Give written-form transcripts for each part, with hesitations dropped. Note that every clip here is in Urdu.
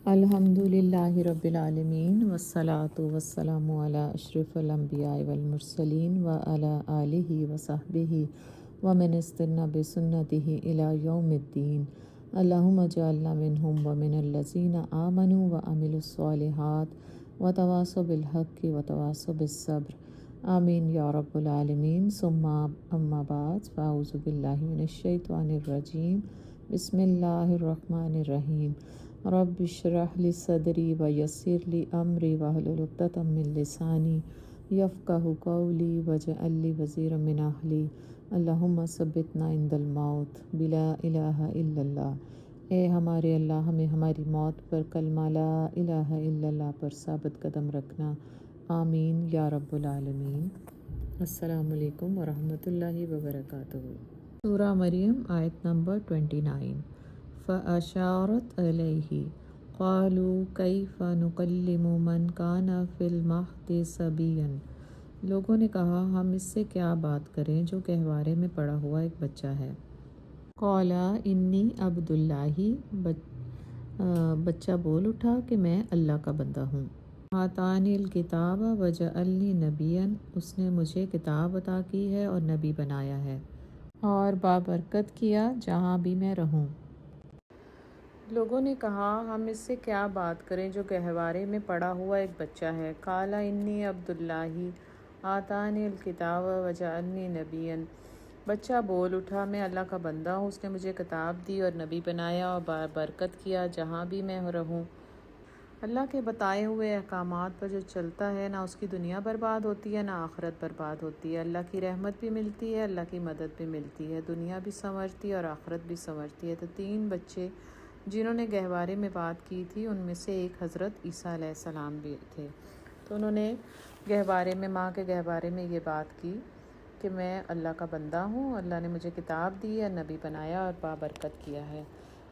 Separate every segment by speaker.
Speaker 1: الحمدللہ رب العالمین والصلاة والسلام علی اشرف الانبیاء والمرسلین وعلی آلہ وصحبہ ومن استنى بسنتہ الی یوم الدین۔ اللہم اجعلنا منہم ومن الذین آمنوا وعملوا الصالحات وتواصوا بالحق وتواصوا بالصبر، آمین یا رب العالمین۔ ثم اما بعد، فاعوذ باللہ من الشیطان الرجیم، بسم اللہ الرحمن الرحیم۔ رب اشرح لی صدری ویسر لی امری واحلل عقدۃ من لسانی یفقہوا قولی واجعل لی وزیرا من اہلی اللہم ثبتنا عند الموت بلا الہ الا اللہ۔ اے ہمارے اللہ، ہمیں ہماری موت پر کلمہ لا الہ الا اللہ پر ثابت قدم رکھنا، آمین یا رب العالمین۔ السلام علیکم ورحمۃ اللہ وبرکاتہ۔ سورہ مریم آیت نمبر 29۔ فَأَشَارَتْ عَلَيْهِ قَالُوا كَيْفَ نُكَلِّمُ مَنْ كَانَ فِي الْمَهْدِ صَبِيًّا۔ لوگوں نے کہا، ہم اس سے کیا بات کریں جو گہوارے میں پڑا ہوا ایک بچہ ہے۔ قَالَ إِنِّي عَبْدُ اللَّهِ، بچہ بول اٹھا کہ میں اللہ کا بندہ ہوں۔ آتَانِي الْكِتَابَ وَجَعَلْنِي نَبِيًّا، اس نے مجھے کتاب عطا کی ہے اور نبی بنایا ہے، اور بابرکت کیا جہاں بھی میں رہوں۔ لوگوں نے کہا، ہم اس سے کیا بات کریں جو گہوارے میں پڑا ہوا ایک بچہ ہے۔ قال انی عبد اللہ آتانی الکتاب وجعلنی نبیا، بچہ بول اٹھا میں اللہ کا بندہ ہوں، اس نے مجھے کتاب دی اور نبی بنایا اور برکت کیا جہاں بھی میں رہوں۔ اللہ کے بتائے ہوئے احکامات پر جو چلتا ہے، نہ اس کی دنیا برباد ہوتی ہے نہ آخرت برباد ہوتی ہے۔ اللہ کی رحمت بھی ملتی ہے، اللہ کی مدد بھی ملتی ہے، دنیا بھی سنورتی ہے اور آخرت بھی سنورتی ہے۔ تو 3 بچے جنہوں نے گہوارے میں بات کی تھی، ان میں سے ایک حضرت عیسیٰ علیہ السلام بھی تھے۔ تو انہوں نے گہوارے میں، ماں کے گہوارے میں یہ بات کی کہ میں اللہ کا بندہ ہوں، اللہ نے مجھے کتاب دی ہے، نبی بنایا اور بابرکت کیا ہے،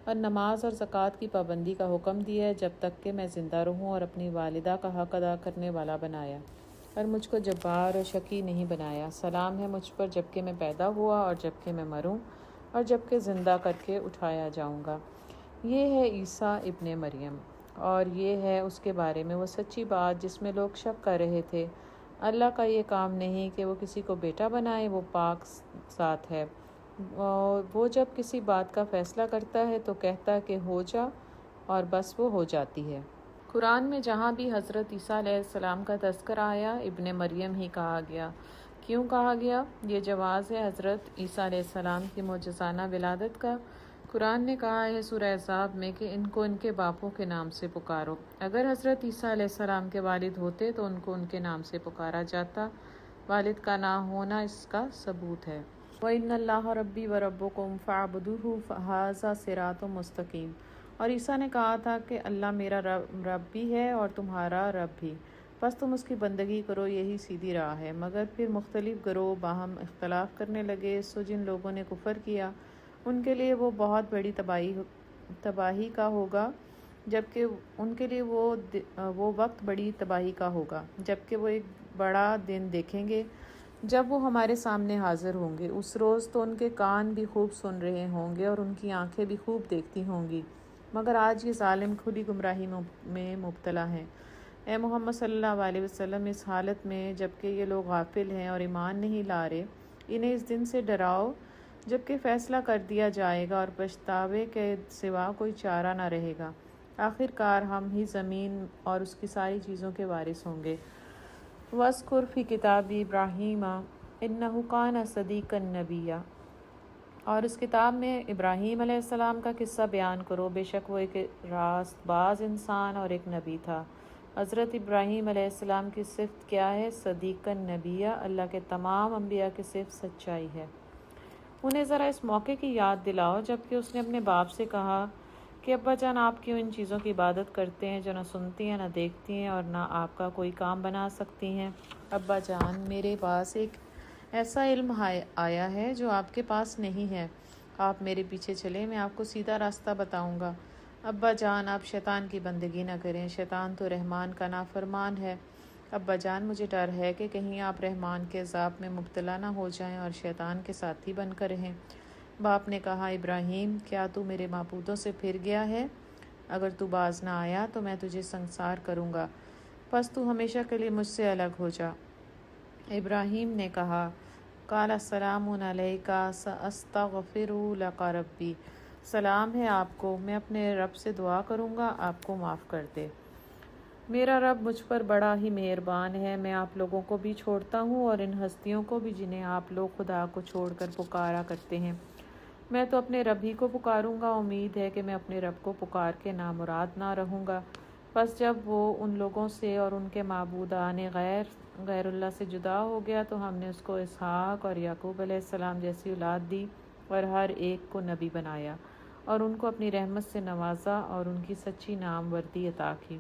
Speaker 1: اور نماز اور زکوٰۃ کی پابندی کا حکم دیا ہے جب تک کہ میں زندہ رہوں، اور اپنی والدہ کا حق ادا کرنے والا بنایا، اور مجھ کو جبار اور شقی نہیں بنایا۔ سلام ہے مجھ پر جب کہ میں پیدا ہوا اور جب کہ میں مروں اور جب کہ زندہ کر کے اٹھایا جاؤں گا۔ یہ ہے عیسیٰ ابن مریم، اور یہ ہے اس کے بارے میں وہ سچی بات جس میں لوگ شک کر رہے تھے۔ اللہ کا یہ کام نہیں کہ وہ کسی کو بیٹا بنائے، وہ پاک ذات ہے، وہ جب کسی بات کا فیصلہ کرتا ہے تو کہتا کہ ہو جا، اور بس وہ ہو جاتی ہے۔ قرآن میں جہاں بھی حضرت عیسیٰ علیہ السلام کا تذکرہ آیا، ابن مریم ہی کہا گیا۔ کیوں کہا گیا؟ یہ جواز ہے حضرت عیسیٰ علیہ السلام کی معجزانہ ولادت کا۔ قرآن نے کہا ہے سورہ احزاب میں کہ ان کو ان کے باپوں کے نام سے پکارو۔ اگر حضرت عیسیٰ علیہ السلام کے والد ہوتے تو ان کو ان کے نام سے پکارا جاتا، والد کا نہ ہونا اس کا ثبوت ہے۔ وَإِنَّ اللَّهَ رَبِّي وَرَبُّكُمْ فَاعْبُدُوهُ فَهَذَا صِرَاطٌ مُسْتَقِيمٌ، اور عیسیٰ نے کہا تھا کہ اللہ میرا رب بھی ہے اور تمہارا رب بھی، بس تم اس کی بندگی کرو، یہی سیدھی راہ ہے۔ مگر پھر مختلف گروہ باہم اختلاف کرنے لگے، سو جن لوگوں نے کفر کیا ان کے لیے وہ بہت بڑی تباہی کا ہوگا، جبکہ ان کے لیے وہ وقت بڑی تباہی کا ہوگا، جبکہ وہ ایک بڑا دن دیکھیں گے جب وہ ہمارے سامنے حاضر ہوں گے۔ اس روز تو ان کے کان بھی خوب سن رہے ہوں گے اور ان کی آنکھیں بھی خوب دیکھتی ہوں گی، مگر آج یہ ظالم کھلی گمراہی میں مبتلا ہیں۔ اے محمد صلی اللہ علیہ وسلم، اس حالت میں جبکہ یہ لوگ غافل ہیں اور ایمان نہیں لا رہے، انہیں اس دن سے ڈراؤ جبکہ فیصلہ کر دیا جائے گا اور پچھتاوے کے سوا کوئی چارہ نہ رہے گا۔ آخر کار ہم ہی زمین اور اس کی ساری چیزوں کے وارث ہوں گے۔ وَاذْكُرْ فِي كِتَابِ إِبْرَاهِيمَ إِنَّهُ كَانَ صَدِيقًا نَبِيًّا، اور اس کتاب میں ابراہیم علیہ السلام کا قصہ بیان کرو، بے شک وہ ایک راست باز انسان اور ایک نبی تھا۔ حضرت ابراہیم علیہ السلام کی صفت کیا ہے؟ صدیقاً نبیہ، اللہ کے تمام انبیاء کی صفت سچائی ہے۔ انہیں ذرا اس موقع کی یاد دلاؤ جب کہ اس نے اپنے باپ سے کہا کہ ابا جان، آپ کیوں ان چیزوں کی عبادت کرتے ہیں جو نہ سنتی ہیں نہ دیکھتی ہیں اور نہ آپ کا کوئی کام بنا سکتی ہیں؟ ابا جان، میرے پاس ایک ایسا علم آیا ہے جو آپ کے پاس نہیں ہے، آپ میرے پیچھے چلیں، میں آپ کو سیدھا راستہ بتاؤں گا۔ ابا جان، آپ شیطان کی بندگی نہ کریں، شیطان تو رحمان کا نافرمان ہے۔ ابا جان، مجھے ڈر ہے کہ کہیں آپ رحمان کے عذاب میں مبتلا نہ ہو جائیں اور شیطان کے ساتھی بن کر رہیں۔ باپ نے کہا، ابراہیم، کیا تو میرے معبودوں سے پھر گیا ہے؟ اگر تو باز نہ آیا تو میں تجھے سنسار کروں گا، پس تو ہمیشہ کے لیے مجھ سے الگ ہو جا۔ ابراہیم نے کہا، قال السلام علیک ساستغفر لک ربی، سلام ہے آپ کو، میں اپنے رب سے دعا کروں گا آپ کو معاف کر دے۔ میرا رب مجھ پر بڑا ہی مہربان ہے، میں آپ لوگوں کو بھی چھوڑتا ہوں اور ان ہستیوں کو بھی جنہیں آپ لوگ خدا کو چھوڑ کر پکارا کرتے ہیں۔ میں تو اپنے رب ہی کو پکاروں گا، امید ہے کہ میں اپنے رب کو پکار کے نامراد نہ رہوں گا۔ پس جب وہ ان لوگوں سے اور ان کے معبودان غیر اللہ سے جدا ہو گیا تو ہم نے اس کو اسحاق اور یعقوب علیہ السلام جیسی اولاد دی اور ہر ایک کو نبی بنایا اور ان کو اپنی رحمت سے نوازا اور ان کی سچی ناموردی عطا کی۔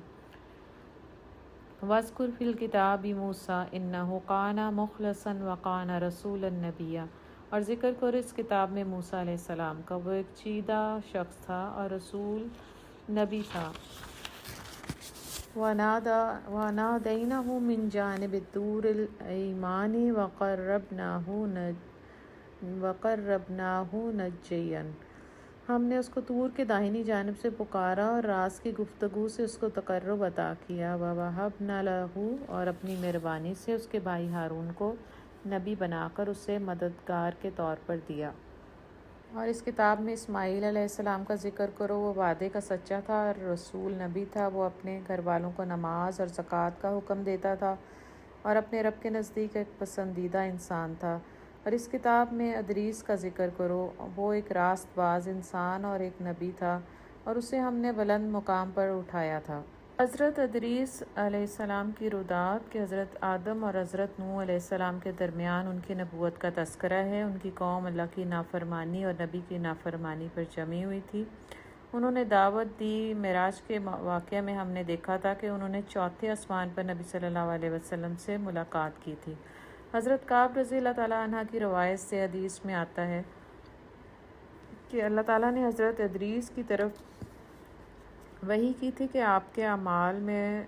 Speaker 1: وَاذْكُرْ فِي الْكِتَابِ مُوسَىٰ إِنَّهُ كَانَ مُخْلَصًا وَكَانَ رَسُولًا نَبِيًّا، اور ذکر کرو اس کتاب میں موسیٰ علیہ السلام کا، وہ ایک چیدہ شخص تھا اور رسول نبی تھا۔ وَنَادَيْنَاهُ مِن جَانِبِ الطُّورِ الْأَيْمَنِ وَقَرَّبْنَاهُ نَجِيًّا، ہم نے اس کو طور کے داہنی جانب سے پکارا اور راز کی گفتگو سے اس کو تقرب عطا کیا۔ وَوَهَبْنَا لَهُ، اور اپنی مہربانی سے اس کے بھائی ہارون کو نبی بنا کر اسے مددگار کے طور پر دیا۔ اور اس کتاب میں اسماعیل علیہ السلام کا ذکر کرو، وہ وعدے کا سچا تھا اور رسول نبی تھا، وہ اپنے گھر والوں کو نماز اور زکوٰۃ کا حکم دیتا تھا اور اپنے رب کے نزدیک ایک پسندیدہ انسان تھا۔ اور اس کتاب میں ادریس کا ذکر کرو، وہ ایک راست باز انسان اور ایک نبی تھا اور اسے ہم نے بلند مقام پر اٹھایا تھا۔ حضرت ادریس علیہ السلام کی رودات کہ حضرت آدم اور حضرت نوح علیہ السلام کے درمیان ان کی نبوت کا تذکرہ ہے۔ ان کی قوم اللہ کی نافرمانی اور نبی کی نافرمانی پر جمی ہوئی تھی۔ انہوں نے دعوت دی۔ معراج کے واقعہ میں ہم نے دیکھا تھا کہ انہوں نے چوتھے آسمان پر نبی صلی اللہ علیہ وسلم سے ملاقات کی تھی۔ حضرت کعب رضی اللہ تعالیٰ عنہ کی روایت سے حدیث میں آتا ہے کہ اللہ تعالیٰ نے حضرت ادریس کی طرف وحی کی تھی کہ آپ کے اعمال میں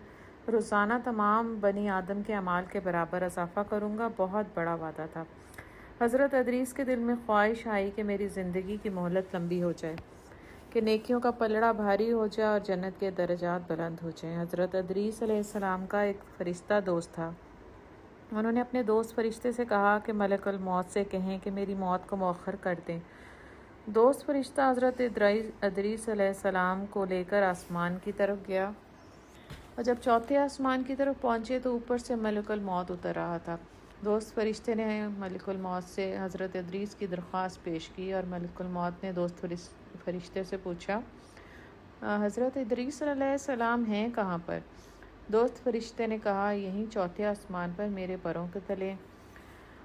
Speaker 1: روزانہ تمام بنی آدم کے اعمال کے برابر اضافہ کروں گا، بہت بڑا وعدہ تھا۔ حضرت ادریس کے دل میں خواہش آئی کہ میری زندگی کی مہلت لمبی ہو جائے، کہ نیکیوں کا پلڑا بھاری ہو جائے اور جنت کے درجات بلند ہو جائیں۔ حضرت ادریس علیہ السلام کا ایک فرشتہ دوست تھا۔ انہوں نے اپنے دوست فرشتے سے کہا کہ ملک الموت سے کہیں کہ میری موت کو مؤخر کر دیں۔ دوست فرشتہ حضرت ادریس علیہ السلام کو لے کر آسمان کی طرف گیا اور جب چوتھے آسمان کی طرف پہنچے تو اوپر سے ملک الموت اتر رہا تھا۔ دوست فرشتے نے ملک الموت سے حضرت ادریس کی درخواست پیش کی اور ملک الموت نے دوست فرشتے سے پوچھا، حضرت ادریس علیہ السلام ہیں کہاں پر؟ دوست فرشتے نے کہا، یہیں چوتھے آسمان پر میرے پروں کے تلے۔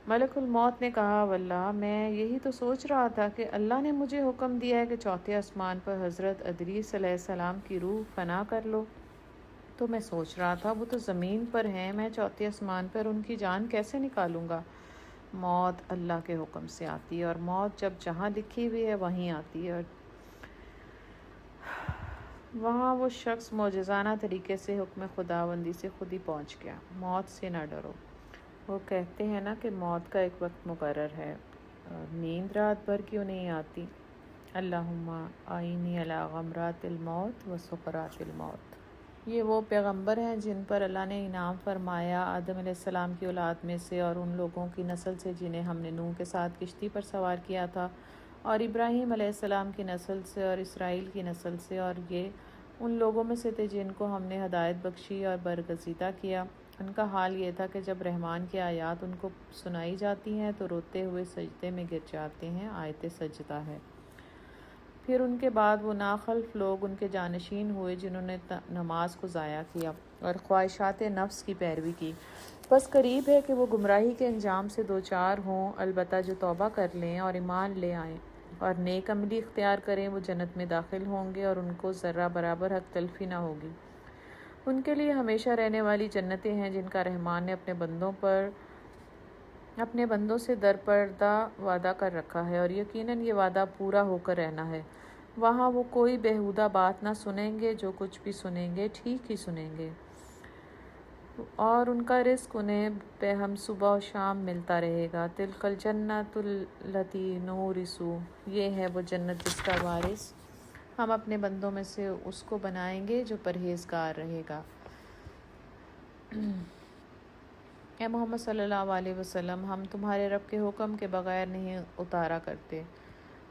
Speaker 1: ملک الموت نے کہا، واللہ میں یہی تو سوچ رہا تھا کہ اللہ نے مجھے حکم دیا ہے کہ چوتھے آسمان پر حضرت ادریس علیہ السلام کی روح فنا کر لو، تو میں سوچ رہا تھا وہ تو زمین پر ہیں، میں چوتھے آسمان پر ان کی جان کیسے نکالوں گا؟ موت اللہ کے حکم سے آتی ہے اور موت جب جہاں لکھی ہوئی ہے وہیں آتی ہے، اور وہاں وہ شخص معجزانہ طریقے سے حکم خداوندی سے خود ہی پہنچ گیا۔ موت سے نہ ڈرو۔ وہ کہتے ہیں نا کہ موت کا ایک وقت مقرر ہے، نیند رات بھر کیوں نہیں آتی؟ اللہم اعنی علی غمرات الموت و سکرات الموت۔ یہ وہ پیغمبر ہیں جن پر اللہ نے انعام فرمایا آدم علیہ السلام کی اولاد میں سے اور ان لوگوں کی نسل سے جنہیں ہم نے نوح کے ساتھ کشتی پر سوار کیا تھا، اور ابراہیم علیہ السلام کی نسل سے اور اسرائیل کی نسل سے، اور یہ ان لوگوں میں سے تھے جن کو ہم نے ہدایت بخشی اور برگزیدہ کیا۔ ان کا حال یہ تھا کہ جب رحمان کی آیات ان کو سنائی جاتی ہیں تو روتے ہوئے سجدے میں گر جاتے ہیں۔ آیت سجدہ ہے۔ پھر ان کے بعد وہ ناخلف لوگ ان کے جانشین ہوئے جنہوں نے نماز کو ضائع کیا اور خواہشات نفس کی پیروی کی۔ بس قریب ہے کہ وہ گمراہی کے انجام سے دوچار ہوں، البتہ جو توبہ کر لیں اور ایمان لے آئیں اور نیک عملی اختیار کریں وہ جنت میں داخل ہوں گے اور ان کو ذرہ برابر حق تلفی نہ ہوگی۔ ان کے لیے ہمیشہ رہنے والی جنتیں ہیں جن کا رحمان نے اپنے بندوں سے درپردہ وعدہ کر رکھا ہے، اور یقیناً یہ وعدہ پورا ہو کر رہنا ہے۔ وہاں وہ کوئی بیہودہ بات نہ سنیں گے، جو کچھ بھی سنیں گے ٹھیک ہی سنیں گے، اور ان کا رزق انہیں بے ہم صبح و شام ملتا رہے گا۔ تلک الجنۃ التی نورث، یہ ہے وہ جنت جس کا وارث ہم اپنے بندوں میں سے اس کو بنائیں گے جو پرہیزگار رہے گا۔ اے محمد صلی اللہ علیہ وسلم، ہم تمہارے رب کے حکم کے بغیر نہیں اتارا کرتے،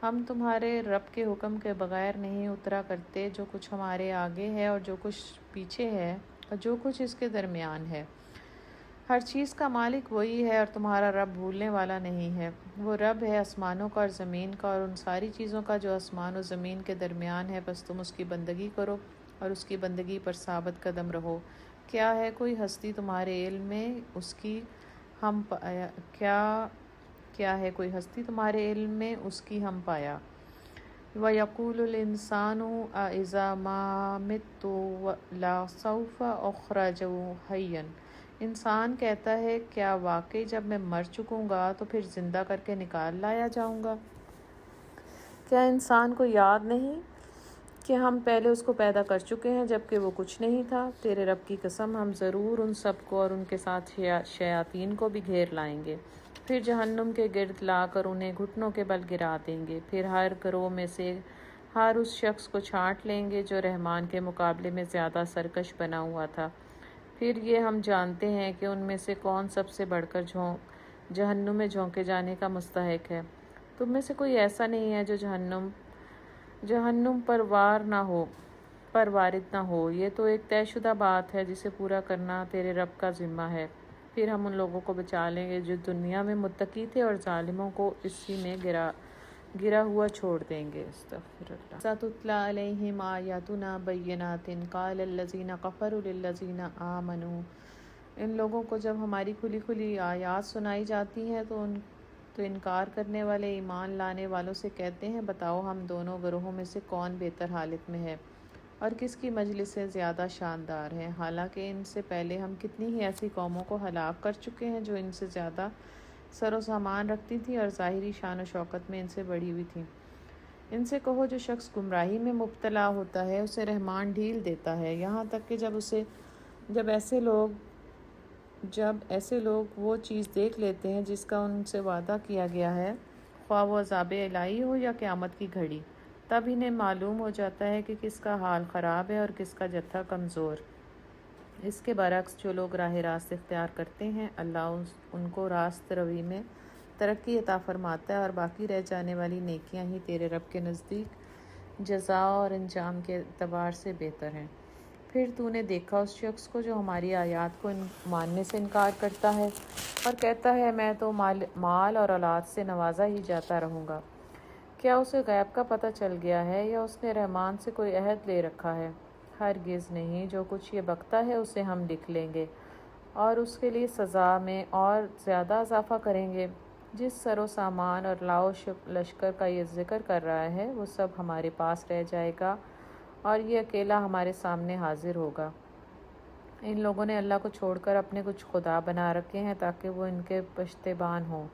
Speaker 1: ہم تمہارے رب کے حکم کے بغیر نہیں اترا کرتے۔ جو کچھ ہمارے آگے ہے اور جو کچھ پیچھے ہے اور جو کچھ اس کے درمیان ہے، ہر چیز کا مالک وہی ہے، اور تمہارا رب بھولنے والا نہیں ہے۔ وہ رب ہے آسمانوں کا اور زمین کا اور ان ساری چیزوں کا جو آسمان و زمین کے درمیان ہے، بس تم اس کی بندگی کرو اور اس کی بندگی پر ثابت قدم رہو۔ کیا ہے کوئی ہستی تمہارے علم میں اس کی ہم پایا؟ کیا ہے کوئی ہستی تمہارے علم میں اس کی ہم پایا؟ وَيَقُولُ الْإِنسَانُ أَإِذَا مَا مِتُّ لَسَوْفَ أُخْرَجُ حَيًّا۔ انسان کہتا ہے کیا واقعی جب میں مر چکوں گا تو پھر زندہ کر کے نکال لایا جاؤں گا؟ کیا انسان کو یاد نہیں کہ ہم پہلے اس کو پیدا کر چکے ہیں جبکہ وہ کچھ نہیں تھا؟ تیرے رب کی قسم، ہم ضرور ان سب کو اور ان کے ساتھ شیاطین کو بھی گھیر لائیں گے، پھر جہنم کے گرد لا کر انہیں گھٹنوں کے بل گرا دیں گے، پھر ہر گروہ میں سے ہر اس شخص کو چھانٹ لیں گے جو رحمان کے مقابلے میں زیادہ سرکش بنا ہوا تھا۔ پھر یہ ہم جانتے ہیں کہ ان میں سے کون سب سے بڑھ کر جہنم میں جھونکے جانے کا مستحق ہے۔ تم میں سے کوئی ایسا نہیں ہے جو جہنم پر وارد نہ ہو۔ یہ تو ایک طے شدہ بات ہے جسے پورا کرنا تیرے رب کا ذمہ ہے۔ پھر ہم ان لوگوں کو بچا لیں گے جو دنیا میں متقی تھے اور ظالموں کو اسی میں گرا ہوا چھوڑ دیں گے۔ استغفر اللہ۔ سَتُتْلَىٰ عَلَيْهِمْ آیَاتُنَا بَيِّنَاتٍ قَالَ الَّذِينَ كَفَرُوا لِلَّذِينَ آمَنُوا۔ ان لوگوں کو جب ہماری کھلی کھلی آیات سنائی جاتی ہیں تو انکار کرنے والے ایمان لانے والوں سے کہتے ہیں، بتاؤ ہم دونوں گروہوں میں سے کون بہتر حالت میں ہے اور کس کی مجلسیں زیادہ شاندار ہیں، حالانکہ ان سے پہلے ہم کتنی ہی ایسی قوموں کو ہلاک کر چکے ہیں جو ان سے زیادہ سر و سامان رکھتی تھیں اور ظاہری شان و شوکت میں ان سے بڑھی ہوئی تھیں۔ ان سے کہو جو شخص گمراہی میں مبتلا ہوتا ہے اسے رحمان ڈھیل دیتا ہے، یہاں تک کہ جب ایسے لوگ وہ چیز دیکھ لیتے ہیں جس کا ان سے وعدہ کیا گیا ہے، خواہ وہ عذاب الہی ہو یا قیامت کی گھڑی، تب انہیں معلوم ہو جاتا ہے کہ کس کا حال خراب ہے اور کس کا جتھا کمزور۔ اس کے برعکس جو لوگ راہ راست اختیار کرتے ہیں، اللہ ان کو راست روی میں ترقی عطا فرماتا ہے، اور باقی رہ جانے والی نیکیاں ہی تیرے رب کے نزدیک جزا اور انجام کے اعتبار سے بہتر ہیں۔ پھر تو نے دیکھا اس شخص کو جو ہماری آیات کو ماننے سے انکار کرتا ہے اور کہتا ہے میں تو مال اور اولاد سے نوازا ہی جاتا رہوں گا۔ کیا اسے غیب کا پتہ چل گیا ہے یا اس نے رحمان سے کوئی عہد لے رکھا ہے؟ ہرگز نہیں، جو کچھ یہ بکتا ہے اسے ہم لکھ لیں گے اور اس کے لیے سزا میں اور زیادہ اضافہ کریں گے۔ جس سر و سامان اور لاؤ لشکر کا یہ ذکر کر رہا ہے وہ سب ہمارے پاس رہ جائے گا اور یہ اکیلا ہمارے سامنے حاضر ہوگا۔ ان لوگوں نے اللہ کو چھوڑ کر اپنے کچھ خدا بنا رکھے ہیں تاکہ وہ ان کے پشتیبان ہوں۔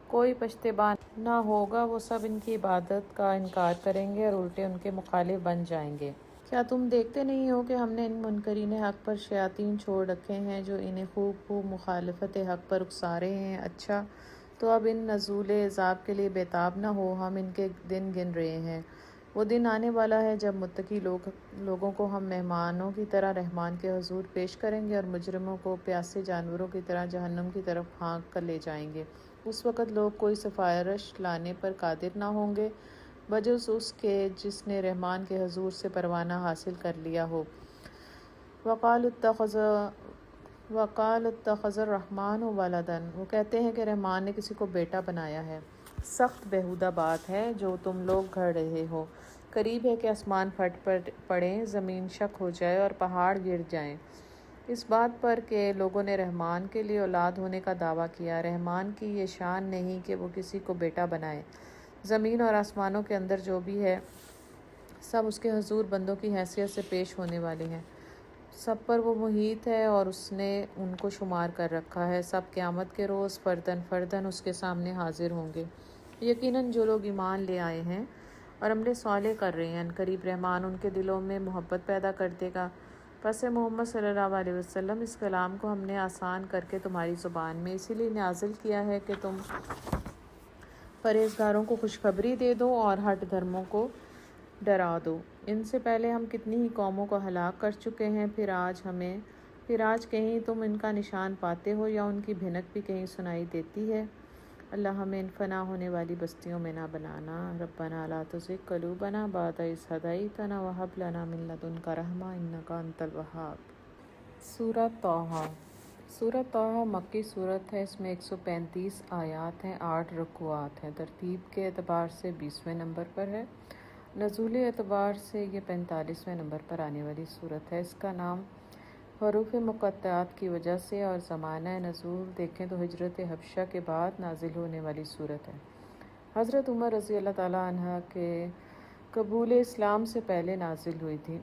Speaker 1: کوئی پشتیبان نہ ہوگا، وہ سب ان کی عبادت کا انکار کریں گے اور الٹے ان کے مخالف بن جائیں گے۔ کیا تم دیکھتے نہیں ہو کہ ہم نے ان منکرین حق پر شیاطین چھوڑ رکھے ہیں جو انہیں خوب مخالفت حق پر اکسا رہے ہیں؟ اچھا تو اب ان نزول عذاب کے لیے بےتاب نہ ہو، ہم ان کے دن گن رہے ہیں۔ وہ دن آنے والا ہے جب متقی لوگوں کو ہم مہمانوں کی طرح رحمان کے حضور پیش کریں گے اور مجرموں کو پیاسے جانوروں کی طرح جہنم کی طرف ہانک کر لے جائیں گے۔ اس وقت لوگ کوئی سفارش لانے پر قادر نہ ہوں گے بجز اس کے جس نے رحمان کے حضور سے پروانہ حاصل کر لیا ہو۔ وَقَالُوا اتَّخَذَ الرَّحْمَٰنُ وَلَدًا۔ وہ کہتے ہیں کہ رحمان نے کسی کو بیٹا بنایا ہے۔ سخت بیہودہ بات ہے جو تم لوگ گھڑ رہے ہو۔ قریب ہے کہ آسمان پھٹ پڑیں، زمین شق ہو جائے اور پہاڑ گر جائیں اس بات پر کہ لوگوں نے رحمان کے لیے اولاد ہونے کا دعویٰ کیا۔ رحمان کی یہ شان نہیں کہ وہ کسی کو بیٹا بنائے۔ زمین اور آسمانوں کے اندر جو بھی ہے سب اس کے حضور بندوں کی حیثیت سے پیش ہونے والے ہیں، سب پر وہ محیط ہے اور اس نے ان کو شمار کر رکھا ہے۔ سب قیامت کے روز فرداً اس کے سامنے حاضر ہوں گے۔ یقیناً جو لوگ ایمان لے آئے ہیں اور عمل صالح کر رہے ہیں، عنقریب رحمان ان کے دلوں میں محبت پیدا کر دے گا۔ پس محمد صلی اللہ علیہ وسلم، اس کلام کو ہم نے آسان کر کے تمہاری زبان میں اسی لیے نازل کیا ہے کہ تم پرہیزگاروں کو خوشخبری دے دو اور ہٹ دھرموں کو ڈرا دو۔ ان سے پہلے ہم کتنی ہی قوموں کو ہلاک کر چکے ہیں، پھر آج کہیں تم ان کا نشان پاتے ہو یا ان کی بھنک بھی کہیں سنائی دیتی ہے۔ اللہ ہمیں ان فنا ہونے والی بستیوں میں نہ بنانا۔ ربنا لا تزغ قلوبنا بعد اذ ہدیتنا وہب لنا من لدنک رحمۃ انک انت الوہاب۔ سورۃ طٰہٰ۔ سورۃ طٰہٰ مکی سورت ہے۔ اس میں 135 آیات ہیں، 8 رکوعات ہیں۔ ترتیب کے اعتبار سے 20ویں نمبر پر ہے۔ نزول اعتبار سے یہ 45ویں نمبر پر آنے والی سورت ہے۔ اس کا نام حروف مقطعات کی وجہ سے اور زمانہ نزول دیکھیں تو ہجرت حبشہ کے بعد نازل ہونے والی سورت ہے۔ حضرت عمر رضی اللہ تعالیٰ عنہ کے قبول اسلام سے پہلے نازل ہوئی تھی۔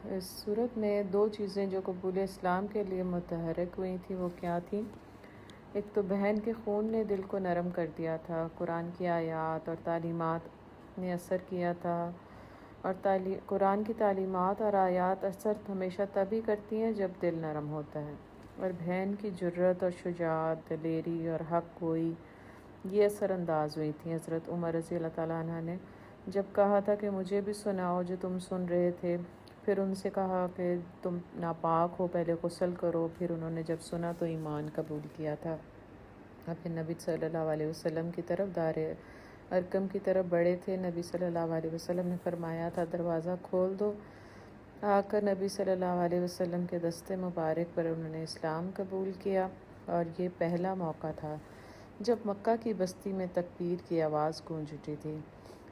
Speaker 1: اس سورت میں 2 چیزیں جو قبول اسلام کے لیے متحرک ہوئی تھیں وہ کیا تھیں؟ ایک تو بہن کے خون نے دل کو نرم کر دیا تھا، قرآن کی آیات اور تعلیمات نے اثر کیا تھا، اور قرآن کی تعلیمات اور آیات اثر ہمیشہ تبھی کرتی ہیں جب دل نرم ہوتا ہے، اور بہن کی جرأت اور شجاعت، دلیری اور حق گوئی یہ اثر انداز ہوئی تھیں۔ حضرت عمر رضی اللہ تعالیٰ عنہ نے جب کہا تھا کہ مجھے بھی سناؤ جو تم سن رہے تھے، پھر ان سے کہا کہ تم ناپاک ہو، پہلے غسل کرو، پھر انہوں نے جب سنا تو ایمان قبول کیا تھا، اور پھر نبی صلی اللہ علیہ وسلم کی طرف دار ارقم کی طرف بڑھے تھے۔ نبی صلی اللہ علیہ وسلم نے فرمایا تھا دروازہ کھول دو، آ کر نبی صلی اللہ علیہ وسلم کے دست مبارک پر انہوں نے اسلام قبول کیا، اور یہ پہلا موقع تھا جب مکہ کی بستی میں تکبیر کی آواز گونج اٹھی تھی۔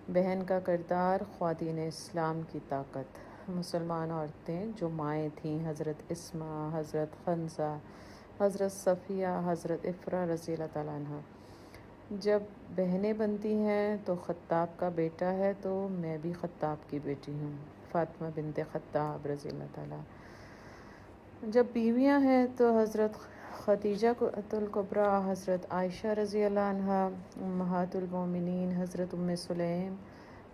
Speaker 1: بہن کا کردار، خواتین اسلام کی طاقت۔ مسلمان عورتیں جو مائیں تھیں، حضرت اسماء، حضرت خنزہ، حضرت صفیہ، حضرت افرا رضی اللہ تعالیٰ عنہ جب بہنیں بنتی ہیں تو خطاب کا بیٹا ہے تو میں بھی خطاب کی بیٹی ہوں، فاطمہ بنت خطاب رضی اللہ تعالیٰ۔ جب بیویاں ہیں تو حضرت خدیجہ الکبریٰ، حضرت عائشہ رضی اللہ عنہا، امہات المومنین، حضرت سلیم،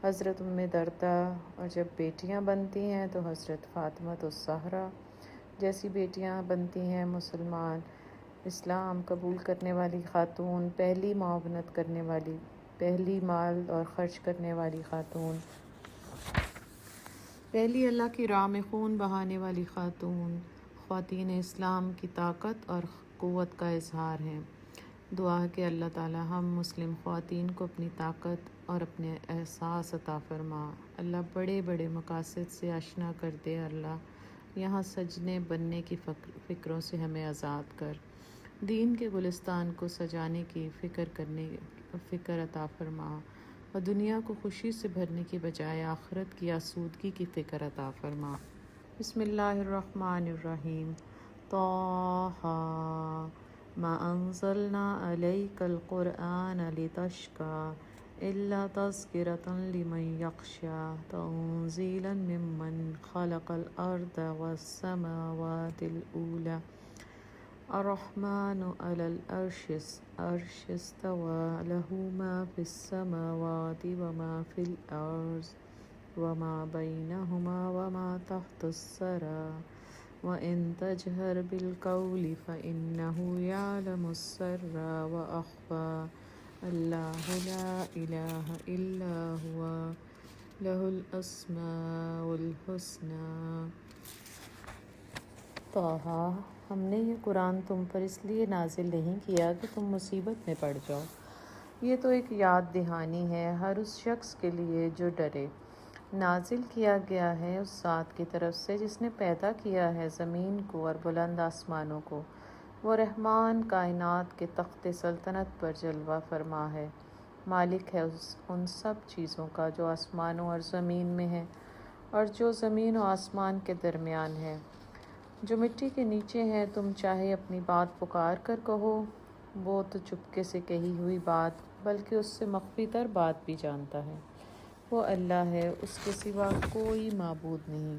Speaker 1: حضرت دردہ، اور جب بیٹیاں بنتی ہیں تو حضرت فاطمہ الزہرا جیسی بیٹیاں بنتی ہیں۔ مسلمان اسلام قبول کرنے والی خاتون، پہلی معاونت کرنے والی، پہلی مال اور خرچ کرنے والی خاتون، پہلی اللہ کی راہ میں خون بہانے والی خاتون، خواتین اسلام کی طاقت اور قوت کا اظہار ہیں۔ دعا ہے کہ اللہ تعالی ہم مسلم خواتین کو اپنی طاقت اور اپنے احساس عطا فرما۔ اللہ بڑے بڑے مقاصد سے آشنا کر دے۔ اللہ یہاں سجنے بننے کی فکروں سے ہمیں آزاد کر، دین کے گلستان کو سجانے کی فکر عطا فرما، اور دنیا کو خوشی سے بھرنے کی بجائے آخرت کی آسودگی کی فکر عطا فرما۔ بسم اللہ الرحمن الرحیم۔ طٰہٰ ما انزلنا علیک القرآن لتشقى الا تذکرۃ لمن یخشی تنزیلا ممن خلق الارض والسماوات العلی الرحمن علی العرش استوى له ما في السماوات وما في الأرض وما بينهما وما تحت الثرى وإن تجهر بالقول فإنه يعلم السر وأخفى الله لا إله إلا هو له الأسماء الحسنى۔ طٰہٰ، ہم نے یہ قرآن تم پر اس لیے نازل نہیں کیا کہ تم مصیبت میں پڑ جاؤ۔ یہ تو ایک یاد دہانی ہے ہر اس شخص کے لیے جو ڈرے۔ نازل کیا گیا ہے اس ذات کی طرف سے جس نے پیدا کیا ہے زمین کو اور بلند آسمانوں کو۔ وہ رحمان کائنات کے تخت سلطنت پر جلوہ فرما ہے، مالک ہے ان سب چیزوں کا جو آسمانوں اور زمین میں ہیں اور جو زمین و آسمان کے درمیان ہے، جو مٹی کے نیچے ہیں۔ تم چاہے اپنی بات پکار کر کہو، وہ تو چپکے سے کہی ہوئی بات بلکہ اس سے مخفی تر بات بھی جانتا ہے۔ وہ اللہ ہے، اس کے سوا کوئی معبود نہیں،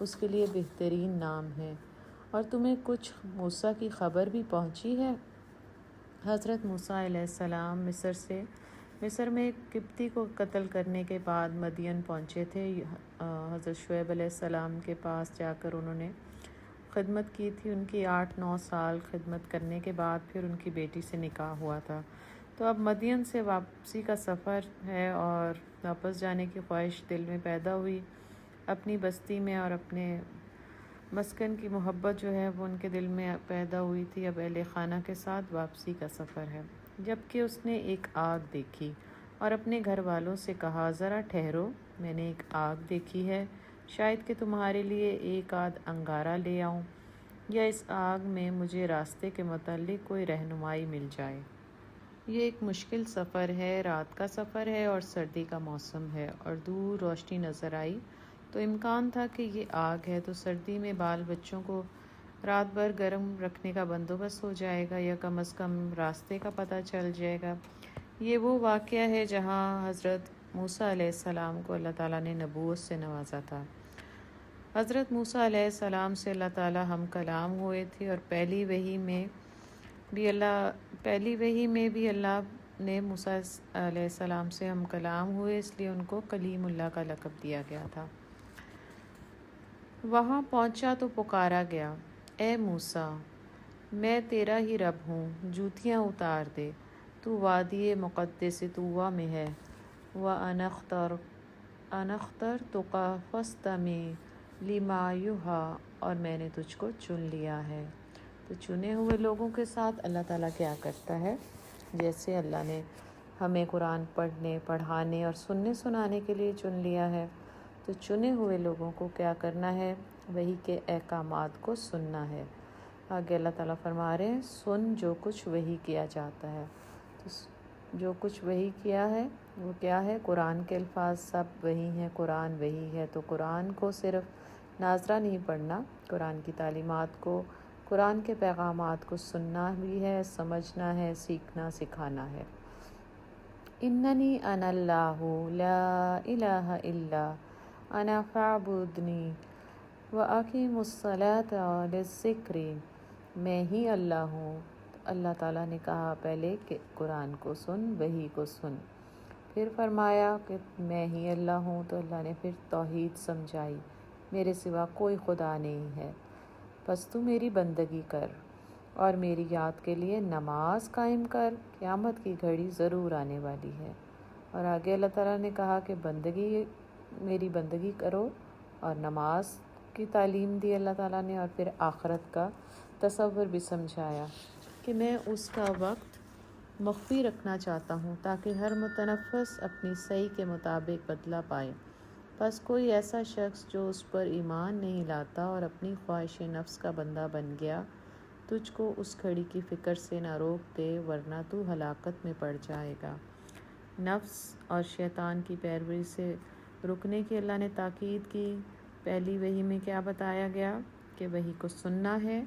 Speaker 1: اس کے لیے بہترین نام ہے۔ اور تمہیں کچھ موسیٰ کی خبر بھی پہنچی ہے؟ حضرت موسیٰ علیہ السلام مصر میں ایک قبطی کو قتل کرنے کے بعد مدین پہنچے تھے۔ حضرت شعیب علیہ السلام کے پاس جا کر انہوں نے خدمت کی تھی۔ ان کی 8-9 سال خدمت کرنے کے بعد پھر ان کی بیٹی سے نکاح ہوا تھا۔ تو اب مدین سے واپسی کا سفر ہے اور واپس جانے کی خواہش دل میں پیدا ہوئی. اپنی بستی میں اور اپنے مسکن کی محبت جو ہے وہ ان کے دل میں پیدا ہوئی تھی. اب اہل خانہ کے ساتھ واپسی کا سفر ہے. جبکہ اس نے ایک آگ دیکھی اور اپنے گھر والوں سے کہا ذرا ٹھہرو، میں نے ایک آگ دیکھی ہے، شاید کہ تمہارے لیے ایک آدھ انگارہ لے آؤں یا اس آگ میں مجھے راستے کے متعلق کوئی رہنمائی مل جائے. یہ ایک مشکل سفر ہے، رات کا سفر ہے اور سردی کا موسم ہے اور دور روشنی نظر آئی تو امکان تھا کہ یہ آگ ہے، تو سردی میں بال بچوں کو رات بھر گرم رکھنے کا بندوبست ہو جائے گا یا کم از کم راستے کا پتہ چل جائے گا. یہ وہ واقعہ ہے جہاں حضرت موسیٰ علیہ السلام کو اللہ تعالیٰ نے نبوت سے نوازا تھا. حضرت موسیٰ علیہ السلام سے اللہ تعالیٰ ہم کلام ہوئے تھے اور پہلی وحی میں بھی اللہ نے موسیٰ علیہ السلام سے ہم کلام ہوئے، اس لیے ان کو کلیم اللہ کا لقب دیا گیا تھا. وہاں پہنچا تو پکارا گیا، اے موسیٰ، میں تیرا ہی رب ہوں، جوتیاں اتار دے، تو وادی مقدس طویٰ میں ہے. وَأَنَا اخْتَرْتُكَ فَاسْتَمِعْ لِمَا يُوحَىٰ، اور میں نے تجھ کو چن لیا ہے. تو چنے ہوئے لوگوں کے ساتھ اللہ تعالیٰ کیا کرتا ہے؟ جیسے اللہ نے ہمیں قرآن پڑھنے، پڑھانے اور سنانے کے لیے چن لیا ہے، تو چنے ہوئے لوگوں کو کیا کرنا ہے؟ وحی کے احکامات کو سننا ہے. آگے اللہ تعالیٰ فرما رہے ہیں سن جو کچھ وحی کیا جاتا ہے. تو جو کچھ وحی کیا ہے وہ کیا ہے؟ قرآن کے الفاظ سب وحی ہیں، قرآن وحی ہے. تو قرآن کو صرف ناظرہ نہیں پڑھنا، قرآن کی تعلیمات کو، قرآن کے پیغامات کو سننا بھی ہے، سمجھنا ہے، سیکھنا، سکھانا ہے. اننی انا اللہ لا الہ الا انا فاعبدنی واقیم الصلاۃ للذکر، میں ہی اللہ ہوں. اللہ تعالیٰ نے کہا پہلے کہ قرآن کو سن، وحی کو سن، پھر فرمایا کہ میں ہی اللہ ہوں، تو اللہ نے پھر توحید سمجھائی، میرے سوا کوئی خدا نہیں ہے، بس تو میری بندگی کر اور میری یاد کے لیے نماز قائم کر، قیامت کی گھڑی ضرور آنے والی ہے. اور آگے اللہ تعالیٰ نے کہا کہ میری بندگی کرو اور نماز کی تعلیم دی اللہ تعالیٰ نے، اور پھر آخرت کا تصور بھی سمجھایا کہ میں اس کا وقت مخفی رکھنا چاہتا ہوں تاکہ ہر متنفس اپنی صحیح کے مطابق بدلہ پائے. بس کوئی ایسا شخص جو اس پر ایمان نہیں لاتا اور اپنی خواہش نفس کا بندہ بن گیا، تجھ کو اس گھڑی کی فکر سے نہ روک دے ورنہ تو ہلاکت میں پڑ جائے گا. نفس اور شیطان کی پیروی سے رکنے کی اللہ نے تاکید کی. پہلی وحی میں کیا بتایا گیا؟ کہ وحی کو سننا ہے،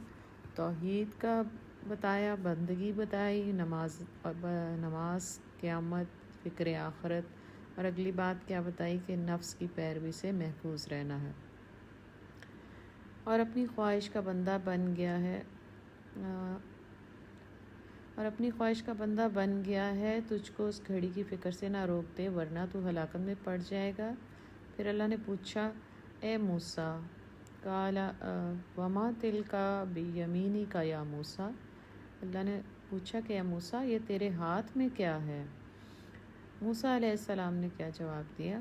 Speaker 1: توحید کا بتایا، بندگی بتائی، نماز، قیامت، فکر آخرت، اور اگلی بات کیا بتائی کہ نفس کی پیروی سے محفوظ رہنا ہے اور اپنی خواہش کا بندہ بن گیا ہے، تجھ کو اس گھڑی کی فکر سے نہ روک دے ورنہ تو ہلاکت میں پڑ جائے گا. پھر اللہ نے پوچھا اے موسیٰ، قال وما تلک بیمینک یا موسیٰ، اللہ نے پوچھا کہ اے موسیٰ یہ تیرے ہاتھ میں کیا ہے؟ موسیٰ علیہ السلام نے کیا جواب دیا؟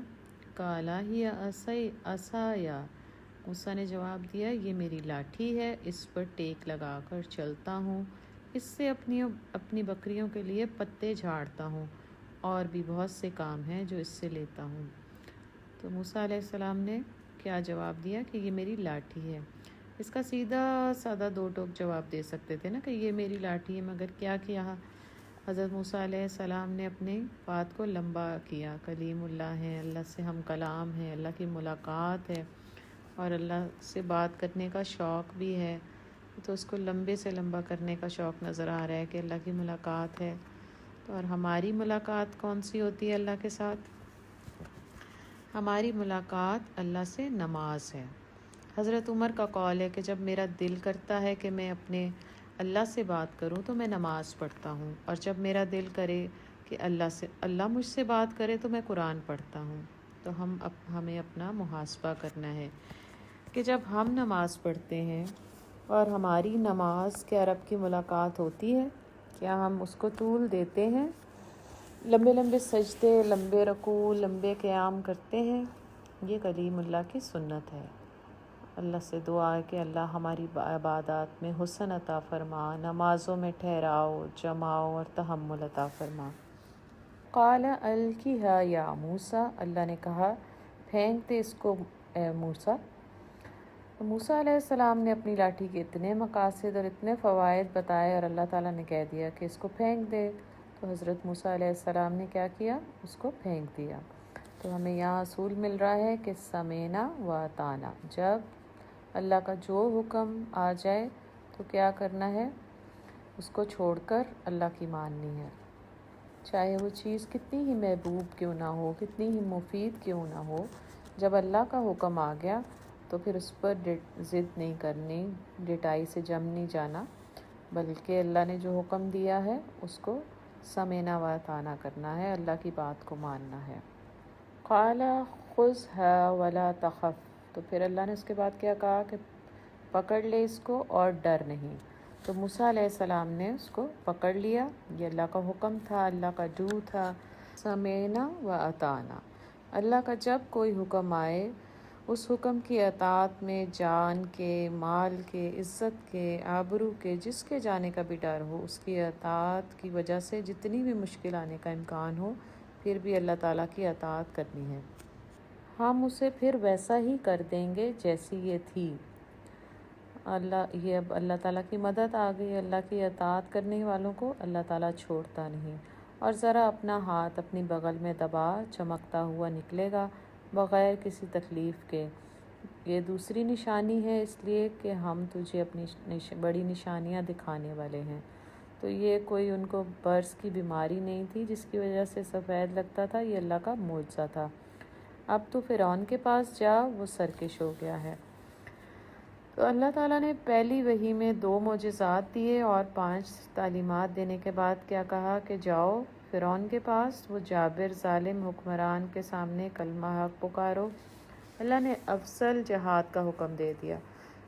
Speaker 1: قال ہی عصای، موسیٰ نے جواب دیا یہ میری لاٹھی ہے، اس پر ٹیک لگا کر چلتا ہوں، اس سے اپنی بکریوں کے لیے پتے جھاڑتا ہوں، اور بھی بہت سے کام ہیں جو اس سے لیتا ہوں. تو موسیٰ علیہ السلام نے کیا جواب دیا کہ یہ میری لاٹھی ہے. اس کا سیدھا سادہ دو ٹوک جواب دے سکتے تھے نا کہ یہ میری لاٹھی ہے، مگر کیا کیا حضرت موسیٰ علیہ السلام نے اپنے بات کو لمبا کیا. کلیم اللہ ہیں، اللہ سے ہم کلام ہیں، اللہ کی ملاقات ہے اور اللہ سے بات کرنے کا شوق بھی ہے، تو اس کو لمبے سے لمبا کرنے کا شوق نظر آ رہا ہے کہ اللہ کی ملاقات ہے. تو اور ہماری ملاقات کون سی ہوتی ہے اللہ کے ساتھ؟ ہماری ملاقات اللہ سے نماز ہے. حضرت عمر کا قول ہے کہ جب میرا دل کرتا ہے کہ میں اپنے اللہ سے بات کروں تو میں نماز پڑھتا ہوں، اور جب میرا دل کرے کہ اللہ مجھ سے بات کرے تو میں قرآن پڑھتا ہوں. تو ہمیں اپنا محاسبہ کرنا ہے کہ جب ہم نماز پڑھتے ہیں اور ہماری نماز کیا رب کی ملاقات ہوتی ہے؟ کیا ہم اس کو طول دیتے ہیں؟ لمبے لمبے سجدے، لمبے رکوع، لمبے قیام کرتے ہیں، یہ کلیم اللہ کی سنت ہے۔ اللہ سے دعا ہے کہ اللہ ہماری عبادات میں حسن عطا فرما، نمازوں میں ٹھہراؤ، جماؤ اور تحمل عطا فرما۔ قال القیھا یا موسیٰ، اللہ نے کہا پھینک دے اس کو اے موسیٰ۔ موسیٰ علیہ السلام نے اپنی لاٹھی کے اتنے مقاصد اور اتنے فوائد بتائے اور اللہ تعالیٰ نے کہہ دیا کہ اس کو پھینک دے، تو حضرت موسیٰ علیہ السلام نے کیا کیا؟ اس کو پھینک دیا۔ تو ہمیں یہاں اصول مل رہا ہے کہ سمینا و اطعنا، جب اللہ کا جو حکم آ جائے تو کیا کرنا ہے؟ اس کو چھوڑ کر اللہ کی ماننی ہے، چاہے وہ چیز کتنی ہی محبوب کیوں نہ ہو، کتنی ہی مفید کیوں نہ ہو۔ جب اللہ کا حکم آ گیا تو پھر اس پر ضد نہیں کرنی، ڈٹائی سے جم نہیں جانا، بلکہ اللہ نے جو حکم دیا ہے اس کو سمینا و اطعنا کرنا ہے، اللہ کی بات کو ماننا ہے۔ قال خذها ولا تخف، تو پھر اللہ نے اس کے بعد کیا کہا کہ پکڑ لے اس کو اور ڈر نہیں۔ تو موسیٰ علیہ السلام نے اس کو پکڑ لیا، یہ اللہ کا حکم تھا، اللہ کا ڈو تھا، سمینا و اطعنا۔ اللہ کا جب کوئی حکم آئے، اس حکم کی اطاعت میں جان کے، مال کے، عزت کے، آبرو کے، جس کے جانے کا بھی ڈر ہو، اس کی اطاعت کی وجہ سے جتنی بھی مشکل آنے کا امکان ہو، پھر بھی اللہ تعالیٰ کی اطاعت کرنی ہے۔ ہم اسے پھر ویسا ہی کر دیں گے جیسی یہ تھی۔ اب اللہ تعالیٰ کی مدد آ گئی، اللہ کی اطاعت کرنے والوں کو اللہ تعالیٰ چھوڑتا نہیں، اور ذرا اپنا ہاتھ اپنی بغل میں دبا چمکتا ہوا نکلے گا بغیر کسی تکلیف کے۔ یہ دوسری نشانی ہے، اس لیے کہ ہم تجھے اپنی بڑی نشانیاں دکھانے والے ہیں۔ تو یہ کوئی ان کو برس کی بیماری نہیں تھی جس کی وجہ سے سفید لگتا تھا، یہ اللہ کا معجزہ تھا۔ اب تو فرعون کے پاس جا، وہ سرکش ہو گیا ہے۔ تو اللہ تعالیٰ نے پہلی وحی میں 2 معجزات دیے اور 5 تعلیمات دینے کے بعد کیا کہا کہ جاؤ فرعون کے پاس، وہ جابر ظالم حکمران کے سامنے کلمہ حق پکارو۔ اللہ نے افضل جہاد کا حکم دے دیا۔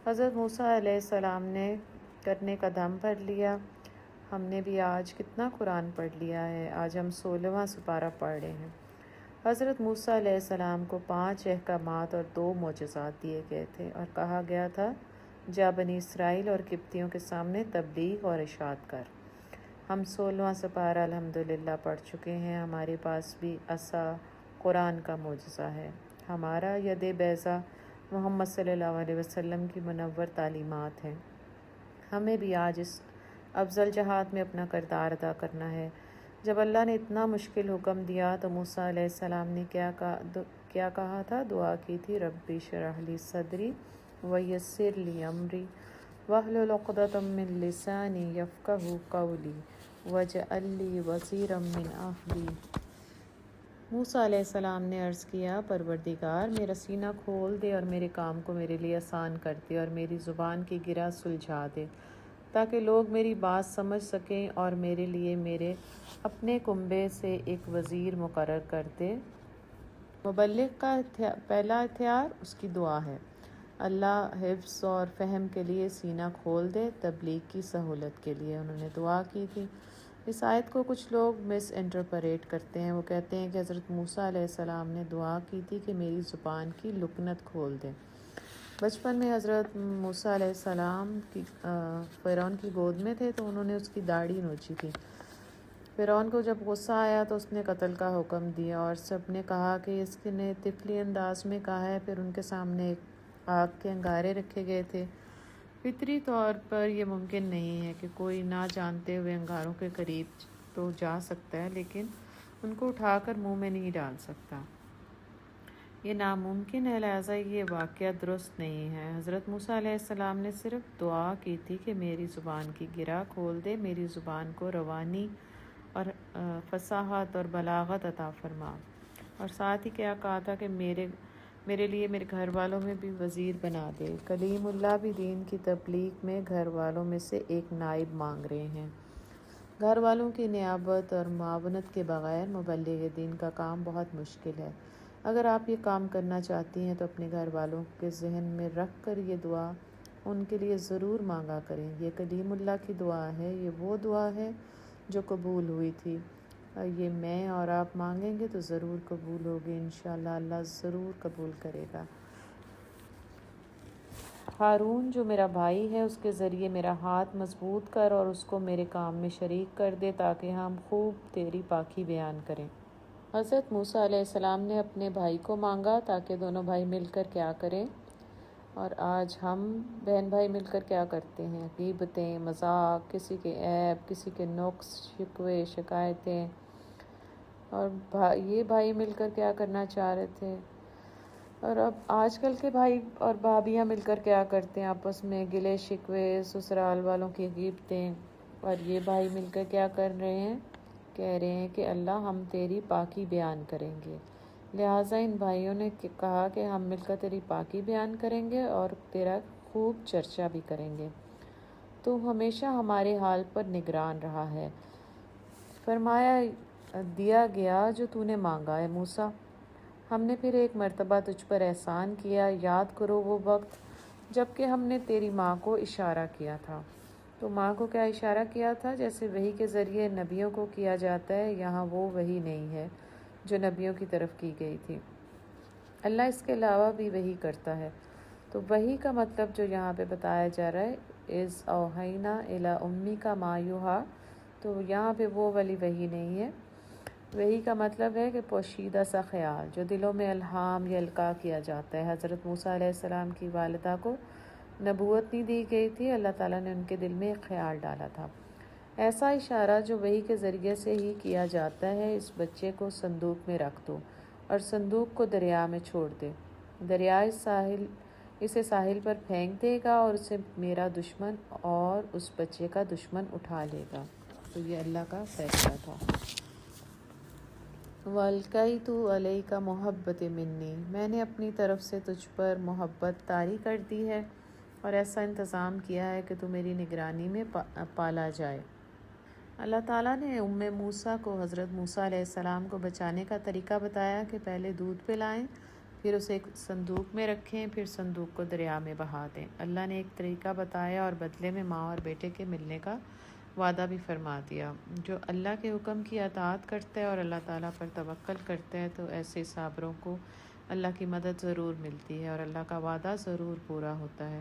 Speaker 1: حضرت موسیٰ علیہ السلام نے کرنے کا دم بھر لیا۔ ہم نے بھی آج کتنا قرآن پڑھ لیا ہے، آج ہم 16واں سپارہ پڑھ رہے ہیں۔ حضرت موسیٰ علیہ السلام کو 5 احکامات اور 2 معجزات دیے گئے تھے اور کہا گیا تھا جا بنی اسرائیل اور قبطیوں کے سامنے تبلیغ اور ارشاد کر۔ ہم 16واں سپارہ الحمدللہ پڑھ چکے ہیں، ہمارے پاس بھی عصا قرآن کا معجزہ ہے، ہمارا ید بیضا محمد صلی اللہ علیہ وسلم کی منور تعلیمات ہیں۔ ہمیں بھی آج اس افضل جہاد میں اپنا کردار ادا کرنا ہے۔ جب اللہ نے اتنا مشکل حکم دیا تو موسیٰ علیہ السلام نے کیا کہا تھا؟ دعا کی تھی ربی اشرح لی صدری ویسر لی امری واحلل عقدۃ من لسانی یفقہوا قولی واجعل لی وزیرا من اہلی۔ موسیٰ علیہ السلام نے عرض کیا پروردگار میرا سینہ کھول دے اور میرے کام کو میرے لیے آسان کر دے اور میری زبان کی گرہ سلجھا دے، تاکہ لوگ میری بات سمجھ سکیں اور میرے لیے میرے اپنے کنبے سے ایک وزیر مقرر کر دے۔ مبلغ کا پہلا ہتھیار اس کی دعا ہے، اللہ حفظ اور فہم کے لیے سینہ کھول دے، تبلیغ کی سہولت کے لیے انہوں نے دعا کی تھی۔ اس آیت کو کچھ لوگ مس انٹرپریٹ کرتے ہیں، وہ کہتے ہیں کہ حضرت موسیٰ علیہ السلام نے دعا کی تھی کہ میری زبان کی لکنت کھول دے۔ بچپن میں حضرت موسیٰ علیہ السلام فرعون کی گود میں تھے تو انہوں نے اس کی داڑھی نوچی تھی۔ فرعون کو جب غصہ آیا تو اس نے قتل کا حکم دیا اور سب نے کہا کہ اس نے طفلی انداز میں کہا ہے۔ پھر ان کے سامنے ایک آگ کے انگارے رکھے گئے تھے۔ فطری طور پر یہ ممکن نہیں ہے کہ کوئی نہ جانتے ہوئے انگاروں کے قریب تو جا سکتا ہے، لیکن ان کو اٹھا کر منہ میں نہیں ڈال سکتا، یہ ناممکن ہے، لہٰذا یہ واقعہ درست نہیں ہے۔ حضرت موسیٰ علیہ السلام نے صرف دعا کی تھی کہ میری زبان کی گرہ کھول دے، میری زبان کو روانی اور فصاحت اور بلاغت عطا فرما، اور ساتھ ہی کیا کہا تھا کہ میرے لیے میرے گھر والوں میں بھی وزیر بنا دے۔ کلیم اللہ بھی دین کی تبلیغ میں گھر والوں میں سے ایک نائب مانگ رہے ہیں۔ گھر والوں کی نیابت اور معاونت کے بغیر مبلغ دین کا کام بہت مشکل ہے۔ اگر آپ یہ کام کرنا چاہتی ہیں تو اپنے گھر والوں کے ذہن میں رکھ کر یہ دعا ان کے لیے ضرور مانگا کریں۔ یہ کلیم اللہ کی دعا ہے، یہ وہ دعا ہے جو قبول ہوئی تھی۔ یہ میں اور آپ مانگیں گے تو ضرور قبول ہوگی انشاءاللہ، اللہ ضرور قبول کرے گا۔ ہارون جو میرا بھائی ہے اس کے ذریعے میرا ہاتھ مضبوط کر اور اس کو میرے کام میں شریک کر دے تاکہ ہم خوب تیری پاکی بیان کریں۔ حضرت موسیٰ علیہ السلام نے اپنے بھائی کو مانگا تاکہ دونوں بھائی مل کر کیا کریں، اور آج ہم بہن بھائی مل کر کیا کرتے ہیں؟ غیبتیں، مذاق، کسی کے عیب، کسی کے نقص، شکوے، شکایتیں۔ اور یہ بھائی مل کر کیا کرنا چاہ رہے تھے، اور اب آج کل کے بھائی اور بھابیاں مل کر کیا کرتے ہیں؟ آپس میں گلے شکوے، سسرال والوں کی غیبتیں۔ اور یہ بھائی مل کر کیا کر رہے ہیں؟ کہہ رہے ہیں کہ اللہ ہم تیری پاکی بیان کریں گے۔ لہٰذا ان بھائیوں نے کہا کہ ہم مل کر تیری پاکی بیان کریں گے اور تیرا خوب چرچا بھی کریں گے۔ تو ہمیشہ ہمارے حال پر نگران رہا ہے۔ فرمایا دیا گیا جو تو نے مانگا ہے موسیٰ، ہم نے پھر ایک مرتبہ تجھ پر احسان کیا، یاد کرو وہ وقت جب کہ ہم نے تیری ماں کو اشارہ کیا تھا۔ تو ماں کو کیا اشارہ کیا تھا؟ جیسے وحی کے ذریعے نبیوں کو کیا جاتا ہے، یہاں وہ وحی نہیں ہے جو نبیوں کی طرف کی گئی تھی، اللہ اس کے علاوہ بھی وحی کرتا ہے۔ تو وحی کا مطلب جو یہاں پہ بتایا جا رہا ہے اِذْ أَوْحَيْنَا إِلَىٰ أُمِّكَ مَا يُوحَىٰ، تو یہاں پہ وہ والی وحی نہیں ہے۔ وحی کا مطلب ہے کہ پوشیدہ سا خیال جو دلوں میں الہام یا القاء کیا جاتا ہے۔ حضرت موسیٰ علیہ السلام کی والدہ کو نبوت نہیں دی گئی تھی، اللہ تعالیٰ نے ان کے دل میں ایک خیال ڈالا تھا۔ ایسا اشارہ جو وحی کے ذریعے سے ہی کیا جاتا ہے، اس بچے کو صندوق میں رکھ دو اور صندوق کو دریا میں چھوڑ دے، دریا اسے ساحل پر پھینک دے گا اور اسے میرا دشمن اور اس بچے کا دشمن اٹھا لے گا۔ تو یہ اللہ کا فیصلہ تھا۔ وَأَلْقَيْتُ عَلَيْكَ مُحَبَّةً مِّنِّي، میں نے اپنی طرف سے تجھ پر محبت طاری کر دی ہے اور ایسا انتظام کیا ہے کہ تو میری نگرانی میں پالا جائے۔ اللہ تعالیٰ نے موسیٰ کو، حضرت موسیٰ علیہ السلام کو بچانے کا طریقہ بتایا کہ پہلے دودھ پلائیں، پھر اسے ایک صندوق میں رکھیں، پھر صندوق کو دریا میں بہا دیں۔ اللہ نے ایک طریقہ بتایا اور بدلے میں ماں اور بیٹے کے ملنے کا وعدہ بھی فرما دیا۔ جو اللہ کے حکم کی اطاعت کرتا ہے اور اللہ تعالیٰ پر توکل کرتا ہے تو ایسے صابروں کو اللہ کی مدد ضرور ملتی ہے اور اللہ کا وعدہ ضرور پورا ہوتا ہے،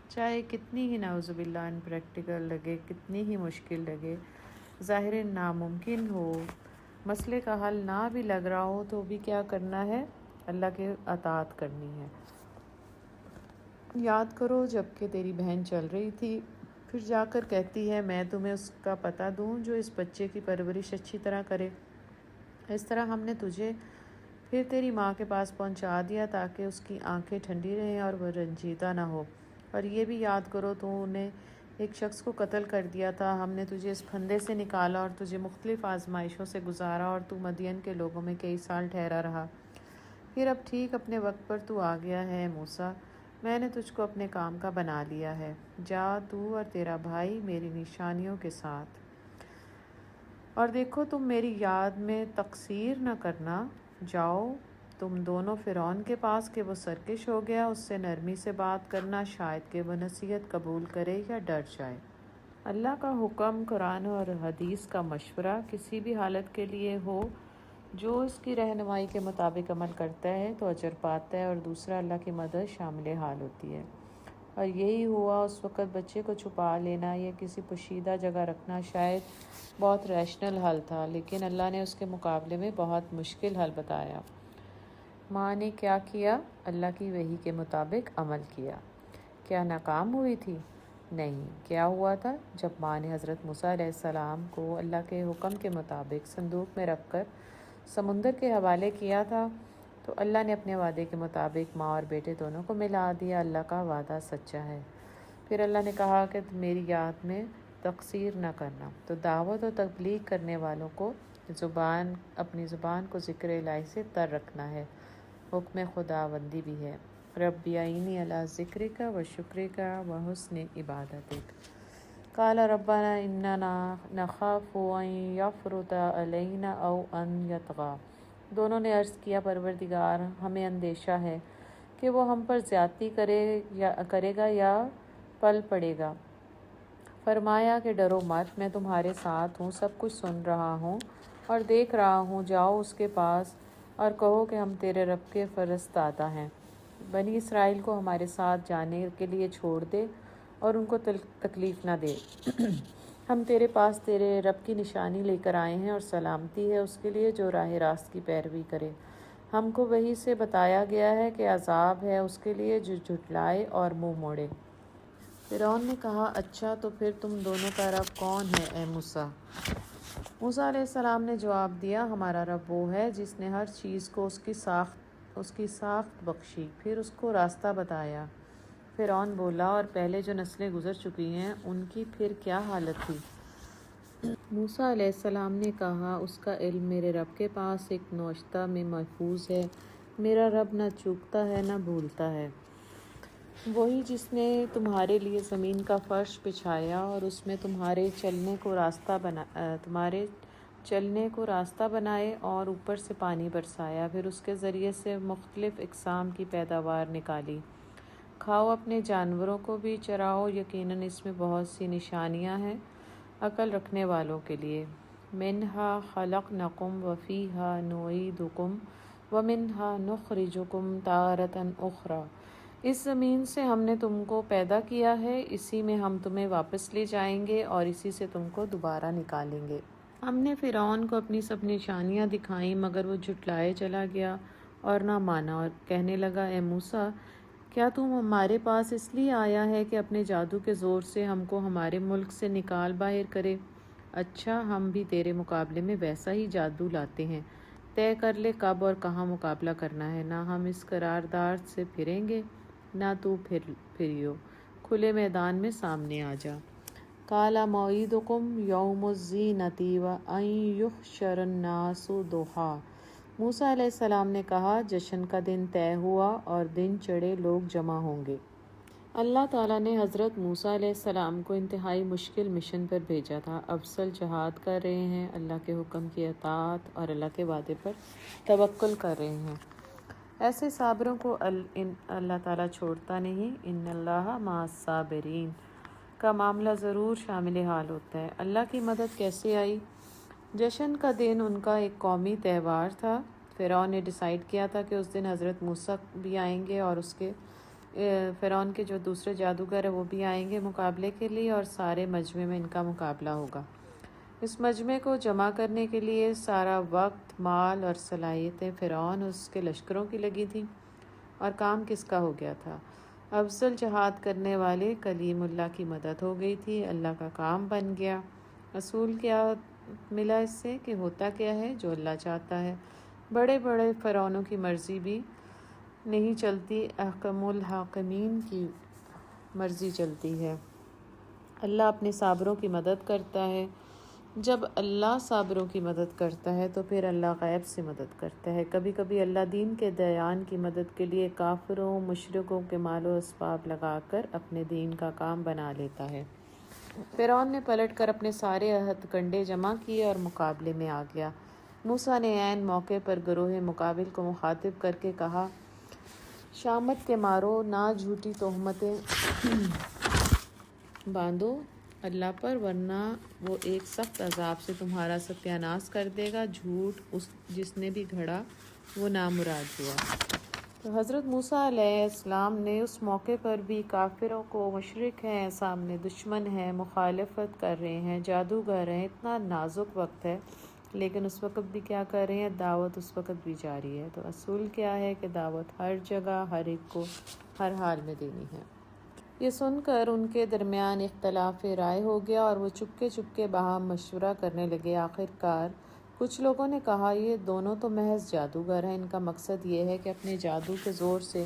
Speaker 1: چاہے کتنی ہی نعوذ باللہ امپریکٹیکل لگے، کتنی ہی مشکل لگے، ظاہر ناممکن ہو، مسئلے کا حل نہ بھی لگ رہا ہو، تو بھی کیا کرنا ہے؟ اللہ کے اطاعت کرنی ہے۔ یاد کرو جب کہ تیری بہن چل رہی تھی، پھر جا کر کہتی ہے میں تمہیں اس کا پتہ دوں جو اس بچے کی پرورش اچھی طرح کرے۔ اس طرح ہم نے تجھے پھر تیری ماں کے پاس پہنچا دیا تاکہ اس کی آنکھیں ٹھنڈی رہیں اور وہ رنجیدہ نہ ہو۔ اور یہ بھی یاد کرو تو نے ایک شخص کو قتل کر دیا تھا، ہم نے تجھے اس پھندے سے نکالا اور تجھے مختلف آزمائشوں سے گزارا اور تو مدین کے لوگوں میں کئی سال ٹھہرا رہا۔ پھر اب ٹھیک اپنے وقت پر تو آ گیا ہے موسیٰ، میں نے تجھ کو اپنے کام کا بنا لیا ہے، جا تو اور تیرا بھائی میری نشانیوں کے ساتھ، اور دیکھو تم میری یاد میں تقصیر نہ کرنا، جاؤ تم دونوں فرعون کے پاس کہ وہ سرکش ہو گیا، اس سے نرمی سے بات کرنا، شاید کہ وہ نصیحت قبول کرے یا ڈر جائے۔ اللہ کا حکم، قرآن اور حدیث کا مشورہ کسی بھی حالت کے لیے ہو، جو اس کی رہنمائی کے مطابق عمل کرتا ہے تو اجر پاتا ہے، اور دوسرا اللہ کی مدد شامل حال ہوتی ہے۔ اور یہی ہوا اس وقت بچے کو چھپا لینا یا کسی پوشیدہ جگہ رکھنا شاید بہت ریشنل حل تھا، لیکن اللہ نے اس کے مقابلے میں بہت مشکل حل بتایا۔ ماں نے کیا کیا؟ اللہ کی وحی کے مطابق عمل کیا۔ کیا ناکام ہوئی تھی؟ نہیں۔ کیا ہوا تھا؟ جب ماں نے حضرت موسیٰ علیہ السلام کو اللہ کے حکم کے مطابق صندوق میں رکھ کر سمندر کے حوالے کیا تھا تو اللہ نے اپنے وعدے کے مطابق ماں اور بیٹے دونوں کو ملا دیا۔ اللہ کا وعدہ سچا ہے۔ پھر اللہ نے کہا کہ میری یاد میں تقصیر نہ کرنا، تو دعوت و تبلیغ کرنے والوں کو اپنی زبان کو ذکر الہی سے تر رکھنا ہے، حکم خداوندی بھی ہے۔ ربی اعینی علی ذکرک و شکرک و حسن عبادتک، قال ربنا اننا نخاف ان یفرط علینا او ان یطغی، دونوں نے عرض کیا پروردگار ہمیں اندیشہ ہے کہ وہ ہم پر زیادتی کرے گا یا پل پڑے گا۔ فرمایا کہ ڈرو مت، میں تمہارے ساتھ ہوں، سب کچھ سن رہا ہوں اور دیکھ رہا ہوں، جاؤ اس کے پاس اور کہو کہ ہم تیرے رب کے فرزدادہ ہیں، بنی اسرائیل کو ہمارے ساتھ جانے کے لیے چھوڑ دے اور ان کو تکلیف نہ دے۔ ہم تیرے پاس تیرے رب کی نشانی لے کر آئے ہیں، اور سلامتی ہے اس کے لیے جو راہ راست کی پیروی کرے۔ ہم کو وحی سے بتایا گیا ہے کہ عذاب ہے اس کے لیے جو جھٹلائے اور منہ موڑے۔ فرعون نے کہا، اچھا تو پھر تم دونوں کا رب کون ہے اے موسیٰ؟ موسیٰ علیہ السلام نے جواب دیا، ہمارا رب وہ ہے جس نے ہر چیز کو اس کی ساخت بخشی، پھر اس کو راستہ بتایا۔ فرعون بولا، اور پہلے جو نسلیں گزر چکی ہیں ان کی پھر کیا حالت تھی؟ موسیٰ علیہ السلام نے کہا، اس کا علم میرے رب کے پاس ایک نوشتہ میں محفوظ ہے، میرا رب نہ چوکتا ہے نہ بھولتا ہے۔ وہی جس نے تمہارے لیے زمین کا فرش بچھایا اور اس میں تمہارے چلنے کو راستہ بنائے اور اوپر سے پانی برسایا، پھر اس کے ذریعے سے مختلف اقسام کی پیداوار نکالی۔ کھاؤ، اپنے جانوروں کو بھی چراؤ، یقیناً اس میں بہت سی نشانیاں ہیں عقل رکھنے والوں کے لیے۔ منہا خلقناکم وفیہا نعیدکم ومنہا نخرجکم تارۃ اخری۔ اس زمین سے ہم نے تم کو پیدا کیا ہے، اسی میں ہم تمہیں واپس لے جائیں گے اور اسی سے تم کو دوبارہ نکالیں گے۔ ہم نے فرعون کو اپنی سب نشانیاں دکھائیں مگر وہ جھٹلائے چلا گیا اور نہ مانا، اور کہنے لگا، اے موسیٰ، کیا تم ہمارے پاس اس لیے آیا ہے کہ اپنے جادو کے زور سے ہم کو ہمارے ملک سے نکال باہر کرے؟ اچھا، ہم بھی تیرے مقابلے میں ویسا ہی جادو لاتے ہیں، طے کر لے کب اور کہاں مقابلہ کرنا ہے، نہ ہم اس قرارداد سے پھریں گے نہ تو پھریو، کھلے میدان میں سامنے آ جا۔ قال موعدکم یوم الزینۃ وان یحشر الناس ضحیٰ۔ موسیٰ علیہ السلام نے کہا، جشن کا دن طے ہوا اور دن چڑھے لوگ جمع ہوں گے۔ اللہ تعالیٰ نے حضرت موسیٰ علیہ السلام کو انتہائی مشکل مشن پر بھیجا تھا۔ افضل جہاد کر رہے ہیں، اللہ کے حکم کی اطاعت اور اللہ کے وعدے پر توکل کر رہے ہیں۔ ایسے صابروں کو اللہ تعالیٰ چھوڑتا نہیں۔ ان اللہ مع الصابرین کا معاملہ ضرور شامل حال ہوتا ہے۔ اللہ کی مدد کیسے آئی؟ جشن کا دن ان کا ایک قومی تہوار تھا۔ فرعون نے ڈیسائیڈ کیا تھا کہ اس دن حضرت موسیٰ بھی آئیں گے اور فرعون کے جو دوسرے جادوگر ہیں وہ بھی آئیں گے مقابلے کے لیے، اور سارے مجمع میں ان کا مقابلہ ہوگا۔ اس مجمع کو جمع کرنے کے لیے سارا وقت، مال اور صلاحیتیں فرعون اور اس کے لشکروں کی لگی تھیں، اور کام کس کا ہو گیا تھا؟ افضل جہاد کرنے والے کلیم اللہ کی مدد ہو گئی تھی، اللہ کا کام بن گیا۔ اصول کیا ملا اس سے کہ ہوتا کیا ہے جو اللہ چاہتا ہے، بڑے بڑے فرعونوں کی مرضی بھی نہیں چلتی، احکم الحاکمین کی مرضی چلتی ہے۔ اللہ اپنے صابروں کی مدد کرتا ہے۔ جب اللہ صابروں کی مدد کرتا ہے تو پھر اللہ غیب سے مدد کرتا ہے۔ کبھی کبھی اللہ دین کے دیان کی مدد کے لیے کافروں مشرکوں کے مال و اسباب لگا کر اپنے دین کا کام بنا لیتا ہے۔ فرعون نے پلٹ کر اپنے سارے ہتھ کنڈے جمع کیے اور مقابلے میں آ گیا۔ موسیٰ نے عین موقع پر گروہ مقابل کو مخاطب کر کے کہا، شامت کے مارو، نہ جھوٹی تہمتیں باندھو اللہ پر، ورنہ وہ ایک سخت عذاب سے تمہارا ستیہ ناش کر دے گا۔ جھوٹ جس نے بھی گھڑا وہ نامراد ہوا۔ تو حضرت موسیٰ علیہ السلام نے اس موقع پر بھی کافروں کو، مشرک ہیں سامنے، دشمن ہیں، مخالفت کر رہے ہیں، جادوگر ہیں، اتنا نازک وقت ہے، لیکن اس وقت بھی کیا کر رہے ہیں؟ دعوت اس وقت بھی جاری ہے۔ تو اصول کیا ہے کہ دعوت ہر جگہ ہر ایک کو ہر حال میں دینی ہے۔ یہ سن کر ان کے درمیان اختلاف رائے ہو گیا اور وہ چپکے باہم مشورہ کرنے لگے۔ آخرکار کچھ لوگوں نے کہا، یہ دونوں تو محض جادوگر ہیں، ان کا مقصد یہ ہے کہ اپنے جادو کے زور سے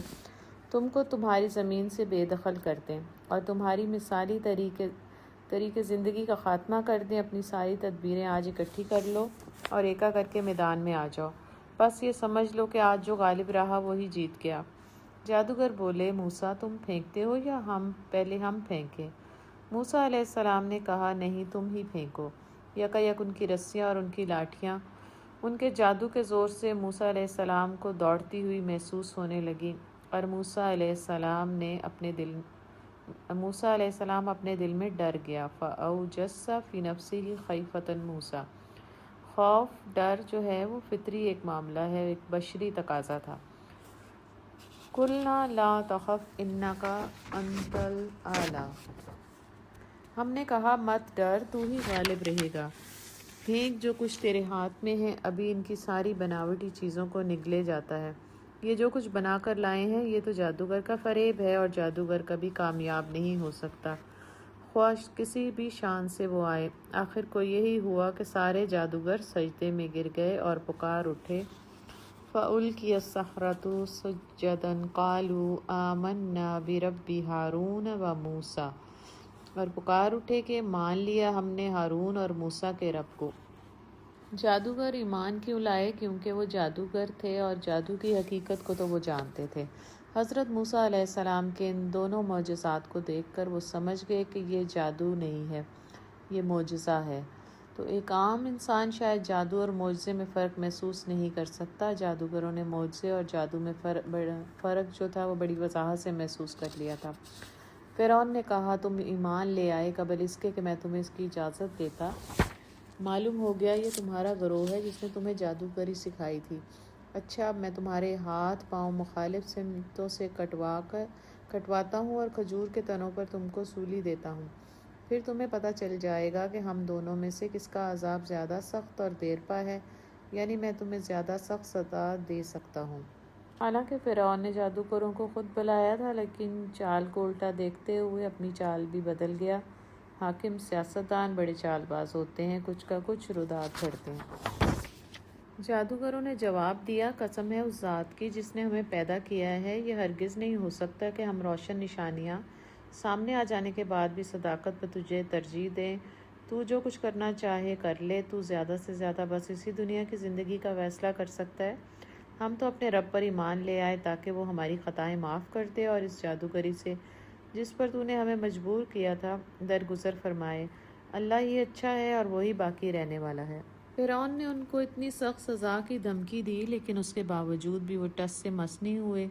Speaker 1: تم کو تمہاری زمین سے بے دخل کر دیں اور تمہاری مثالی طریقے زندگی کا خاتمہ کر دیں۔ اپنی ساری تدبیریں آج اکٹھی کر لو اور ایکا کر کے میدان میں آ جاؤ، بس یہ سمجھ لو کہ آج جو غالب رہا وہی جیت گیا۔ جادوگر بولے، موسیٰ تم پھینکتے ہو یا پہلے ہم پھینکیں؟ موسیٰ علیہ السلام نے کہا، نہیں، تم ہی پھینکو۔ یک ان کی رسیاں اور ان کی لاٹھیاں ان کے جادو کے زور سے موسیٰ علیہ السلام کو دوڑتی ہوئی محسوس ہونے لگیں، اور موسیٰ علیہ السلام اپنے دل میں ڈر گیا۔ فَأَوْجَسَ فِي نَفْسِهِ خِیفَةً موسیٰ، خوف ڈر جو ہے وہ فطری ایک معاملہ ہے، ایک بشری تقاضا تھا۔ قُلْنَا لَا تَخَفْ إِنَّكَ أَنْتَ الْأَعْلَىٰ، ہم نے کہا مت ڈر، تو ہی غالب رہے گا۔ پھینک جو کچھ تیرے ہاتھ میں ہے، ابھی ان کی ساری بناوٹی چیزوں کو نگلے جاتا ہے۔ یہ جو کچھ بنا کر لائے ہیں یہ تو جادوگر کا فریب ہے، اور جادوگر کبھی کامیاب نہیں ہو سکتا، خواہ کسی بھی شان سے وہ آئے۔ آخر کو یہی ہوا کہ سارے جادوگر سجدے میں گر گئے اور پکار اٹھے، فَأُلْقِيَ السَّحَرَةُ سُجَّدًا قَالُوا آمَنَّا بِرَبِّ هَارُونَ وَمُوسَىٰ، اور پکار اٹھے کہ مان لیا ہم نے ہارون اور موسیٰ کے رب کو۔ جادوگر ایمان کیوں لائے؟ کیونکہ وہ جادوگر تھے اور جادو کی حقیقت کو تو وہ جانتے تھے۔ حضرت موسیٰ علیہ السلام کے ان دونوں معجزات کو دیکھ کر وہ سمجھ گئے کہ یہ جادو نہیں ہے، یہ معجزہ ہے۔ تو ایک عام انسان شاید جادو اور معجزے میں فرق محسوس نہیں کر سکتا، جادوگروں نے معجزے اور جادو میں فرق جو تھا وہ بڑی وضاحت سے محسوس کر لیا تھا۔ فرعون نے کہا تم ایمان لے آئے قبل اس کے کہ میں تمہیں اس کی اجازت دیتا؟ معلوم ہو گیا یہ تمہارا گروہ ہے جس نے تمہیں جادوگری سکھائی تھی۔ اچھا، اب میں تمہارے ہاتھ پاؤں مخالف سمتوں سے کٹواتا ہوں اور کھجور کے تنوں پر تم کو سولی دیتا ہوں، پھر تمہیں پتہ چل جائے گا کہ ہم دونوں میں سے کس کا عذاب زیادہ سخت اور دیرپا ہے، یعنی میں تمہیں زیادہ سخت سزا دے سکتا ہوں۔ حالانکہ فرعون نے جادوگروں کو خود بلایا تھا، لیکن چال کو الٹا دیکھتے ہوئے اپنی چال بھی بدل گیا۔ حاکم سیاستدان بڑے چال باز ہوتے ہیں، کچھ کا کچھ روداد چھڑتے ہیں۔ جادوگروں نے جواب دیا، قسم ہے اس ذات کی جس نے ہمیں پیدا کیا ہے، یہ ہرگز نہیں ہو سکتا کہ ہم روشن نشانیاں سامنے آ جانے کے بعد بھی صداقت پہ تجھے ترجیح دیں۔ تو جو کچھ کرنا چاہے کر لے، تو زیادہ سے زیادہ بس اسی دنیا کی زندگی کا فیصلہ کر سکتا ہے۔ ہم تو اپنے رب پر ایمان لے آئے تاکہ وہ ہماری خطائیں معاف کر دے اور اس جادوگری سے جس پر تو نے ہمیں مجبور کیا تھا درگزر فرمائے۔ اللہ ہی اچھا ہے اور وہی باقی رہنے والا ہے۔ فرعون نے ان کو اتنی سخت سزا کی دھمکی دی، لیکن اس کے باوجود بھی وہ ٹس سے مس نہیں ہوئے۔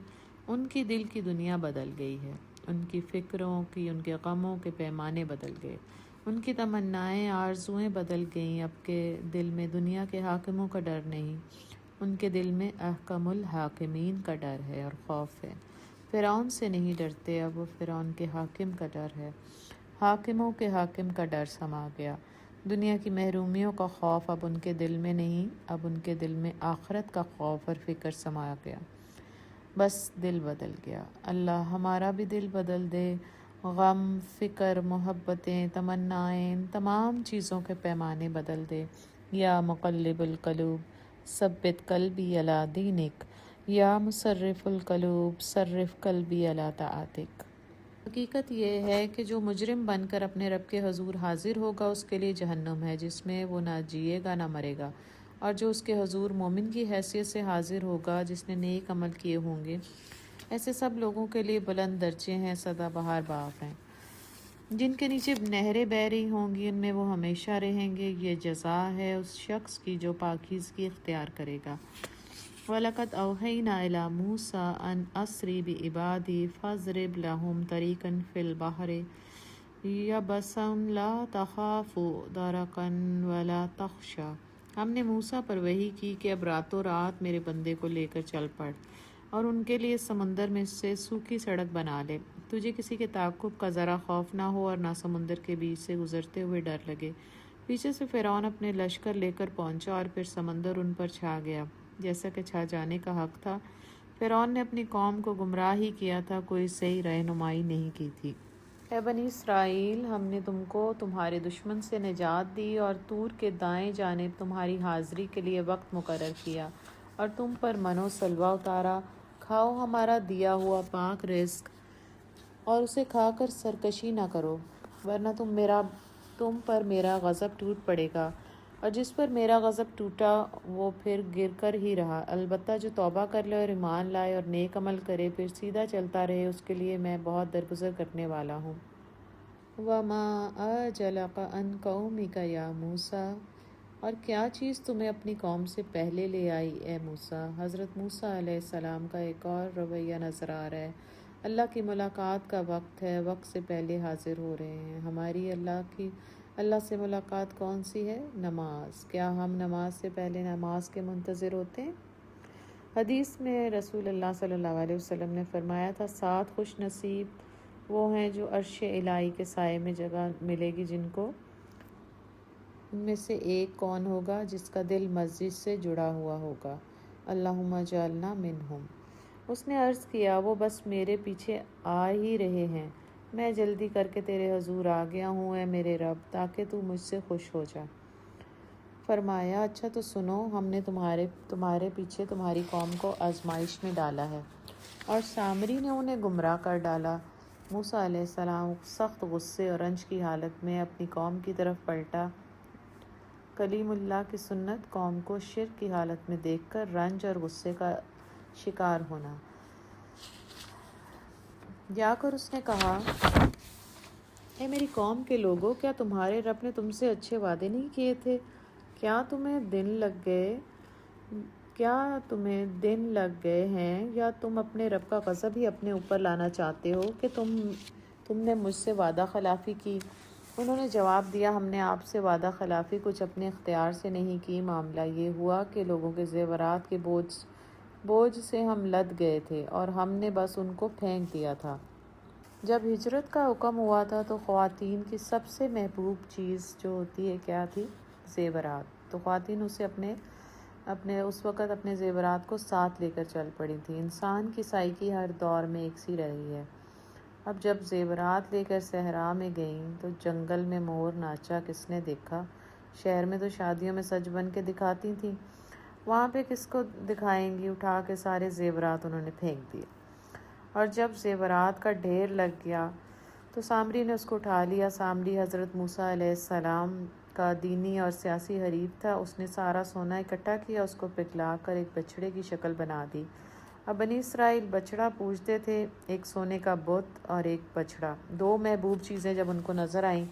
Speaker 1: ان کی دل کی دنیا بدل گئی ہے، ان کی فکروں کی، ان کے غموں کے پیمانے بدل گئے، ان کی تمنائیں آرزوئیں بدل گئیں۔ اب کے دل میں دنیا کے حاکموں کا ڈر نہیں، ان کے دل میں احکم الحاکمین کا ڈر ہے اور خوف ہے۔ فرعون سے نہیں ڈرتے، اب وہ فرعون کے حاکم کا ڈر ہے، حاکموں کے حاکم کا ڈر سما گیا۔ دنیا کی محرومیوں کا خوف اب ان کے دل میں نہیں، اب ان کے دل میں آخرت کا خوف اور فکر سما گیا۔ بس دل بدل گیا۔ اللہ ہمارا بھی دل بدل دے، غم، فکر، محبتیں، تمنائیں، ان تمام چیزوں کے پیمانے بدل دے۔ یا مقلب القلوب ثبت قلبی علی دینک، یا مصرف القلوب صرف قلبی علی طاعتک۔ حقیقت یہ ہے کہ جو مجرم بن کر اپنے رب کے حضور حاضر ہوگا اس کے لیے جہنم ہے، جس میں وہ نہ جیے گا نہ مرے گا، اور جو اس کے حضور مومن کی حیثیت سے حاضر ہوگا جس نے نیک عمل کیے ہوں گے، ایسے سب لوگوں کے لیے بلند درجے ہیں، سدا بہار باغ ہیں جن کے نیچے نہریں بہہ رہی ہوں گی، ان میں وہ ہمیشہ رہیں گے۔ یہ جزا ہے اس شخص کی جو پاکیزگی اختیار کرے گا۔ وَلَقَدْ أَوْحَيْنَا إِلَىٰ مُوسَىٰ أَنْ أَسْرِ بِعِبَادِي فَاضْرِبْ لَهُمْ طَرِيقًا فِي الْبَحْرِ يَبَسًا لَا تَخَافُ دَرَكًا وَلَا تَخْشَىٰ، ہم نے موسیٰ پر وحی کی کہ اب راتوں رات میرے بندے کو لے کر چل پڑ اور ان کے لیے سمندر میں سے سوکھی سڑک بنا لے، تجھے کسی کے تعاقب کا ذرا خوف نہ ہو اور نہ سمندر کے بیچ سے گزرتے ہوئے ڈر لگے۔ پیچھے سے فرعون اپنے لشکر لے کر پہنچا اور پھر سمندر ان پر چھا گیا جیسا کہ چھا جانے کا حق تھا۔ فرعون نے اپنی قوم کو گمراہ ہی کیا تھا، کوئی صحیح رہنمائی نہیں کی تھی۔ اے بنی اسرائیل، ہم نے تم کو تمہارے دشمن سے نجات دی اور طور کے دائیں جانب تمہاری حاضری کے لیے وقت مقرر کیا اور تم پر من و سلوہ اتارا۔ کھاؤ ہمارا دیا ہوا پاک رزق اور اسے کھا کر سرکشی نہ کرو، ورنہ تم پر میرا غضب ٹوٹ پڑے گا، اور جس پر میرا غضب ٹوٹا وہ پھر گر کر ہی رہا۔ البتہ جو توبہ کر لے اور ایمان لائے اور نیک عمل کرے پھر سیدھا چلتا رہے، اس کے لیے میں بہت درگزر کرنے والا ہوں۔ وَمَا أَعْجَلَكَ عَنْ قَوْمِكَ يَا مُوسَىٰ، اور کیا چیز تمہیں اپنی قوم سے پہلے لے آئی اے موسیٰ۔ حضرت موسیٰ علیہ السلام کا ایک اور رویہ نظر آ رہا ہے۔ اللہ کی ملاقات کا وقت ہے، وقت سے پہلے حاضر ہو رہے ہیں۔ ہماری اللہ سے ملاقات کون سی ہے؟ نماز۔ کیا ہم نماز سے پہلے نماز کے منتظر ہوتے ہیں؟ حدیث میں رسول اللہ صلی اللہ علیہ وسلم نے فرمایا تھا، 7 خوش نصیب وہ ہیں جو عرش الہی کے سائے میں جگہ ملے گی جن کو۔ ان میں سے ایک کون ہوگا؟ جس کا دل مسجد سے جڑا ہوا ہوگا۔ اللہم اجعلنا منہم۔ اس نے عرض کیا، وہ بس میرے پیچھے آ ہی رہے ہیں، میں جلدی کر کے تیرے حضور آ گیا ہوں اے میرے رب، تاکہ تو مجھ سے خوش ہو جا۔ فرمایا، اچھا تو سنو، ہم نے تمہارے پیچھے تمہاری قوم کو آزمائش میں ڈالا ہے، اور سامری نے انہیں گمراہ کر ڈالا۔ موسیٰ علیہ السلام سخت غصے اور رنج کی حالت میں اپنی قوم کی طرف پلٹا۔ کلیم اللہ کی سنت قوم کو شرک کی حالت میں دیکھ کر رنج اور غصے کا شکار ہونا۔ جا کر اس نے کہا، اے میری قوم کے لوگوں، کیا تمہارے رب نے تم سے اچھے وعدے نہیں کیے تھے؟ کیا تمہیں دن لگ گئے ہیں، یا تم اپنے رب کا غضب ہی اپنے اوپر لانا چاہتے ہو کہ تم نے مجھ سے وعدہ خلافی کی؟ انہوں نے جواب دیا، ہم نے آپ سے وعدہ خلافی کچھ اپنے اختیار سے نہیں کی، معاملہ یہ ہوا کہ لوگوں کے زیورات کے بوجھ سے ہم لد گئے تھے اور ہم نے بس ان کو پھینک دیا تھا۔ جب ہجرت کا حکم ہوا تھا تو خواتین کی سب سے محبوب چیز جو ہوتی ہے کیا تھی؟ زیورات۔ تو خواتین اس وقت اپنے زیورات کو ساتھ لے کر چل پڑی تھی۔ انسان کی سائیکی ہر دور میں ایک سی رہی ہے۔ اب جب زیورات لے کر صحرا میں گئیں تو جنگل میں مور ناچا کس نے دیکھا؟ شہر میں تو شادیوں میں سج بن کے دکھاتی تھیں، وہاں پہ کس کو دکھائیں گی؟ اٹھا کے سارے زیورات انہوں نے پھینک دیے، اور جب زیورات کا ڈھیر لگ گیا تو سامری نے اس کو اٹھا لیا۔ سامری حضرت موسیٰ علیہ السلام کا دینی اور سیاسی حریف تھا۔ اس نے سارا سونا اکٹھا کیا، اس کو پگھلا کر ایک بچڑے کی شکل بنا دی۔ اب بنی اسرائیل بچڑا پوجتے تھے، ایک سونے کا بت اور ایک بچڑا، 2 محبوب چیزیں جب ان کو نظر آئیں،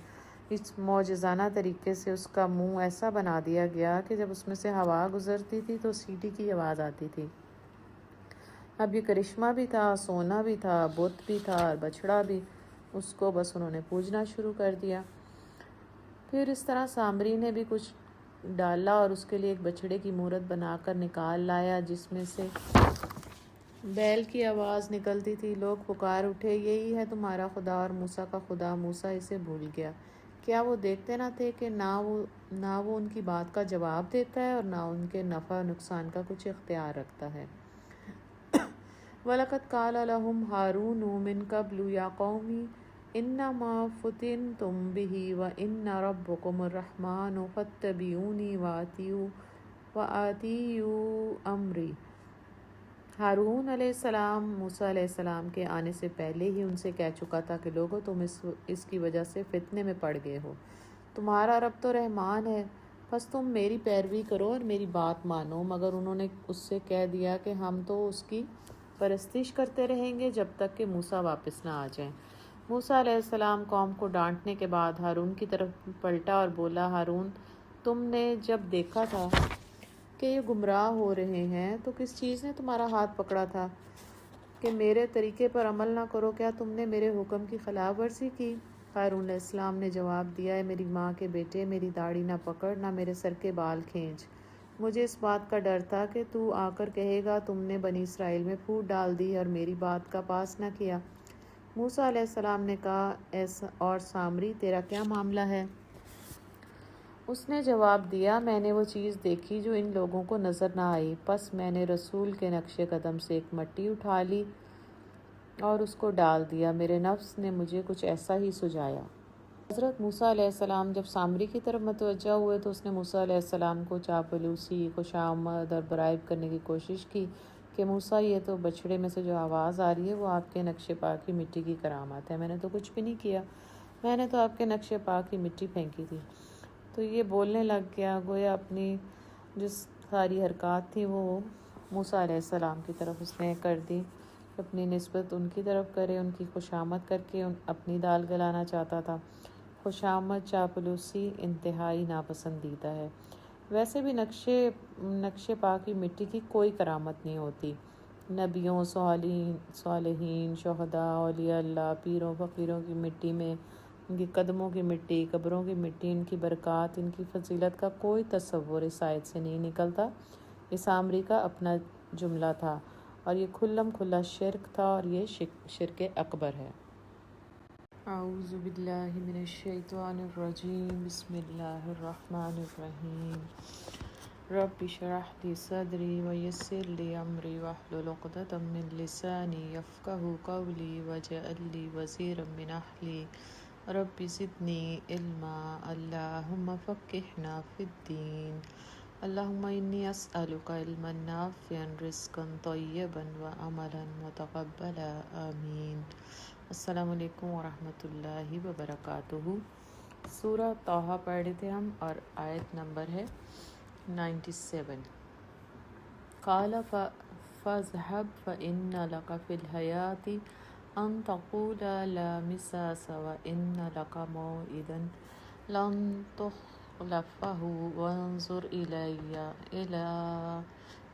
Speaker 1: اس معجزانہ طریقے سے اس کا منہ ایسا بنا دیا گیا کہ جب اس میں سے ہوا گزرتی تھی تو سیٹی کی آواز آتی تھی۔ اب یہ کرشمہ بھی تھا، سونا بھی تھا، بت بھی تھا اور بچڑا بھی، اس کو بس انہوں نے پوجنا شروع کر دیا۔ پھر اس طرح سامری نے بھی کچھ ڈالا اور اس کے لیے ایک بچڑے کی مورت بنا کر نکال لایا، جس میں سے بیل کی آواز نکلتی تھی۔ لوگ پکار اٹھے، یہی ہے تمہارا خدا اور موسیٰ کا خدا۔ موسیٰ اسے بھول گیا۔ کیا وہ دیکھتے نہ تھے کہ نہ وہ ان کی بات کا جواب دیتا ہے اور نہ ان کے نفع و نقصان کا کچھ اختیار رکھتا ہے؟ وَلَقَدْ قَالَ لَهُمْ هَارُونُ مِن قَبْلُ يَا قَوْمِ إِنَّمَا فُتِنْتُمْ بِهِ وَإِنَّ رَبَّكُمُ الرَّحْمَنُ فَاتَّبِعُونِي وَأَطِیعُوا أَمْرِی۔ ہارون علیہ السلام موسیٰ علیہ السلام کے آنے سے پہلے ہی ان سے کہہ چکا تھا کہ لوگو، تم اس کی وجہ سے فتنے میں پڑ گئے ہو، تمہارا رب تو رحمان ہے، بس تم میری پیروی کرو اور میری بات مانو۔ مگر انہوں نے اس سے کہہ دیا کہ ہم تو اس کی پرستش کرتے رہیں گے جب تک کہ موسیٰ واپس نہ آ جائیں۔ موسیٰ علیہ السلام قوم کو ڈانٹنے کے بعد ہارون کی طرف پلٹا اور بولا، ہارون، تم نے جب دیکھا تھا کہ یہ گمراہ ہو رہے ہیں تو کس چیز نے تمہارا ہاتھ پکڑا تھا کہ میرے طریقے پر عمل نہ کرو؟ کیا تم نے میرے حکم کی خلاف ورزی کی؟ ہارون علیہ السلام نے جواب دیا، اے میری ماں کے بیٹے، میری داڑھی نہ پکڑ، نہ میرے سر کے بال کھینچ۔ مجھے اس بات کا ڈر تھا کہ تو آ کر کہے گا تم نے بنی اسرائیل میں پھوٹ ڈال دی اور میری بات کا پاس نہ کیا۔ موسیٰ علیہ السلام نے کہا، اور سامری، تیرا کیا معاملہ ہے؟ اس نے جواب دیا، میں نے وہ چیز دیکھی جو ان لوگوں کو نظر نہ آئی، پس میں نے رسول کے نقش قدم سے ایک مٹی اٹھا لی اور اس کو ڈال دیا، میرے نفس نے مجھے کچھ ایسا ہی سجایا۔ حضرت موسیٰ علیہ السلام جب سامری کی طرف متوجہ ہوئے تو اس نے موسیٰ علیہ السلام کو چاپلوسی، خوشامد اور برائب کرنے کی کوشش کی کہ موسیٰ، یہ تو بچڑے میں سے جو آواز آ رہی ہے وہ آپ کے نقش پا کی مٹی کی کرامت ہے، میں نے تو کچھ بھی نہیں کیا، میں نے تو آپ کے نقش پا کی مٹی پھینکی تھی۔ تو یہ بولنے لگ گیا، گویا اپنی جو ساری حرکات تھی وہ موسیٰ علیہ السلام کی طرف اس نے کر دی، اپنی نسبت ان کی طرف کرے، ان کی خوشامد کر کے اپنی دال گلانا چاہتا تھا۔ خوشامد، چاپلوسی انتہائی ناپسندیدہ ہے۔ ویسے بھی نقش پا کی مٹی کی کوئی کرامت نہیں ہوتی، نبیوں، صالحین، شہداء، اولیاء اللہ، پیروں فقیروں کی مٹی میں، ان کی قدموں کی مٹی، قبروں کی مٹی، ان کی برکات، ان کی فضیلت کا کوئی تصور اس آیت سے نہیں نکلتا۔ یہ سامری کا اپنا جملہ تھا اور یہ کھلم کھلا شرک تھا، اور یہ شرک اکبر ہے۔ اعوذ باللہ من الشیطان الرجیم، بسم اللہ الرحمن الرحیم۔ رب اشرح لی صدری ویسر لی امری واحلل عقدۃ من لسانی یفقہوا قولی واجعل لی وزیرا من اہلی رب زدنی علما اللہم فقہنا فی الدین اللہم انی اسألک علما نافعا رزقا طیبا وعملا متقبلا آمین۔ السلام علیکم ورحمۃ اللہ وبرکاتہ۔ سورہ طٰہٰ پڑھ رہے تھے ہم، اور آیت نمبر ہے 97۔ قال فاذهب فإن لك في الحياة أن تقول لا مساس وإن لك موعدا لن تخلفه وانظر إلى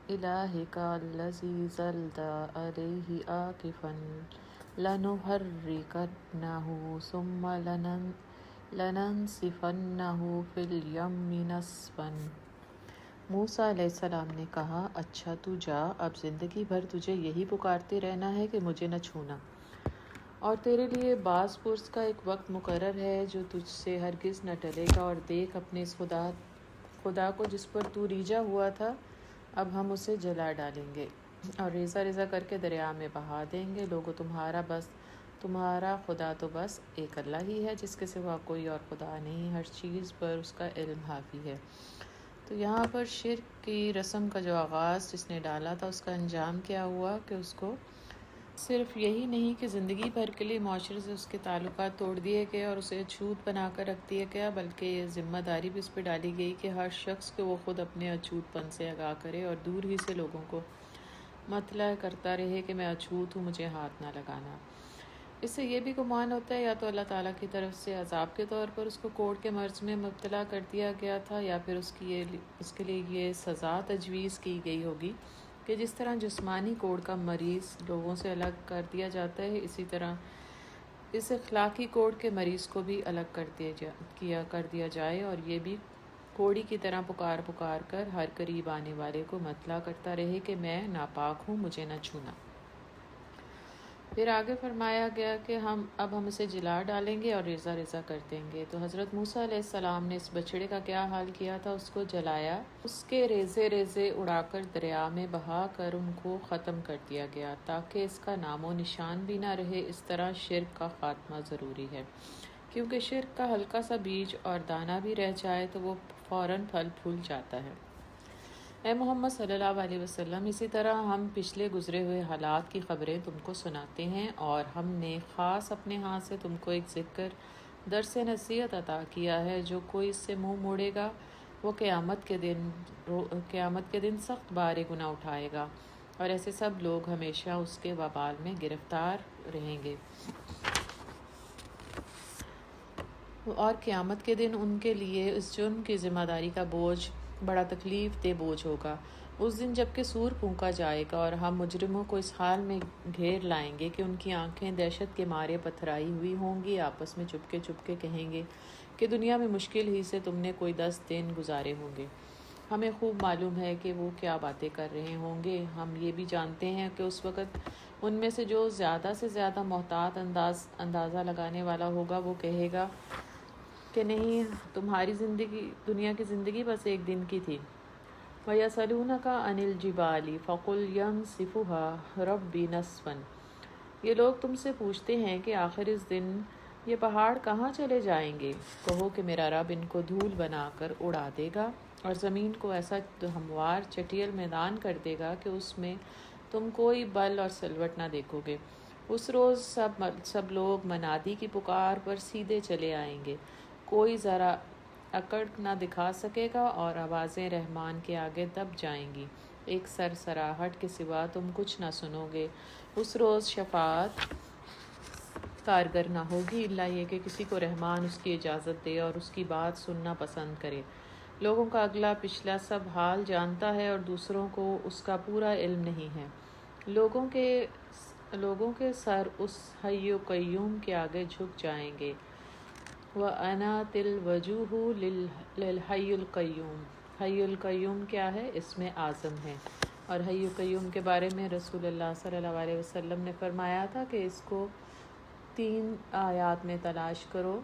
Speaker 1: إلهك الذي ظلت عليه عاكفا لنحركنه ثم لننسفنه في اليم نسفا۔ موسیٰ علیہ السلام نے کہا، اچھا تو جا، اب زندگی بھر تجھے یہی پکارتے رہنا ہے کہ مجھے نہ چھونا، اور تیرے لیے بعض پرس کا ایک وقت مقرر ہے جو تجھ سے ہرگز نہ ٹلے گا، اور دیکھ اپنے اس خدا کو جس پر تو ریجا ہوا تھا، اب ہم اسے جلا ڈالیں گے اور ریزہ ریزہ کر کے دریا میں بہا دیں گے۔ لوگو تمہارا خدا تو بس ایک اللہ ہی ہے، جس کے سوا کوئی اور خدا نہیں، ہر چیز پر اس کا علم حاوی ہے۔ تو یہاں پر شرک کی رسم کا جو آغاز جس نے ڈالا تھا، اس کا انجام کیا ہوا کہ اس کو صرف یہی نہیں کہ زندگی بھر کے لیے معاشرے سے اس کے تعلقات توڑ دیے گئے اور اسے اچھوت بنا کر رکھ دیا گیا، بلکہ یہ ذمہ داری بھی اس پہ ڈالی گئی کہ ہر شخص کو وہ خود اپنے اچھوت پن سے آگاہ کرے اور دور ہی سے لوگوں کو مطلع کرتا رہے کہ میں اچھوت ہوں، مجھے ہاتھ نہ لگانا۔ اس سے یہ بھی گمان ہوتا ہے یا تو اللہ تعالیٰ کی طرف سے عذاب کے طور پر اس کو کوڑ کے مرض میں مبتلا کر دیا گیا تھا، یا پھر اس کے لیے یہ سزا تجویز کی گئی ہوگی کہ جس طرح جسمانی کوڑ کا مریض لوگوں سے الگ کر دیا جاتا ہے، اسی طرح اس اخلاقی کوڑ کے مریض کو بھی الگ کر دیا جائے، اور یہ بھی کوڑی کی طرح پکار کر ہر قریب آنے والے کو مطلع کرتا رہے کہ میں ناپاک ہوں، مجھے نہ چھونا۔ پھر آگے فرمایا گیا کہ ہم اسے جلا ڈالیں گے اور ریزہ ریزہ کر دیں گے۔ تو حضرت موسیٰ علیہ السلام نے اس بچڑے کا کیا حال کیا تھا، اس کو جلایا، اس کے ریزے ریزے اڑا کر دریا میں بہا کر ان کو ختم کر دیا گیا تاکہ اس کا نام و نشان بھی نہ رہے۔ اس طرح شرک کا خاتمہ ضروری ہے، کیونکہ شرک کا ہلکا سا بیج اور دانہ بھی رہ جائے تو وہ فوراً پھل پھول جاتا ہے۔ اے محمد صلی اللہ علیہ وسلم، اسی طرح ہم پچھلے گزرے ہوئے حالات کی خبریں تم کو سناتے ہیں، اور ہم نے خاص اپنے ہاتھ سے تم کو ایک ذکر درس نصیحت عطا کیا ہے۔ جو کوئی اس سے منہ موڑے گا وہ قیامت کے دن سخت بار گناہ اٹھائے گا، اور ایسے سب لوگ ہمیشہ اس کے وبال میں گرفتار رہیں گے، اور قیامت کے دن ان کے لیے اس جرم کی ذمہ داری کا بوجھ بڑا تکلیف دہ بوجھ ہوگا۔ اس دن جب کہ سور پھونکا جائے گا اور ہم مجرموں کو اس حال میں گھیر لائیں گے کہ ان کی آنکھیں دہشت کے مارے پتھرائی ہوئی ہوں گی، آپس میں چپ کے کہیں گے کہ دنیا میں مشکل ہی سے تم نے کوئی 10 دن گزارے ہوں گے۔ ہمیں خوب معلوم ہے کہ وہ کیا باتیں کر رہے ہوں گے۔ ہم یہ بھی جانتے ہیں کہ اس وقت ان میں سے جو زیادہ سے زیادہ محتاط اندازہ لگانے والا ہوگا وہ کہے گا کہ نہیں، تمہاری دنیا کی زندگی بس ایک دن کی تھی۔ وَيَسْأَلُونَكَ عَنِ الْجِبَالِ فَقُلْ يَنسِفُهَا رَبِّي نَسْفًا۔ یہ لوگ تم سے پوچھتے ہیں کہ آخر اس دن یہ پہاڑ کہاں چلے جائیں گے؟ کہو کہ میرا رب ان کو دھول بنا کر اڑا دے گا، اور زمین کو ایسا ہموار چٹیل میدان کر دے گا کہ اس میں تم کوئی بل اور سلوٹ نہ دیکھو گے۔ اس روز سب لوگ منادی کی پکار پر سیدھے چلے آئیں گے، کوئی ذرا اکڑ نہ دکھا سکے گا، اور آوازیں رحمان کے آگے دب جائیں گی، ایک سرسراہٹ کے سوا تم کچھ نہ سنو گے۔ اس روز شفاعت کارگر نہ ہوگی، الا یہ کہ کسی کو رحمان اس کی اجازت دے اور اس کی بات سننا پسند کرے۔ لوگوں کا اگلا پچھلا سب حال جانتا ہے، اور دوسروں کو اس کا پورا علم نہیں ہے۔ لوگوں کے سر اس حی و قیوم کے آگے جھک جائیں گے۔ وَأَنَاتِ الْوَجُوهُ لِلْحَيِّ الْقَيُّومِ۔ حی القیوم کیا ہے؟ اسم اعظم ہے، اور حی القیوم کے بارے میں رسول اللہ صلی اللہ علیہ وسلم نے فرمایا تھا کہ اس کو 3 آیات میں تلاش کرو: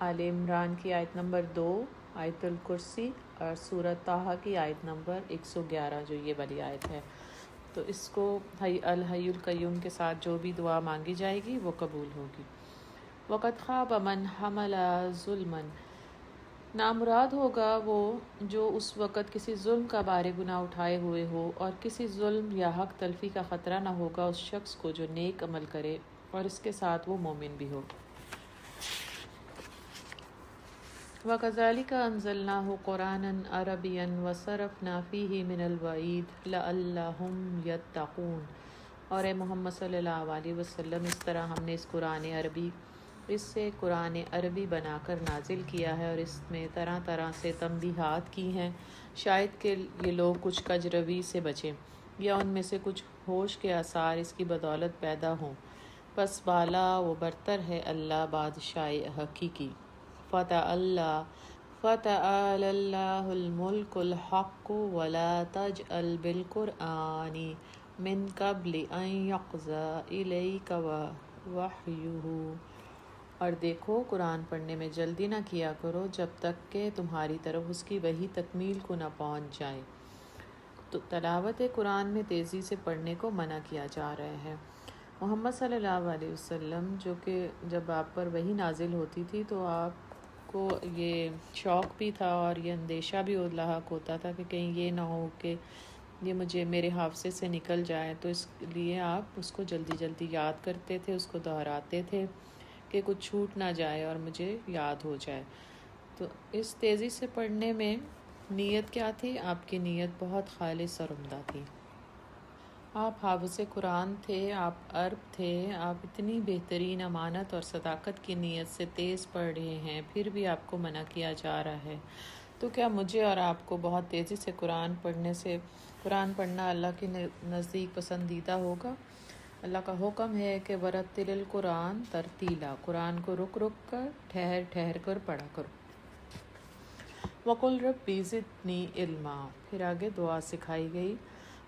Speaker 1: آل عمران کی آیت نمبر 2، آیت الکرسی، اور سورۃ طٰہٰ کی آیت نمبر 111 جو یہ والی آیت ہے۔ تو اس کو الحی القیوم کے ساتھ جو بھی دعا مانگی جائے گی وہ قبول ہوگی۔ وَقَدْ خَابَ مَنْ حَمَلَ ظُلْمًا۔ نامراد ہوگا وہ جو اس وقت کسی ظلم کا بار گناہ اٹھائے ہوئے ہو، اور کسی ظلم یا حق تلفی کا خطرہ نہ ہوگا اس شخص کو جو نیک عمل کرے اور اس کے ساتھ وہ مومن بھی ہو۔ وَكَذَلِكَ أَنزَلْنَاهُ قُرْآنًا عَرَبِيًّا وَصَرَفْنَا فِيهِ مِنَ الْوَعِيدِ لَعَلَّهُمْ يَتَّقُونَ۔ اور اے محمد صلی اللہ علیہ وسلم، اس طرح ہم نے اس سے قرآن عربی بنا کر نازل کیا ہے، اور اس میں طرح طرح سے تنبیہات کی ہیں، شاید کہ یہ لوگ کچھ کجروی سے بچیں یا ان میں سے کچھ ہوش کے آثار اس کی بدولت پیدا ہوں۔ پس بالا و برتر ہے اللہ بادشاہ حقیقی۔ فَتَعَالَى اللَّهُ الْمُلْكُ الْحَقُّ وَلَا تَجْعَلْ بِالْقُرْآنِ مِنْ قَبْلِ أَنْ يُقْضَى إِلَيْكَ وَحْيُهُ۔ اور دیکھو، قرآن پڑھنے میں جلدی نہ کیا کرو جب تک کہ تمہاری طرف اس کی وحی تکمیل کو نہ پہنچ جائے۔ تو تلاوت قرآن میں تیزی سے پڑھنے کو منع کیا جا رہا ہے۔ محمد صلی اللہ علیہ وسلم جو کہ جب آپ پر وحی نازل ہوتی تھی تو آپ کو یہ شوق بھی تھا اور یہ اندیشہ بھی لاحق ہوتا تھا کہ کہیں یہ نہ ہو کہ یہ میرے حافظے سے نکل جائے، تو اس لیے آپ اس کو جلدی جلدی یاد کرتے تھے، اس کو دہراتے تھے کہ کچھ چھوٹ نہ جائے اور مجھے یاد ہو جائے۔ تو اس تیزی سے پڑھنے میں نیت کیا تھی؟ آپ کی نیت بہت خالص اور عمدہ تھی۔ آپ حافظ قرآن تھے، آپ عرب تھے، آپ اتنی بہترین امانت اور صداقت کی نیت سے تیز پڑھ رہے ہیں، پھر بھی آپ کو منع کیا جا رہا ہے۔ تو کیا مجھے اور آپ کو بہت تیزی سے قرآن پڑھنا اللہ کے نزدیک پسندیدہ ہوگا؟ اللہ کا حکم ہے کہ وَرَتِّلِ الْقُرْآنَ تَرْتِیلًا، قرآن کو رک رک کر، ٹھہر ٹھہر کر پڑھا کرو۔ وَقُلْ رَبِّ زِدْنِی عِلْمًا، پھر آگے دعا سکھائی گئی،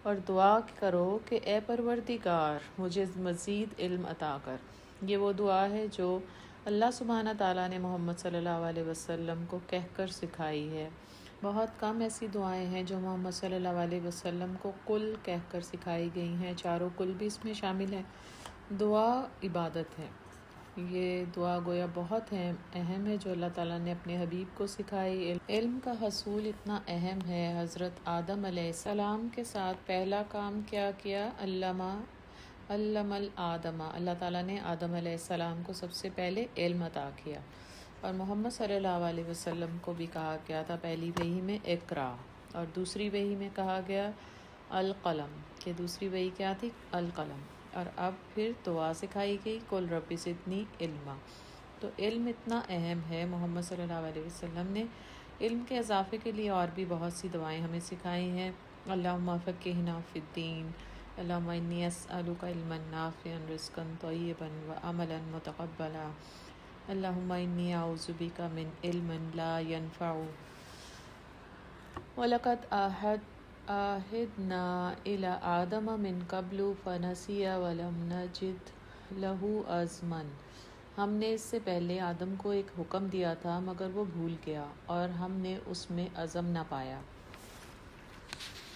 Speaker 1: اور دعا کرو کہ اے پروردگار مجھے مزید علم عطا کر۔ یہ وہ دعا ہے جو اللہ سبحانہ تعالیٰ نے محمد صلی اللہ علیہ وسلم کو کہہ کر سکھائی ہے۔ بہت کم ایسی دعائیں ہیں جو محمد صلی اللہ علیہ وسلم کو قل کہہ کر سکھائی گئی ہیں، چاروں قل بھی اس میں شامل ہیں۔ دعا عبادت ہے، یہ دعا گویا بہت اہم ہے جو اللہ تعالیٰ نے اپنے حبیب کو سکھائی۔ علم کا حصول اتنا اہم ہے، حضرت آدم علیہ السلام کے ساتھ پہلا کام کیا کیا؟ علم الآدم، اللہ تعالیٰ نے آدم علیہ السلام کو سب سے پہلے علم عطا کیا، اور محمد صلی اللہ علیہ وسلم کو بھی کہا گیا تھا پہلی وحی میں اقرا، اور دوسری وحی میں کہا گیا القلم، کہ دوسری وحی کیا تھی؟ القلم۔ اور اب پھر دعا سکھائی گئی قل رب زدنی علما۔ تو علم اتنا اہم ہے، محمد صلی اللہ علیہ وسلم نے علم کے اضافے کے لیے اور بھی بہت سی دعائیں ہمیں سکھائی ہیں۔ اللہم فقہنا فی الدین، اللہم انی اسألک علما نافعا رزقا طیبا وعملا متقبلا، اللہم انی اعوذ بک من علم لا ینفع وَلَقَدْ عَهِدْنَا إِلَىٰ آدَمَ مِن قَبْلُ فَنَسِیَ وَلَمْ نَجِدْ لَهُ عَزْمًا۔ ہم نے اس سے پہلے آدم کو ایک حکم دیا تھا مگر وہ بھول گیا اور ہم نے اس میں عزم نہ پایا۔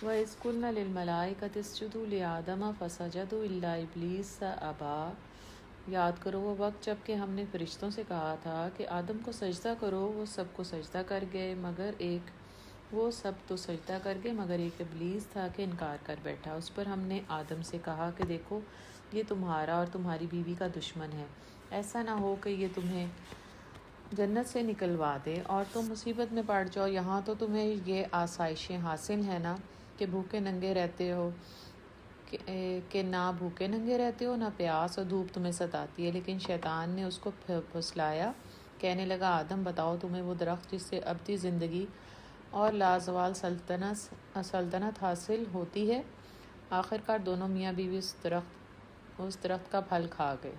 Speaker 1: وَإِذْ قُلْنَا لِلْمَلَائِكَةِ اسْجُدُوا لِآدَمَ فَسَجَدُوا إِلَّا إِبْلِیسَ أَبَىٰ۔ یاد کرو وہ وقت جب کہ ہم نے فرشتوں سے کہا تھا کہ آدم کو سجدہ کرو، وہ سب کو سجدہ کر گئے مگر ایک ابلیس تھا کہ انکار کر بیٹھا۔ اس پر ہم نے آدم سے کہا کہ دیکھو یہ تمہارا اور تمہاری بیوی کا دشمن ہے، ایسا نہ ہو کہ یہ تمہیں جنت سے نکلوا دے اور تم مصیبت میں پڑ جاؤ۔ یہاں تو تمہیں یہ آسائشیں حاصل ہیں نا کہ بھوکے ننگے رہتے ہو، کہ نہ بھوکے ننگے رہتے ہو، نہ پیاس اور دھوپ تمہیں ستاتی ہے۔ لیکن شیطان نے اس کو پھسلایا، کہنے لگا آدم بتاؤ تمہیں وہ درخت جس سے ابدی زندگی اور لازوال سلطنت حاصل ہوتی ہے آخر کار دونوں میاں بیوی اس درخت کا پھل کھا گئے۔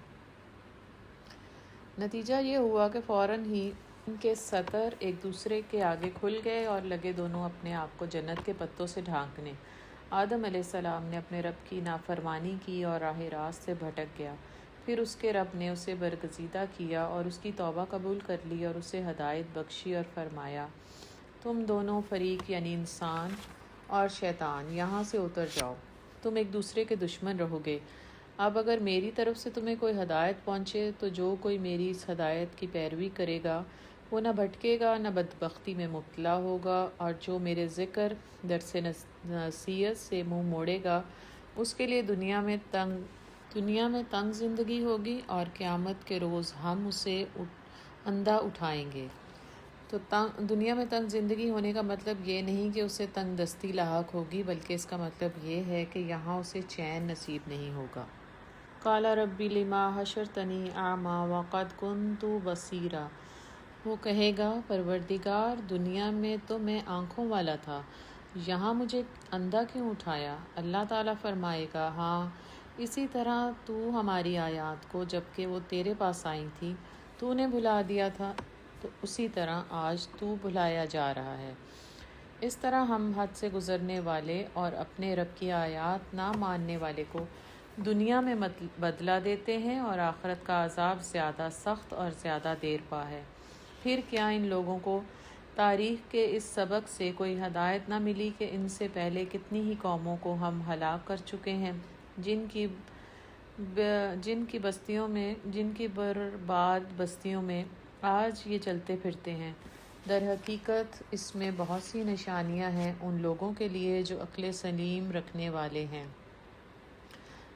Speaker 1: نتیجہ یہ ہوا کہ فوراً ہی ان کے سطر ایک دوسرے کے آگے کھل گئے اور لگے دونوں اپنے آپ کو جنت کے پتوں سے ڈھانکنے۔ آدم علیہ السلام نے اپنے رب کی نافرمانی کی اور راہ راست سے بھٹک گیا۔ پھر اس کے رب نے اسے برگزیدہ کیا اور اس کی توبہ قبول کر لی اور اسے ہدایت بخشی اور فرمایا، تم دونوں فریق یعنی انسان اور شیطان یہاں سے اتر جاؤ، تم ایک دوسرے کے دشمن رہو گے۔ اب اگر میری طرف سے تمہیں کوئی ہدایت پہنچے تو جو کوئی میری اس ہدایت کی پیروی کرے گا وہ نہ بھٹکے گا نہ بدبختی میں مبتلا ہوگا، اور جو میرے ذکر درس نصیحت سے منہ موڑے گا اس کے لیے دنیا میں تنگ زندگی ہوگی، اور قیامت کے روز ہم اسے اندھا اٹھائیں گے۔ تو دنیا میں تنگ زندگی ہونے کا مطلب یہ نہیں کہ اسے تنگ دستی لاحق ہوگی، بلکہ اس کا مطلب یہ ہے کہ یہاں اسے چین نصیب نہیں ہوگا۔ قال ربی لما حشرتنی اعمیٰ وقد کنت بصیرا، وہ کہے گا پروردگار دنیا میں تو میں آنکھوں والا تھا، یہاں مجھے اندھا کیوں اٹھایا؟ اللہ تعالیٰ فرمائے گا، ہاں اسی طرح تو ہماری آیات کو جبکہ وہ تیرے پاس آئی تھی تو نے بھلا دیا تھا، تو اسی طرح آج تو بھلایا جا رہا ہے۔ اس طرح ہم حد سے گزرنے والے اور اپنے رب کی آیات نہ ماننے والے کو دنیا میں بدلہ دیتے ہیں، اور آخرت کا عذاب زیادہ سخت اور زیادہ دیر پا ہے۔ پھر کیا ان لوگوں کو تاریخ کے اس سبق سے کوئی ہدایت نہ ملی کہ ان سے پہلے کتنی ہی قوموں کو ہم ہلاک کر چکے ہیں، جن کی برباد بستیوں میں آج یہ چلتے پھرتے ہیں۔ در حقیقت اس میں بہت سی نشانیاں ہیں ان لوگوں کے لیے جو عقل سلیم رکھنے والے ہیں۔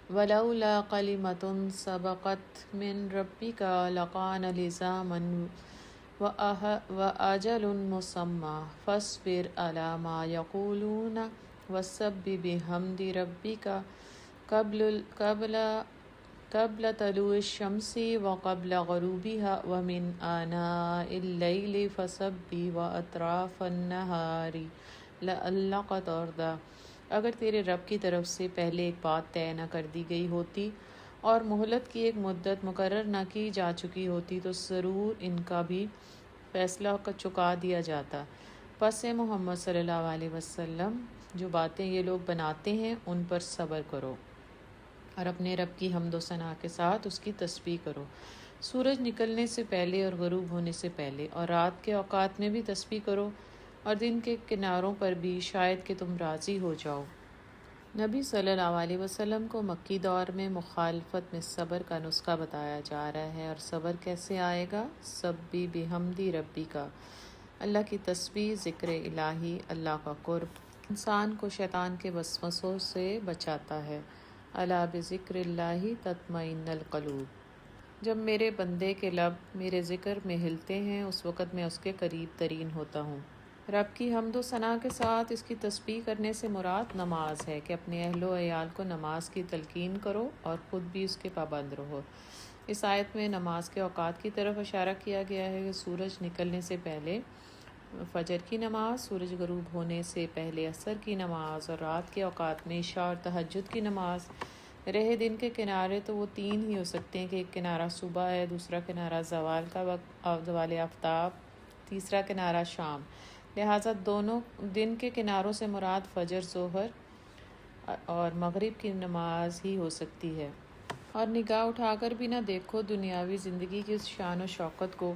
Speaker 1: وَلَوْلَا كَلِمَةٌ سَبَقَتْ مِنْ رَبِّكَ لَكَانَ لِزَامًا وَأَجَلٌ مُّسَمًّى فَاصْبِرْ عَلَىٰ مَا يَقُولُونَ وَسَبِّحْ بِحَمْدِ رَبِّكَ قبل طلوع الشمس وقبل غروبها ومن آناء الليل فسبح وأطراف النهار لعلك ترضى۔ اگر تیرے رب کی طرف سے پہلے ایک بات طے نہ کر دی گئی ہوتی اور مہلت کی ایک مدت مقرر نہ کی جا چکی ہوتی تو ضرور ان کا بھی فیصلہ چکا دیا جاتا۔ پس محمد صلی اللہ علیہ وسلم جو باتیں یہ لوگ بناتے ہیں ان پر صبر کرو اور اپنے رب کی حمد و ثنا کے ساتھ اس کی تسبیح کرو، سورج نکلنے سے پہلے اور غروب ہونے سے پہلے، اور رات کے اوقات میں بھی تسبیح کرو اور دن کے کناروں پر بھی، شاید کہ تم راضی ہو جاؤ۔ نبی صلی اللہ علیہ وسلم کو مکی دور میں مخالفت میں صبر کا نسخہ بتایا جا رہا ہے، اور صبر کیسے آئے گا؟ سبح بحمد ربک، اللہ کی تسبیح، ذکر الہی، اللہ کا قرب انسان کو شیطان کے وسوسوں سے بچاتا ہے۔ الا بذکر اللہ تطمئن القلوب، جب میرے بندے کے لب میرے ذکر میں ہلتے ہیں اس وقت میں اس کے قریب ترین ہوتا ہوں۔ رب کی حمد و ثنا کے ساتھ اس کی تسبیح کرنے سے مراد نماز ہے کہ اپنے اہل و عیال کو نماز کی تلقین کرو اور خود بھی اس کے پابند رہو۔ اس آیت میں نماز کے اوقات کی طرف اشارہ کیا گیا ہے کہ سورج نکلنے سے پہلے فجر کی نماز، سورج غروب ہونے سے پہلے عصر کی نماز، اور رات کے اوقات میں عشاء اور تہجد کی نماز۔ رہے دن کے کنارے تو وہ تین ہی ہو سکتے ہیں کہ ایک کنارہ صبح ہے، دوسرا کنارہ زوال کا وقت، زوال آفتاب، تیسرا کنارہ شام۔ لہٰذا دونوں دن کے کناروں سے مراد فجر، ظہر اور مغرب کی نماز ہی ہو سکتی ہے۔ اور نگاہ اٹھا کر بھی نہ دیکھو دنیاوی زندگی کی اس شان و شوکت کو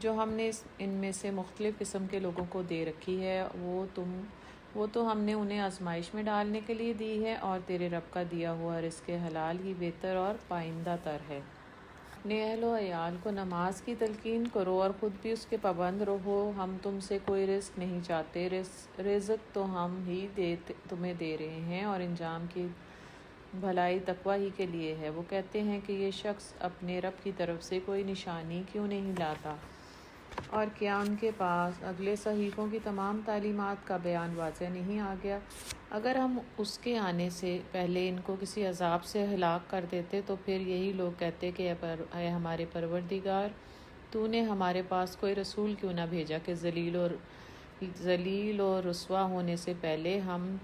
Speaker 1: جو ہم نے ان میں سے مختلف قسم کے لوگوں کو دے رکھی ہے، وہ تو ہم نے انہیں آزمائش میں ڈالنے کے لیے دی ہے، اور تیرے رب کا دیا ہوا رزق حلال ہی بہتر اور پائندہ تر ہے۔ اپنے اہل و عیال کو نماز کی تلقین کرو اور خود بھی اس کے پابند رہو۔ ہم تم سے کوئی رزق نہیں چاہتے، رزق تو ہم ہی تمہیں دے رہے ہیں، اور انجام کی بھلائی تقویٰ ہی کے لیے ہے۔ وہ کہتے ہیں کہ یہ شخص اپنے رب کی طرف سے کوئی نشانی کیوں نہیں لاتا، اور کیا ان کے پاس اگلے صحیفوں کی تمام تعلیمات کا بیان واضح نہیں آ گیا؟ اگر ہم اس کے آنے سے پہلے ان کو کسی عذاب سے ہلاک کر دیتے تو پھر یہی لوگ کہتے کہ اے ہمارے پروردگار، تو نے ہمارے پاس کوئی رسول کیوں نہ بھیجا کہ ذلیل و رسوا ہونے سے پہلے ہم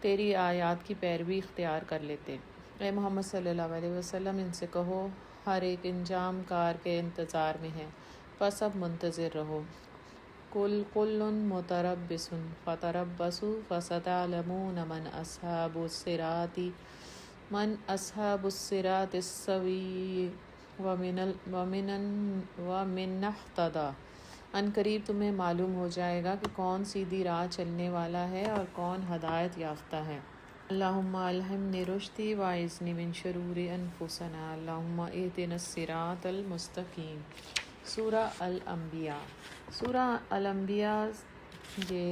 Speaker 1: تیری آیات کی پیروی اختیار کر لیتے۔ اے محمد صلی اللہ علیہ وسلم، ان سے کہو ہر ایک انجام کار کے انتظار میں ہے، پس اب منتظر رہو۔ کل متربص فتربصوا فستعلمون من اصحاب الصراط السوی ومن اهتدی۔ ان قریب تمہیں معلوم ہو جائے گا کہ کون سیدھی راہ چلنے والا ہے اور کون ہدایت یافتہ ہے۔ اللہم الہمنی رشدی واعذنی من شرور انفسنا، اللہم اہدنا الصراط المستقیم۔ سورہ الانبیاء۔ سورہ الانبیاء یہ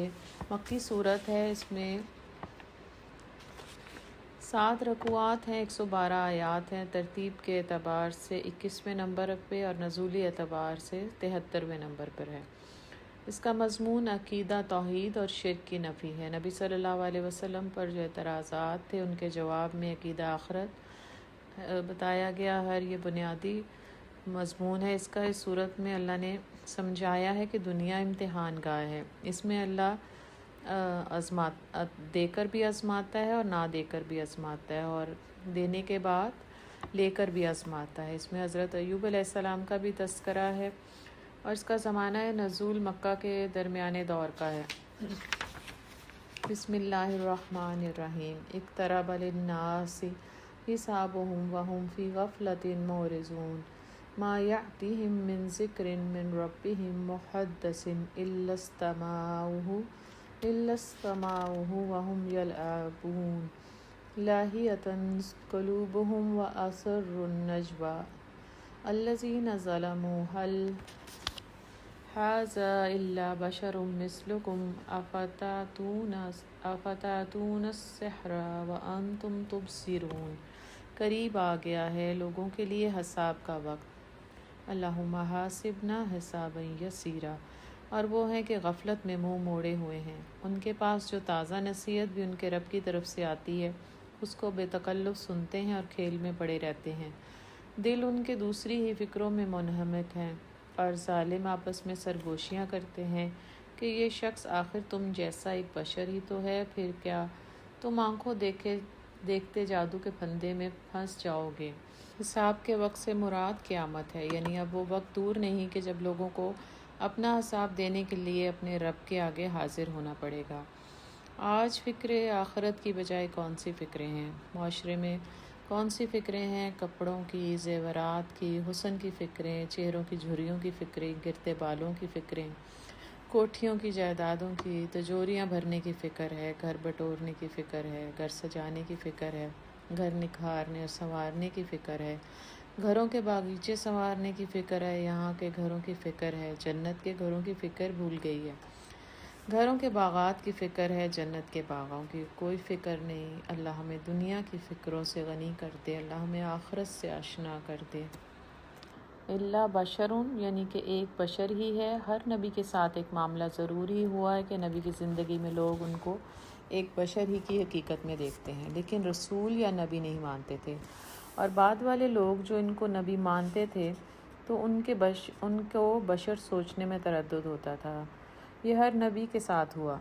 Speaker 1: مکی صورت ہے۔ اس میں 7 رکوعات ہیں، 112 آیات ہیں۔ ترتیب کے اعتبار سے 21ویں نمبر پہ اور نزولی اعتبار سے 73ویں نمبر پر ہے۔ اس کا مضمون عقیدہ توحید اور شرک کی نفی ہے۔ نبی صلی اللہ علیہ وسلم پر جو اعتراضات تھے ان کے جواب میں عقیدہ آخرت بتایا گیا۔ ہر یہ بنیادی مضمون ہے اس کا۔ اس صورت میں اللہ نے سمجھایا ہے کہ دنیا امتحان گاہ ہے، اس میں اللہ دے کر بھی آزماتا ہے اور نہ دے کر بھی آزماتا ہے، اور دینے کے بعد لے کر بھی آزماتا ہے۔ اس میں حضرت ایوب علیہ السلام کا بھی تذکرہ ہے، اور اس کا زمانہ نزول مکہ کے درمیانے دور کا ہے۔ بسم اللہ الرحمن الرحیم۔ اقترب للناس حسابهم وهم في غفلة معرضون ما يأتيهم من ذکر من ربهم محدث إلا استمعوه وهم يلعبون لاهية قلوبهم وأسروا النجوى الذين ظلموا هل هذا إلا بشر مثلكم أفتأتون السحر وأنتم تبصرون۔ قریب آ گیا ہے لوگوں کے لیے حساب کا وقت۔ اللہم حاسبنا حسابا یسیرا۔ اور وہ ہیں کہ غفلت میں منہ موڑے ہوئے ہیں، ان کے پاس جو تازہ نصیحت بھی ان کے رب کی طرف سے آتی ہے اس کو بے تکلف سنتے ہیں اور کھیل میں پڑے رہتے ہیں۔ دل ان کے دوسری ہی فکروں میں منہمک ہیں، اور ظالم آپس میں سرگوشیاں کرتے ہیں کہ یہ شخص آخر تم جیسا ایک بشر ہی تو ہے، پھر کیا تم آنکھوں دیکھتے جادو کے پھندے میں پھنس جاؤ گے۔ حساب کے وقت سے مراد قیامت ہے، یعنی اب وہ وقت دور نہیں کہ جب لوگوں کو اپنا حساب دینے کے لیے اپنے رب کے آگے حاضر ہونا پڑے گا۔ آج فکر آخرت کی بجائے کون سی فکریں ہیں؟ معاشرے میں کون سی فکریں ہیں؟ کپڑوں کی، زیورات کی، حسن کی فکریں، چہروں کی جھریوں کی فکریں، گرتے بالوں کی فکریں، کوٹھیوں کی، جائیدادوں کی، تجوریاں بھرنے کی فکر ہے، گھر بٹورنے کی فکر ہے، گھر سجانے کی فکر ہے، گھر نکھارنے اور سنوارنے کی فکر ہے، گھروں کے باغیچے سنوارنے کی فکر ہے، یہاں کے گھروں کی فکر ہے، جنت کے گھروں کی فکر بھول گئی ہے۔ گھروں کے باغات کی فکر ہے، جنت کے باغوں کی کوئی فکر نہیں۔ اللہ ہمیں دنیا کی فکروں سے غنی کر دے، اللہ ہمیں آخرت سے آشنا کر دے۔ اللہ بشرون، یعنی کہ ایک بشر ہی ہے۔ ہر نبی کے ساتھ ایک معاملہ ضرور ہی ہوا ہے کہ نبی کی زندگی میں لوگ ان کو ایک بشر ہی کی حقیقت میں دیکھتے ہیں، لیکن رسول یا نبی نہیں مانتے تھے۔ اور بعد والے لوگ جو ان کو نبی مانتے تھے تو ان کو بشر سوچنے میں تردد ہوتا تھا۔ یہ ہر نبی کے ساتھ ہوا۔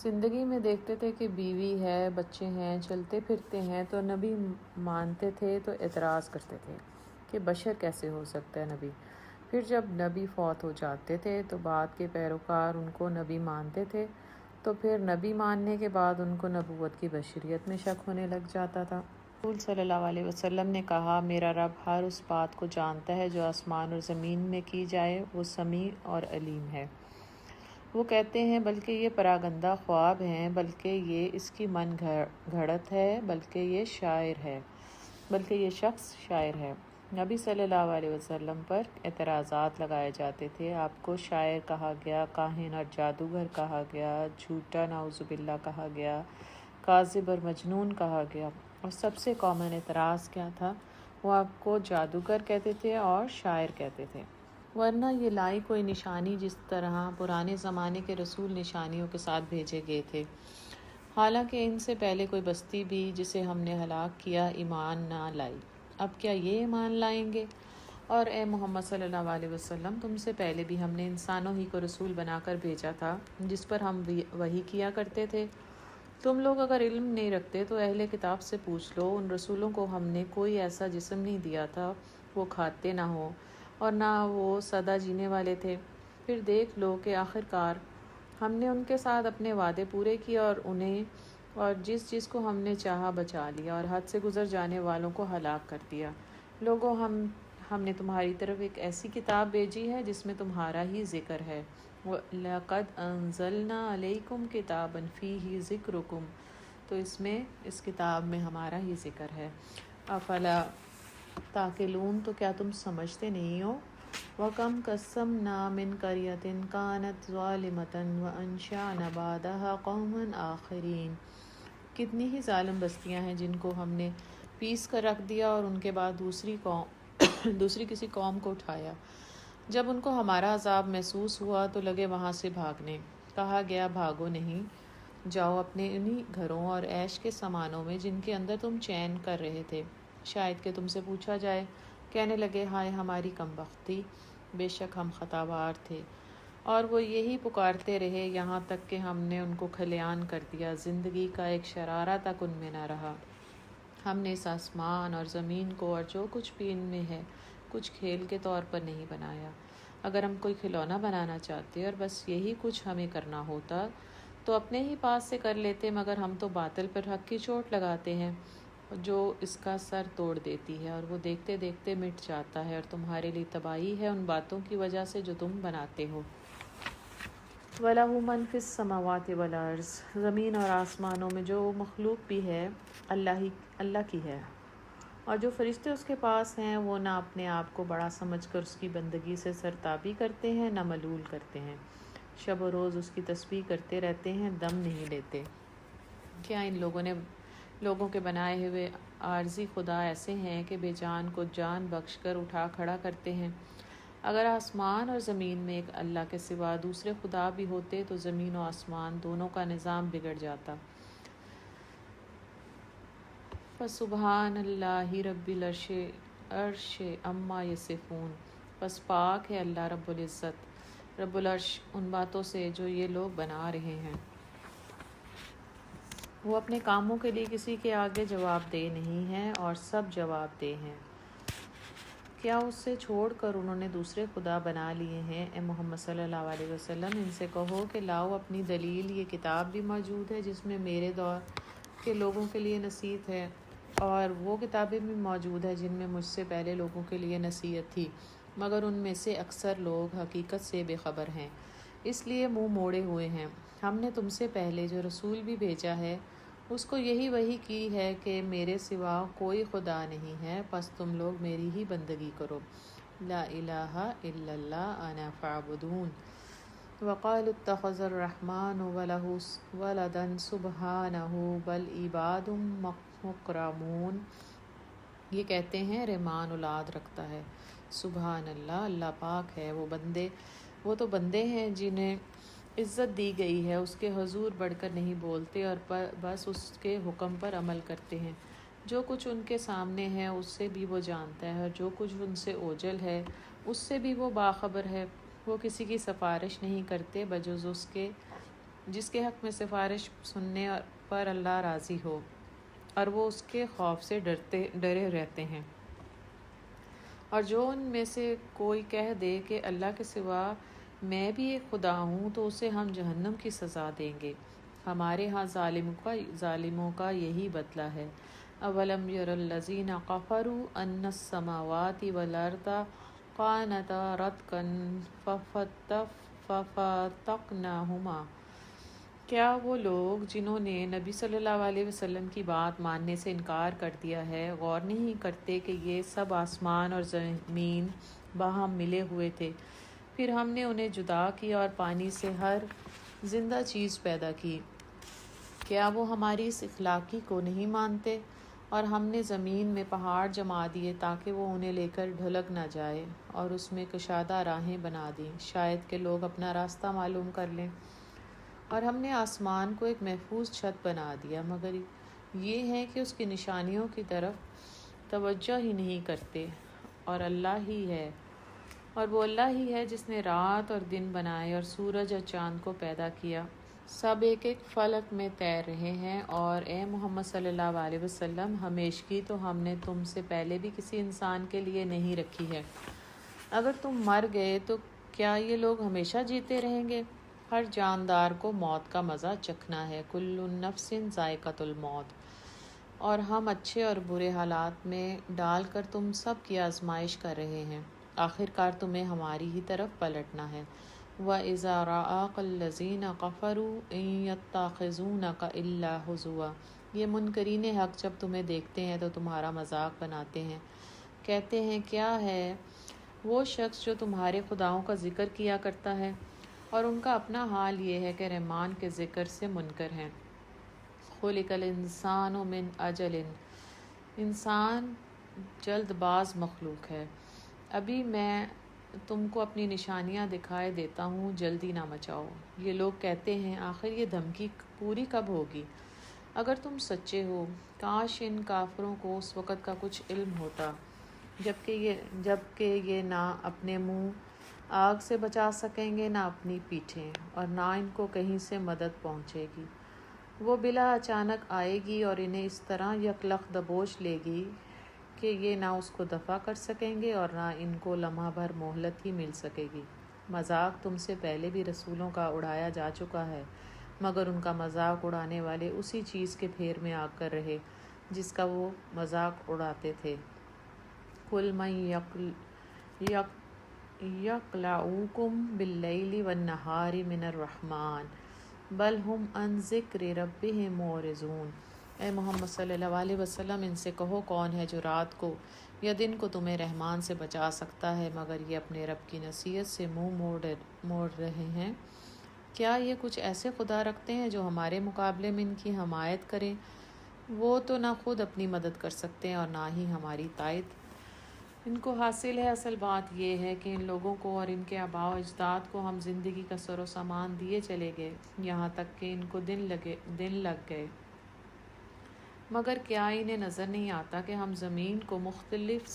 Speaker 1: زندگی میں دیکھتے تھے کہ بیوی ہے، بچے ہیں، چلتے پھرتے ہیں، تو نبی مانتے تھے تو اعتراض کرتے تھے کہ بشر کیسے ہو سکتا ہے نبی۔ پھر جب نبی فوت ہو جاتے تھے تو بعد کے پیروکار ان کو نبی مانتے تھے، تو پھر نبی ماننے کے بعد ان کو نبوت کی بشریت میں شک ہونے لگ جاتا تھا۔ رسول صلی اللہ علیہ وسلم نے کہا، میرا رب ہر اس بات کو جانتا ہے جو آسمان اور زمین میں کی جائے، وہ سمیع اور علیم ہے۔ وہ کہتے ہیں بلکہ یہ پراگندہ خواب ہیں، بلکہ یہ اس کی من گھڑت ہے، بلکہ یہ شخص شاعر ہے۔ نبی صلی اللہ علیہ وسلم پر اعتراضات لگائے جاتے تھے۔ آپ کو شاعر کہا گیا، کاہن اور جادوگر کہا گیا، جھوٹا نعوذ باللہ کہا گیا، کاذب اور مجنون کہا گیا، اور سب سے کامن اعتراض کیا تھا؟ وہ آپ کو جادوگر کہتے تھے اور شاعر کہتے تھے۔ ورنہ یہ لائی کوئی نشانی جس طرح پرانے زمانے کے رسول نشانیوں کے ساتھ بھیجے گئے تھے، حالانکہ ان سے پہلے کوئی بستی بھی جسے ہم نے ہلاک کیا ایمان نہ لائی۔ اب کیا یہ ایمان لائیں گے؟ اور اے محمد صلی اللہ علیہ وسلم، تم سے پہلے بھی ہم نے انسانوں ہی کو رسول بنا کر بھیجا تھا جس پر ہم وحی کیا کرتے تھے، تم لوگ اگر علم نہیں رکھتے تو اہل کتاب سے پوچھ لو، ان رسولوں کو ہم نے کوئی ایسا جسم نہیں دیا تھا وہ کھاتے نہ ہو اور نہ وہ سدا جینے والے تھے۔ پھر دیکھ لو کہ آخر کار ہم نے ان کے ساتھ اپنے وعدے پورے کیے اور جس چیز کو ہم نے چاہا بچا لیا اور حد سے گزر جانے والوں کو ہلاک کر دیا۔ لوگوں، ہم نے تمہاری طرف ایک ایسی کتاب بھیجی ہے جس میں تمہارا ہی ذکر ہے۔ وَلَقَدْ أَنزَلْنَا عَلَيْكُمْ كِتَابًا فِيهِ ذِكْرُكُمْ، تو اس کتاب میں ہمارا ہی ذکر ہے۔ افلا تاقلون، تو کیا تم سمجھتے نہیں ہو؟ وَكَمْ قَسَّمْنَا مِنْ قَرْيَةٍ كَانَتْ ظَالِمَةً وَأَنشَأْنَا بَعْدَهَا قَوْمًا آخَرِينَ، کتنی ہی ظالم بستیاں ہیں جن کو ہم نے پیس کر رکھ دیا اور ان کے بعد دوسری کسی قوم کو اٹھایا۔ جب ان کو ہمارا عذاب محسوس ہوا تو لگے وہاں سے بھاگنے۔ کہا گیا بھاگو نہیں، جاؤ اپنے انہی گھروں اور عیش کے سامانوں میں جن کے اندر تم چین کر رہے تھے، شاید کہ تم سے پوچھا جائے۔ کہنے لگے ہائے ہماری کم بختی، بے شک ہم خطا بار تھے۔ اور وہ یہی پکارتے رہے یہاں تک کہ ہم نے ان کو کھلیان کر دیا، زندگی کا ایک شرارہ تک ان میں نہ رہا۔ ہم نے اس آسمان اور زمین کو اور جو کچھ بھی ان میں ہے کچھ کھیل کے طور پر نہیں بنایا۔ اگر ہم کوئی کھلونا بنانا چاہتے اور بس یہی کچھ ہمیں کرنا ہوتا تو اپنے ہی پاس سے کر لیتے، مگر ہم تو باطل پر حق کی چوٹ لگاتے ہیں جو اس کا سر توڑ دیتی ہے، اور وہ دیکھتے دیکھتے مٹ جاتا ہے، اور تمہارے لیے تباہی ہے ان باتوں کی وجہ سے جو تم بناتے ہو۔ وَلَهُ مَنْ فِي السَّمَاوَاتِ وَالْأَرْضِ، زمین اور آسمانوں میں جو مخلوق بھی ہے اللہ کی ہے، اور جو فرشتے اس کے پاس ہیں وہ نہ اپنے آپ کو بڑا سمجھ کر اس کی بندگی سے سرتابی کرتے ہیں نہ ملول کرتے ہیں، شب و روز اس کی تسبیح کرتے رہتے ہیں، دم نہیں لیتے۔ کیا ان لوگوں کے بنائے ہوئے عارضی خدا ایسے ہیں کہ بے جان کو جان بخش کر اٹھا کھڑا کرتے ہیں؟ اگر آسمان اور زمین میں ایک اللہ کے سوا دوسرے خدا بھی ہوتے تو زمین و آسمان دونوں کا نظام بگڑ جاتا۔ فَسُبْحَانَ اللَّهِ رَبِّ الْعَرْشِ عَمَّا يَصِفُونَ، پس پاک ہے اللہ رب العزت رب العرش ان باتوں سے جو یہ لوگ بنا رہے ہیں۔ وہ اپنے کاموں کے لیے کسی کے آگے جواب دہ نہیں ہے اور سب جواب دہ ہیں۔ کیا اس سے چھوڑ کر انہوں نے دوسرے خدا بنا لیے ہیں؟ اے محمد صلی اللہ علیہ وسلم ان سے کہو کہ لاؤ اپنی دلیل، یہ کتاب بھی موجود ہے جس میں میرے دور کے لوگوں کے لیے نصیحت ہے، اور وہ کتابیں بھی موجود ہیں جن میں مجھ سے پہلے لوگوں کے لیے نصیحت تھی، مگر ان میں سے اکثر لوگ حقیقت سے بے خبر ہیں، اس لیے منہ موڑے ہوئے ہیں۔ ہم نے تم سے پہلے جو رسول بھی بھیجا ہے اس کو یہی وحی کی ہے کہ میرے سوا کوئی خدا نہیں ہے، پس تم لوگ میری ہی بندگی کرو۔ لا الہ الا اللہ انا فاعبدون۔ وقالوا اتخذ الرحمن ولدا سبحانہ بل عباد مکرمون، یہ کہتے ہیں رحمان اولاد رکھتا ہے، سبحان اللہ، اللہ پاک ہے، وہ تو بندے ہیں جنہیں عزت دی گئی ہے، اس کے حضور بڑھ کر نہیں بولتے اور بس اس کے حکم پر عمل کرتے ہیں۔ جو کچھ ان کے سامنے ہے اس سے بھی وہ جانتا ہے، اور جو کچھ ان سے اوجل ہے اس سے بھی وہ باخبر ہے۔ وہ کسی کی سفارش نہیں کرتے بجز اس کے جس کے حق میں سفارش سننے پر اللہ راضی ہو، اور وہ اس کے خوف سے ڈرے رہتے ہیں۔ اور جو ان میں سے کوئی کہہ دے کہ اللہ کے سوا میں بھی ایک خدا ہوں تو اسے ہم جہنم کی سزا دیں گے۔ ہمارے ہاں ظالموں کا یہی بدلہ ہے۔ اولم یر الذین کفروا ان السماوات والارض کانتا رتقا ففتقناہما، کیا وہ لوگ جنہوں نے نبی صلی اللہ علیہ وسلم کی بات ماننے سے انکار کر دیا ہے غور نہیں کرتے کہ یہ سب آسمان اور زمین باہم ملے ہوئے تھے، پھر ہم نے انہیں جدا کیا اور پانی سے ہر زندہ چیز پیدا کی؟ کیا وہ ہماری اس اخلاقی کو نہیں مانتے؟ اور ہم نے زمین میں پہاڑ جما دیے تاکہ وہ انہیں لے کر ڈھلک نہ جائے، اور اس میں کشادہ راہیں بنا دیں شاید کہ لوگ اپنا راستہ معلوم کر لیں۔ اور ہم نے آسمان کو ایک محفوظ چھت بنا دیا، مگر یہ ہے کہ اس کی نشانیوں کی طرف توجہ ہی نہیں کرتے، اور وہ اللہ ہی ہے جس نے رات اور دن بنائے اور سورج اور چاند کو پیدا کیا، سب ایک ایک فلک میں تیر رہے ہیں، اور اے محمد صلی اللہ علیہ وسلم، ہمیشگی تو ہم نے تم سے پہلے بھی کسی انسان کے لیے نہیں رکھی ہے۔ اگر تم مر گئے تو کیا یہ لوگ ہمیشہ جیتے رہیں گے؟ ہر جاندار کو موت کا مزہ چکھنا ہے، کل نفس ذائقۃ الموت، اور ہم اچھے اور برے حالات میں ڈال کر تم سب کی آزمائش کر رہے ہیں۔ آخر کار تمہیں ہماری ہی طرف پلٹنا ہے۔ وَإِذَا رَآكَ الَّذِينَ كَفَرُوا إِن يَتَّخِذُونَكَ إِلَّا هُزُوًا، یہ منکرین حق جب تمہیں دیکھتے ہیں تو تمہارا مذاق بناتے ہیں، کہتے ہیں کیا ہے وہ شخص جو تمہارے خداؤں کا ذکر کیا کرتا ہے، اور ان کا اپنا حال یہ ہے کہ رحمان کے ذکر سے منکر ہیں۔ خلق الانسان من اجل، انسان جلد باز مخلوق ہے۔ ابھی میں تم کو اپنی نشانیاں دکھائے دیتا ہوں، جلدی نہ مچاؤ۔ یہ لوگ کہتے ہیں آخر یہ دھمکی پوری کب ہوگی؟ اگر تم سچے ہو، کاش ان کافروں کو اس وقت کا کچھ علم ہوتا جبکہ یہ نہ اپنے منہ آگ سے بچا سکیں گے، نہ اپنی پیٹھیں، اور نہ ان کو کہیں سے مدد پہنچے گی۔ وہ بلا اچانک آئے گی اور انہیں اس طرح یکلخت دبوچ لے گی کہ یہ نہ اس کو دفع کر سکیں گے اور نہ ان کو لمحہ بھر مہلت ہی مل سکے گی۔ مذاق تم سے پہلے بھی رسولوں کا اڑایا جا چکا ہے، مگر ان کا مذاق اڑانے والے اسی چیز کے پھیر میں آ کر رہے جس کا وہ مذاق اڑاتے تھے۔ قُلْ مَن يَكْلَؤُكُم بِاللَّيْلِ وَالنَّهَارِ مِنَ الرَّحْمَٰنِ بَلْ هُمْ عَن ذِكْرِ رَبِّهِم مُعْرِضُونَ۔ اے محمد صلی اللہ علیہ وسلم، ان سے کہو کون ہے جو رات کو یا دن کو تمہیں رحمان سے بچا سکتا ہے مگر یہ اپنے رب کی نصیحت سے منہ موڑ رہے ہیں۔ کیا یہ کچھ ایسے خدا رکھتے ہیں جو ہمارے مقابلے میں ان کی حمایت کریں؟ وہ تو نہ خود اپنی مدد کر سکتے ہیں اور نہ ہی ہماری تائید ان کو حاصل ہے۔ اصل بات یہ ہے کہ ان لوگوں کو اور ان کے آباء و اجداد کو ہم زندگی کا سر و سامان دیے چلے گئے، یہاں تک کہ ان کو دن لگ گئے، مگر کیا انہیں نظر نہیں آتا کہ ہم زمین کو مختلف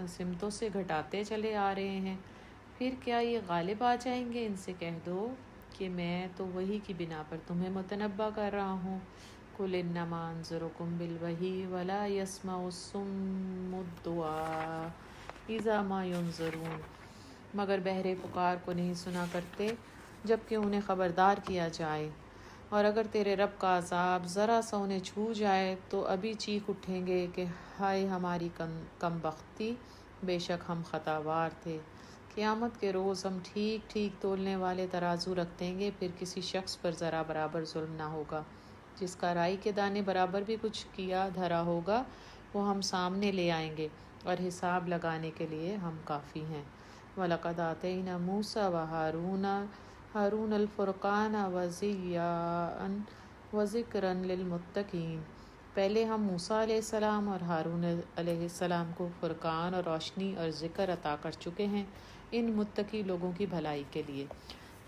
Speaker 1: سمتوں سے گھٹاتے چلے آ رہے ہیں؟ پھر کیا یہ غالب آ جائیں گے؟ ان سے کہہ دو کہ میں تو وحی کی بنا پر تمہیں متنبع کر رہا ہوں۔ قُلْ إِنَّمَا أَنذُرُكُم بِالْوَحْيِ وَلَا يَسْمَعُ الصُّمُّ الدُّعَاءَ إِذَا مَا يُنذَرُونَ، مگر بہرے پکار کو نہیں سنا کرتے جبکہ انہیں خبردار کیا جائے، اور اگر تیرے رب کا عذاب ذرا سا انہیں چھو جائے تو ابھی چیخ اٹھیں گے کہ ہائے ہماری کم بختی، بے شک ہم خطاوار تھے۔ قیامت کے روز ہم ٹھیک ٹھیک تولنے والے ترازو رکھ دیں گے، پھر کسی شخص پر ذرا برابر ظلم نہ ہوگا۔ جس کا رائی کے دانے برابر بھی کچھ کیا دھرا ہوگا وہ ہم سامنے لے آئیں گے، اور حساب لگانے کے لیے ہم کافی ہیں۔ وَلَقَدْ آتَيْنَا مُوسَىٰ وَهَارُونَ الْفُرْقَانَ وَضِيَاءً وَذِكْرًا لِلْمُتَّقِينَ، پہلے ہم موسیٰ علیہ السلام اور ہارون علیہ السلام کو فرقان اور روشنی اور ذکر عطا کر چکے ہیں ان متقی لوگوں کی بھلائی کے لیے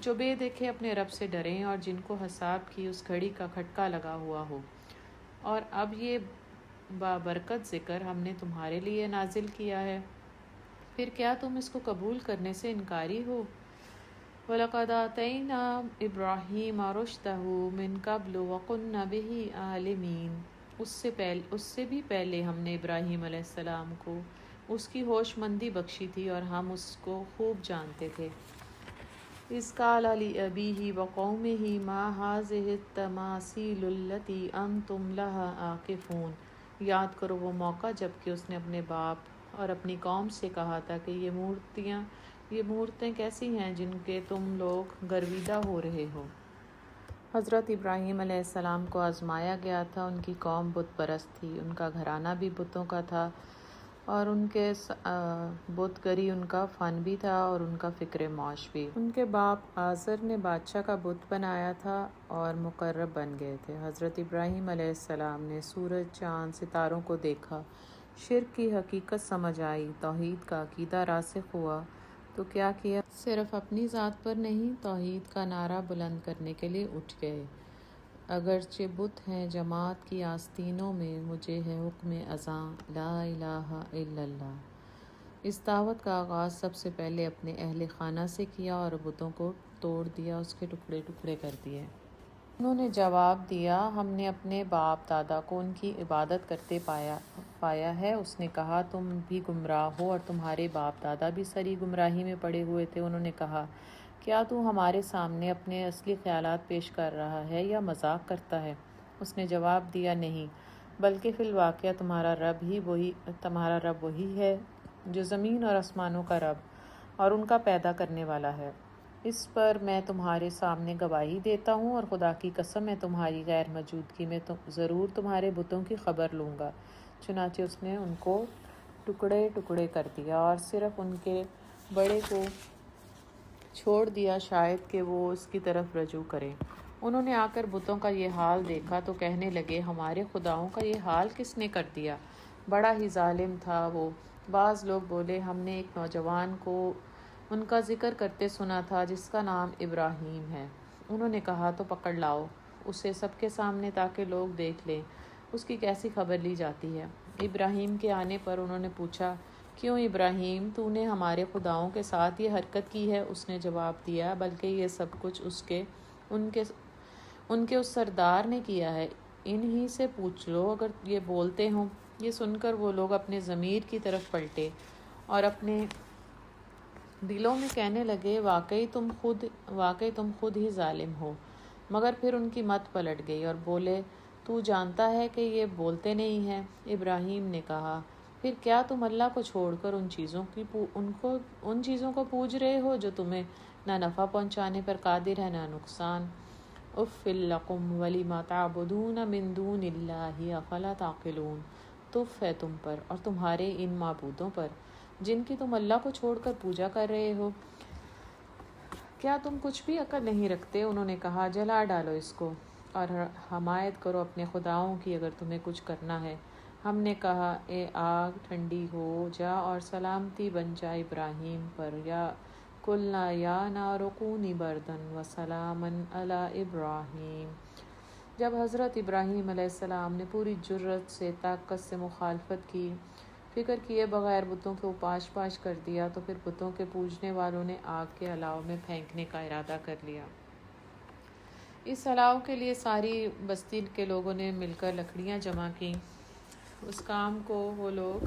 Speaker 1: جو بے دیکھے اپنے رب سے ڈریں اور جن کو حساب کی اس گھڑی کا کھٹکا لگا ہوا ہو۔ اور اب یہ بابرکت ذکر ہم نے تمہارے لیے نازل کیا ہے، پھر کیا تم اس کو قبول کرنے سے انکاری ہو؟ وَلَقَدْ آتَيْنَا إِبْرَاهِيمَ رُشْدَهُ مِن قَبْلُ وَكُنَّا بِهِ عَالِمِينَ، اس سے بھی پہلے ہم نے ابراہیم علیہ السلام کو اس کی ہوش مندی بخشی تھی اور ہم اس کو خوب جانتے تھے۔ إِذْ قَالَ لِأَبِيهِ وَقَوْمِهِ مَا هَٰذِهِ التَّمَاثِيلُ الَّتِي أَنتُمْ لَهَا عَاكِفُونَ، یاد کرو وہ موقع جب کہ اس نے اپنے باپ اور اپنی قوم سے کہا تھا کہ یہ مورتیں کیسی ہیں جن کے تم لوگ گرویدہ ہو رہے ہو۔ حضرت ابراہیم علیہ السلام کو آزمایا گیا تھا، ان کی قوم بت پرست تھی، ان کا گھرانہ بھی بتوں کا تھا، اور ان کے بت گری ان کا فن بھی تھا اور ان کا فکر معاش بھی۔ ان کے باپ آزر نے بادشاہ کا بت بنایا تھا اور مقرب بن گئے تھے۔ حضرت ابراہیم علیہ السلام نے سورج، چاند، ستاروں کو دیکھا، شرک کی حقیقت سمجھ آئی، توحید کا عقیدہ راسخ ہوا تو کیا کیا؟ صرف اپنی ذات پر نہیں، توحید کا نعرہ بلند کرنے کے لیے اٹھ گئے۔ اگرچہ بت ہیں جماعت کی آستینوں میں، مجھے ہے حکم اذاں لا الہ الا اللہ۔ اس دعوت کا آغاز سب سے پہلے اپنے اہل خانہ سے کیا اور بتوں کو توڑ دیا، اس کے ٹکڑے ٹکڑے کر دیے۔ انہوں نے جواب دیا، ہم نے اپنے باپ دادا کو ان کی عبادت کرتے پایا ہے۔ اس نے کہا، تم بھی گمراہ ہو اور تمہارے باپ دادا بھی سری گمراہی میں پڑے ہوئے تھے۔ انہوں نے کہا، کیا تو ہمارے سامنے اپنے اصلی خیالات پیش کر رہا ہے یا مذاق کرتا ہے؟ اس نے جواب دیا، نہیں، بلکہ فی الواقع تمہارا رب وہی ہے جو زمین اور آسمانوں کا رب اور ان کا پیدا کرنے والا ہے۔ اس پر میں تمہارے سامنے گواہی دیتا ہوں، اور خدا کی قسم میں تمہاری غیر موجودگی میں ضرور تمہارے بتوں کی خبر لوں گا۔ چنانچہ اس نے ان کو ٹکڑے ٹکڑے کر دیا اور صرف ان کے بڑے کو چھوڑ دیا، شاید کہ وہ اس کی طرف رجوع کریں۔ انہوں نے آ کر بتوں کا یہ حال دیکھا تو کہنے لگے، ہمارے خداؤں کا یہ حال کس نے کر دیا؟ بڑا ہی ظالم تھا وہ۔ بعض لوگ بولے، ہم نے ایک نوجوان کو ان کا ذکر کرتے سنا تھا جس کا نام ابراہیم ہے۔ انہوں نے کہا، تو پکڑ لاؤ اسے سب کے سامنے تاکہ لوگ دیکھ لیں اس کی کیسی خبر لی جاتی ہے۔ ابراہیم کے آنے پر انہوں نے پوچھا، کیوں ابراہیم، تو نے ہمارے خداؤں کے ساتھ یہ حرکت کی ہے؟ اس نے جواب دیا، بلکہ یہ سب کچھ ان کے اس سردار نے کیا ہے، انہی سے پوچھ لو اگر یہ بولتے ہوں۔ یہ سن کر وہ لوگ اپنے ضمیر کی طرف پلٹے اور اپنے دلوں میں کہنے لگے، واقعی تم خود ہی ظالم ہو۔ مگر پھر ان کی مت پلٹ گئی اور بولے، تو جانتا ہے کہ یہ بولتے نہیں ہیں۔ ابراہیم نے کہا، پھر کیا تم اللہ کو چھوڑ کر ان چیزوں کو پوج رہے ہو جو تمہیں نہ نفع پہنچانے پر قادر ہے نہ نقصان؟ اف لکم ولما تعبدون من دون اللہ افلا تعقلون۔ تف ہے تم پر اور تمہارے ان معبودوں پر جن کی تم اللہ کو چھوڑ کر پوجا کر رہے ہو، کیا تم کچھ بھی عقل نہیں رکھتے؟ انہوں نے کہا، جلا ڈالو اس کو اور حمایت کرو اپنے خداؤں کی اگر تمہیں کچھ کرنا ہے۔ ہم نے کہا، اے آگ ٹھنڈی ہو جا اور سلامتی بن جا ابراہیم پر، یا قلنا یا نار کونی بردن وسلاما علی ابراہیم۔ جب حضرت ابراہیم علیہ السلام نے پوری جرأت سے طاقت سے مخالفت کی، فکر کیے بغیر بتوں کو پاش کر دیا، تو پھر بتوں کے پوجنے والوں نے آگ کے الاؤ میں پھینکنے کا ارادہ کر لیا۔ اس الاؤ کے لیے ساری بستی کے لوگوں نے مل کر لکڑیاں جمع کیں۔ اس کام کو وہ لوگ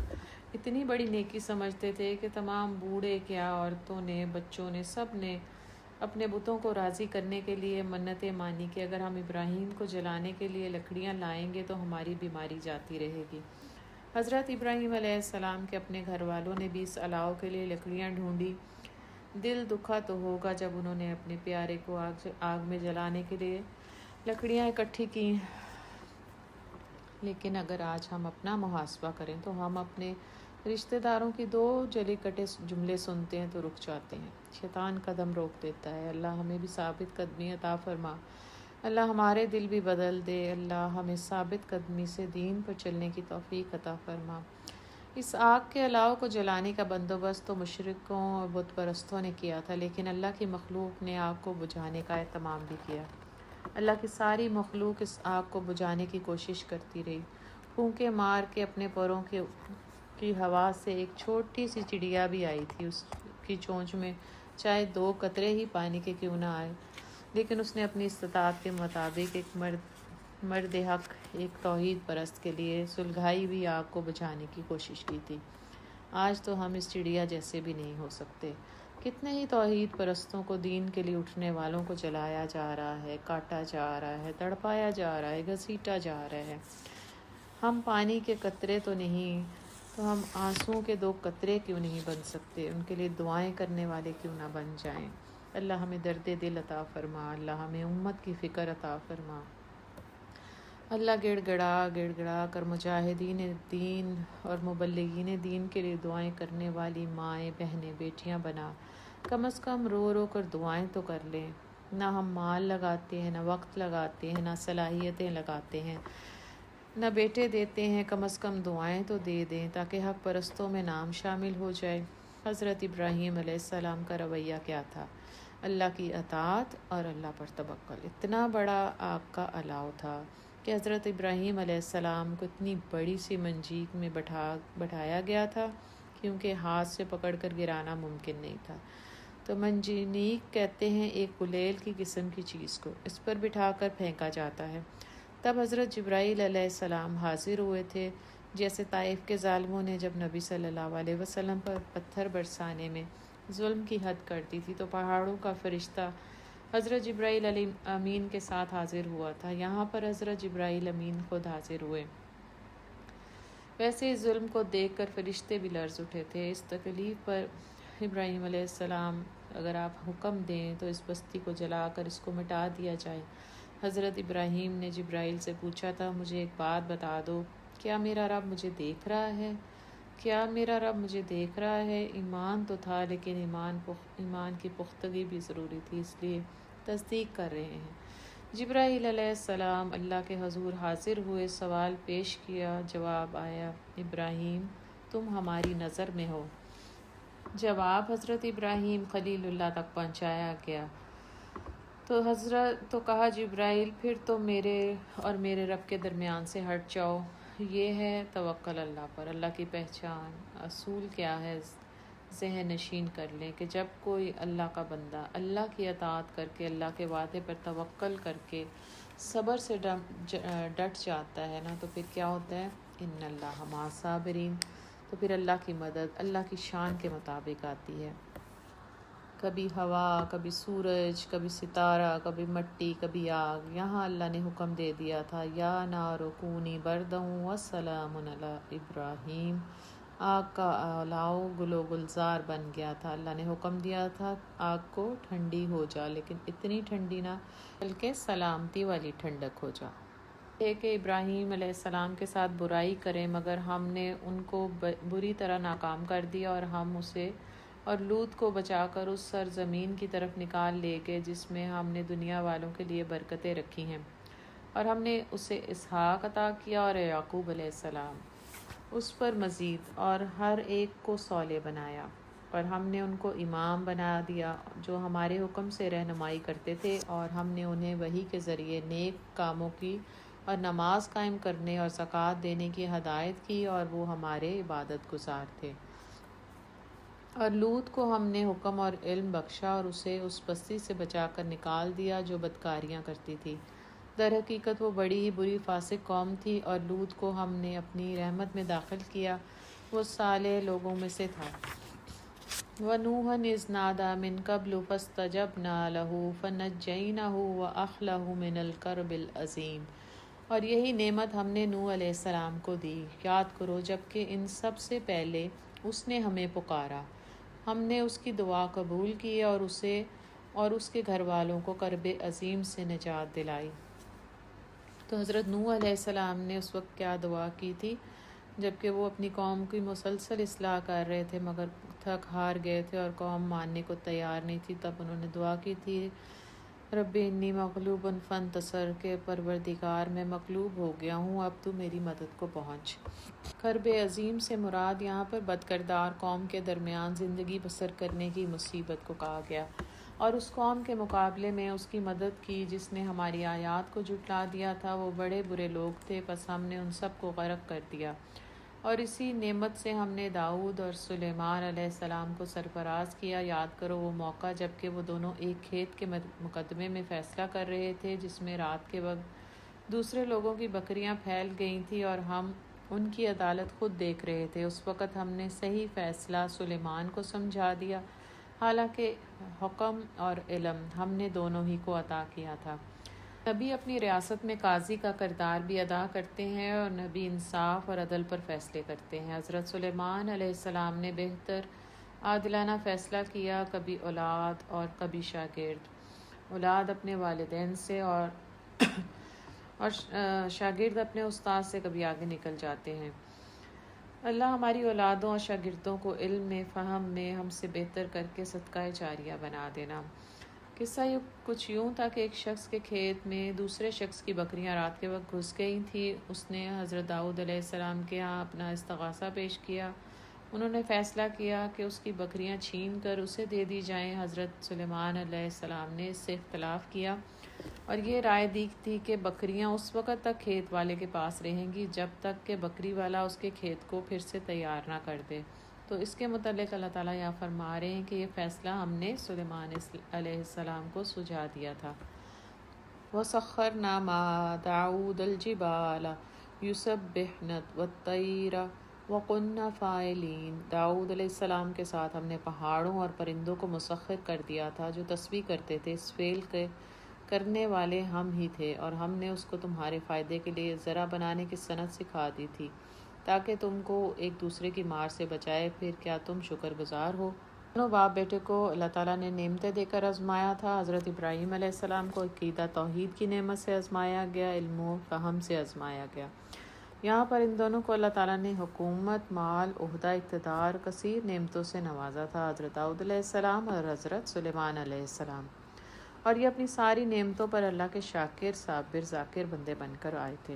Speaker 1: اتنی بڑی نیکی سمجھتے تھے کہ تمام بوڑھے کیا، عورتوں نے، بچوں نے، سب نے اپنے بتوں کو راضی کرنے کے لیے منتیں مانی کہ اگر ہم ابراہیم کو جلانے کے لیے لکڑیاں لائیں گے تو ہماری بیماری جاتی رہے گی۔ حضرت ابراہیم علیہ السلام کے اپنے گھر والوں نے بھی اس الاؤ کے لیے لکڑیاں ڈھونڈی۔ دل دکھا تو ہوگا جب انہوں نے اپنے پیارے کو آگ میں جلانے کے لیے لکڑیاں اکٹھی کیں، لیکن اگر آج ہم اپنا محاسبہ کریں تو ہم اپنے رشتہ داروں کی دو جلی کٹے جملے سنتے ہیں تو رک جاتے ہیں۔ شیطان قدم روک دیتا ہے۔ اللہ ہمیں بھی ثابت قدمی عطا فرما۔ اللہ ہمارے دل بھی بدل دے۔ اللہ ہمیں ثابت قدمی سے دین پر چلنے کی توفیق عطا فرما۔ اس آگ کے الاؤ کو جلانے کا بندوبست تو مشرکوں اور بت پرستوں نے کیا تھا، لیکن اللہ کی مخلوق نے آگ کو بجھانے کا اہتمام بھی کیا۔ اللہ کی ساری مخلوق اس آگ کو بجھانے کی کوشش کرتی رہی۔ پھونکے مار کے اپنے پروں کی ہوا سے ایک چھوٹی سی چڑیا بھی آئی تھی، اس کی چونچ میں چاہے 2 قطرے ہی پانی کے کیوں نہ آئے، لیکن اس نے اپنی استطاعت کے مطابق ایک مرد حق، ایک توحید پرست کے لیے سلگائی ہوئی آگ کو بجھانے کی کوشش کی تھی۔ آج تو ہم اس چڑیا جیسے بھی نہیں ہو سکتے۔ کتنے ہی توحید پرستوں کو، دین کے لیے اٹھنے والوں کو جلایا جا رہا ہے، کاٹا جا رہا ہے، تڑپایا جا رہا ہے، گھسیٹا جا رہا ہے۔ ہم پانی کے قطرے تو نہیں، تو ہم آنسوؤں کے 2 قطرے کیوں نہیں بن سکتے؟ ان کے لیے دعائیں کرنے والے کیوں نہ بن جائیں؟ اللہ ہمیں درد دل عطا فرما۔ اللہ ہمیں امت کی فکر عطا فرما۔ اللہ گڑ گڑا کر مجاہدین دین اور مبلغین دین کے لیے دعائیں کرنے والی مائیں، بہنیں، بیٹیاں بنا۔ کم از کم رو رو کر دعائیں تو کر لیں۔ نہ ہم مال لگاتے ہیں، نہ وقت لگاتے ہیں، نہ صلاحیتیں لگاتے ہیں، نہ بیٹے دیتے ہیں، کم از کم دعائیں تو دے دیں تاکہ حق پرستوں میں نام شامل ہو جائے۔ حضرت ابراہیم علیہ السلام کا رویہ کیا تھا؟ اللہ کی اطاعت اور اللہ پر توکل۔ اتنا بڑا آگ کا الاؤ تھا کہ حضرت ابراہیم علیہ السلام کو اتنی بڑی سی منجیک میں بٹھایا گیا تھا کیونکہ ہاتھ سے پکڑ کر گرانا ممکن نہیں تھا۔ تو منجنیق کہتے ہیں ایک گلیل کی قسم کی چیز کو، اس پر بٹھا کر پھینکا جاتا ہے۔ تب حضرت جبرائیل علیہ السلام حاضر ہوئے تھے، جیسے طائف کے ظالموں نے جب نبی صلی اللہ علیہ وسلم پر پتھر برسانے میں ظلم کی حد کر دی تھی تو پہاڑوں کا فرشتہ حضرت جبرائیل علیہ امین کے ساتھ حاضر ہوا تھا۔ یہاں پر حضرت جبرائیل امین خود حاضر ہوئے۔ ویسے اس ظلم کو دیکھ کر فرشتے بھی لرز اٹھے تھے۔ اس تکلیف پر ابراہیم علیہ السلام، اگر آپ حکم دیں تو اس بستی کو جلا کر اس کو مٹا دیا جائے۔ حضرت ابراہیم نے جبرائیل سے پوچھا تھا، مجھے ایک بات بتا دو، کیا میرا رب مجھے دیکھ رہا ہے؟ کیا میرا رب مجھے دیکھ رہا ہے؟ ایمان تو تھا، لیکن ایمان کی پختگی بھی ضروری تھی، اس لیے تصدیق کر رہے ہیں۔ جبرائیل علیہ السلام اللہ کے حضور حاضر ہوئے، سوال پیش کیا، جواب آیا، ابراہیم تم ہماری نظر میں ہو۔ جواب حضرت ابراہیم خلیل اللہ تک پہنچایا گیا تو کہا جبرائیل، پھر تم میرے اور میرے رب کے درمیان سے ہٹ جاؤ۔ یہ ہے توکل اللہ پر۔ اللہ کی پہچان اصول کیا ہے؟ ذہن نشین کر لیں کہ جب کوئی اللہ کا بندہ اللہ کی اطاعت کر کے، اللہ کے وعدے پر توکل کر کے صبر سے ڈٹ جاتا ہے نا، تو پھر کیا ہوتا ہے؟ ان اللہ مع صابرین۔ تو پھر اللہ کی مدد اللہ کی شان کے مطابق آتی ہے۔ کبھی ہوا، کبھی سورج، کبھی ستارہ، کبھی مٹی، کبھی آگ۔ یہاں اللہ نے حکم دے دیا تھا، یا نار کونی بردًا وسلام علی ابراہیم۔ آگ کا الاؤ گل و گلزار بن گیا تھا۔ اللہ نے حکم دیا تھا آگ کو ٹھنڈی ہو جا، لیکن اتنی ٹھنڈی نہ بلکہ سلامتی والی ٹھنڈک ہو جا۔ کہ ابراہیم علیہ السلام کے ساتھ برائی کریں، مگر ہم نے ان کو بری طرح ناکام کر دیا، اور ہم اسے اور لوط کو بچا کر اس سرزمین کی طرف نکال لے گئے جس میں ہم نے دنیا والوں کے لیے برکتیں رکھی ہیں، اور ہم نے اسے اسحاق عطا کیا اور یعقوب علیہ السلام اس پر مزید، اور ہر ایک کو صالح بنایا، اور ہم نے ان کو امام بنا دیا جو ہمارے حکم سے رہنمائی کرتے تھے، اور ہم نے انہیں وحی کے ذریعے نیک کاموں کی اور نماز قائم کرنے اور زکوٰۃ دینے کی ہدایت کی، اور وہ ہمارے عبادت گزار تھے۔ اور لوط کو ہم نے حکم اور علم بخشا اور اسے اس بستی سے بچا کر نکال دیا جو بدکاریاں کرتی تھی۔ در حقیقت وہ بڑی ہی بری فاسق قوم تھی، اور لوط کو ہم نے اپنی رحمت میں داخل کیا، وہ صالح لوگوں میں سے تھا۔ وَنُوحًا إِذْ نَادَىٰ مِن قَبْلُ فَاسْتَجَبْنَا لَهُ فَنَجَّيْنَاهُ وَأَهْلَهُ مِنَ الْكَرْبِ الْعَظِيمِ۔ اور یہی نعمت ہم نے نوح علیہ السلام کو دی۔ یاد کرو جبکہ ان سب سے پہلے اس نے ہمیں پکارا، ہم نے اس کی دعا قبول کی اور اسے اور اس کے گھر والوں کو کرب عظیم سے نجات دلائی۔ تو حضرت نوح علیہ السلام نے اس وقت کیا دعا کی تھی؟ جبکہ وہ اپنی قوم کی مسلسل اصلاح کر رہے تھے، مگر تھک ہار گئے تھے اور قوم ماننے کو تیار نہیں تھی، تب انہوں نے دعا کی تھی، رب انی مغلوب فانتصر، کہ پروردگار میں مغلوب ہو گیا ہوں، اب تو میری مدد کو پہنچ۔ کرب عظیم سے مراد یہاں پر بدکردار قوم کے درمیان زندگی بسر کرنے کی مصیبت کو کہا گیا، اور اس قوم کے مقابلے میں اس کی مدد کی جس نے ہماری آیات کو جھٹلا دیا تھا۔ وہ بڑے برے لوگ تھے، پس ہم نے ان سب کو غرق کر دیا، اور اسی نعمت سے ہم نے داؤد اور سلیمان علیہ السلام کو سرفراز کیا۔ یاد کرو وہ موقع جب کہ وہ دونوں ایک کھیت کے مقدمے میں فیصلہ کر رہے تھے جس میں رات کے وقت دوسرے لوگوں کی بکریاں پھیل گئی تھیں، اور ہم ان کی عدالت خود دیکھ رہے تھے۔ اس وقت ہم نے صحیح فیصلہ سلیمان کو سمجھا دیا، حالانکہ حکم اور علم ہم نے دونوں ہی کو عطا کیا تھا۔ نبی اپنی ریاست میں قاضی کا کردار بھی ادا کرتے ہیں، اور نبی انصاف اور عدل پر فیصلے کرتے ہیں۔ حضرت سلیمان علیہ السلام نے بہتر عادلانہ فیصلہ کیا، کبھی اولاد اور کبھی شاگرد۔ اولاد اپنے والدین سے اور شاگرد اپنے استاد سے کبھی آگے نکل جاتے ہیں۔ اللہ ہماری اولادوں اور شاگردوں کو علم میں، فہم میں ہم سے بہتر کر کے صدقہ جاریہ بنا دینا۔ قصہ کچھ یوں تھا کہ ایک شخص کے کھیت میں دوسرے شخص کی بکریاں رات کے وقت گھس گئی تھیں۔ اس نے حضرت داؤد علیہ السلام کے ہاں اپنا استغاثہ پیش کیا۔ انہوں نے فیصلہ کیا کہ اس کی بکریاں چھین کر اسے دے دی جائیں۔ حضرت سلیمان علیہ السلام نے اس سے اختلاف کیا اور یہ رائے دی تھی کہ بکریاں اس وقت تک کھیت والے کے پاس رہیں گی جب تک کہ بکری والا اس کے کھیت کو پھر سے تیار نہ کر دے۔ تو اس کے متعلق اللہ تعالیٰ یہاں فرما رہے ہیں کہ یہ فیصلہ ہم نے سلیمان علیہ السلام کو سجھا دیا تھا۔ وَسَخَّرْنَا مَعَ دَاوُودَ الْجِبَالَ يُسَبِّحْنَ وَالطَّيْرَ وَكُنَّا فَاعِلِينَ۔ داؤد علیہ السلام کے ساتھ ہم نے پہاڑوں اور پرندوں کو مسخر کر دیا تھا جو تسبیح کرتے تھے، اس فعل کے کرنے والے ہم ہی تھے، اور ہم نے اس کو تمہارے فائدے کے لیے ذرا بنانے کی صنعت سکھا دی تھی تاکہ تم کو ایک دوسرے کی مار سے بچائے۔ پھر کیا تم شکر گزار ہو؟ دونوں باپ بیٹے کو اللہ تعالیٰ نے نعمتیں دے کر آزمایا تھا۔ حضرت ابراہیم علیہ السلام کو عقیدہ توحید کی نعمت سے آزمایا گیا، علم و فہم سے آزمایا گیا۔ یہاں پر ان دونوں کو اللہ تعالیٰ نے حکومت، مال، عہدہ، اقتدار، کثیر نعمتوں سے نوازا تھا، حضرت داؤد علیہ السلام اور حضرت سلیمان علیہ السلام، اور یہ اپنی ساری نعمتوں پر اللہ کے شاکر، صابر، ذاکر بندے بن کر آئے تھے۔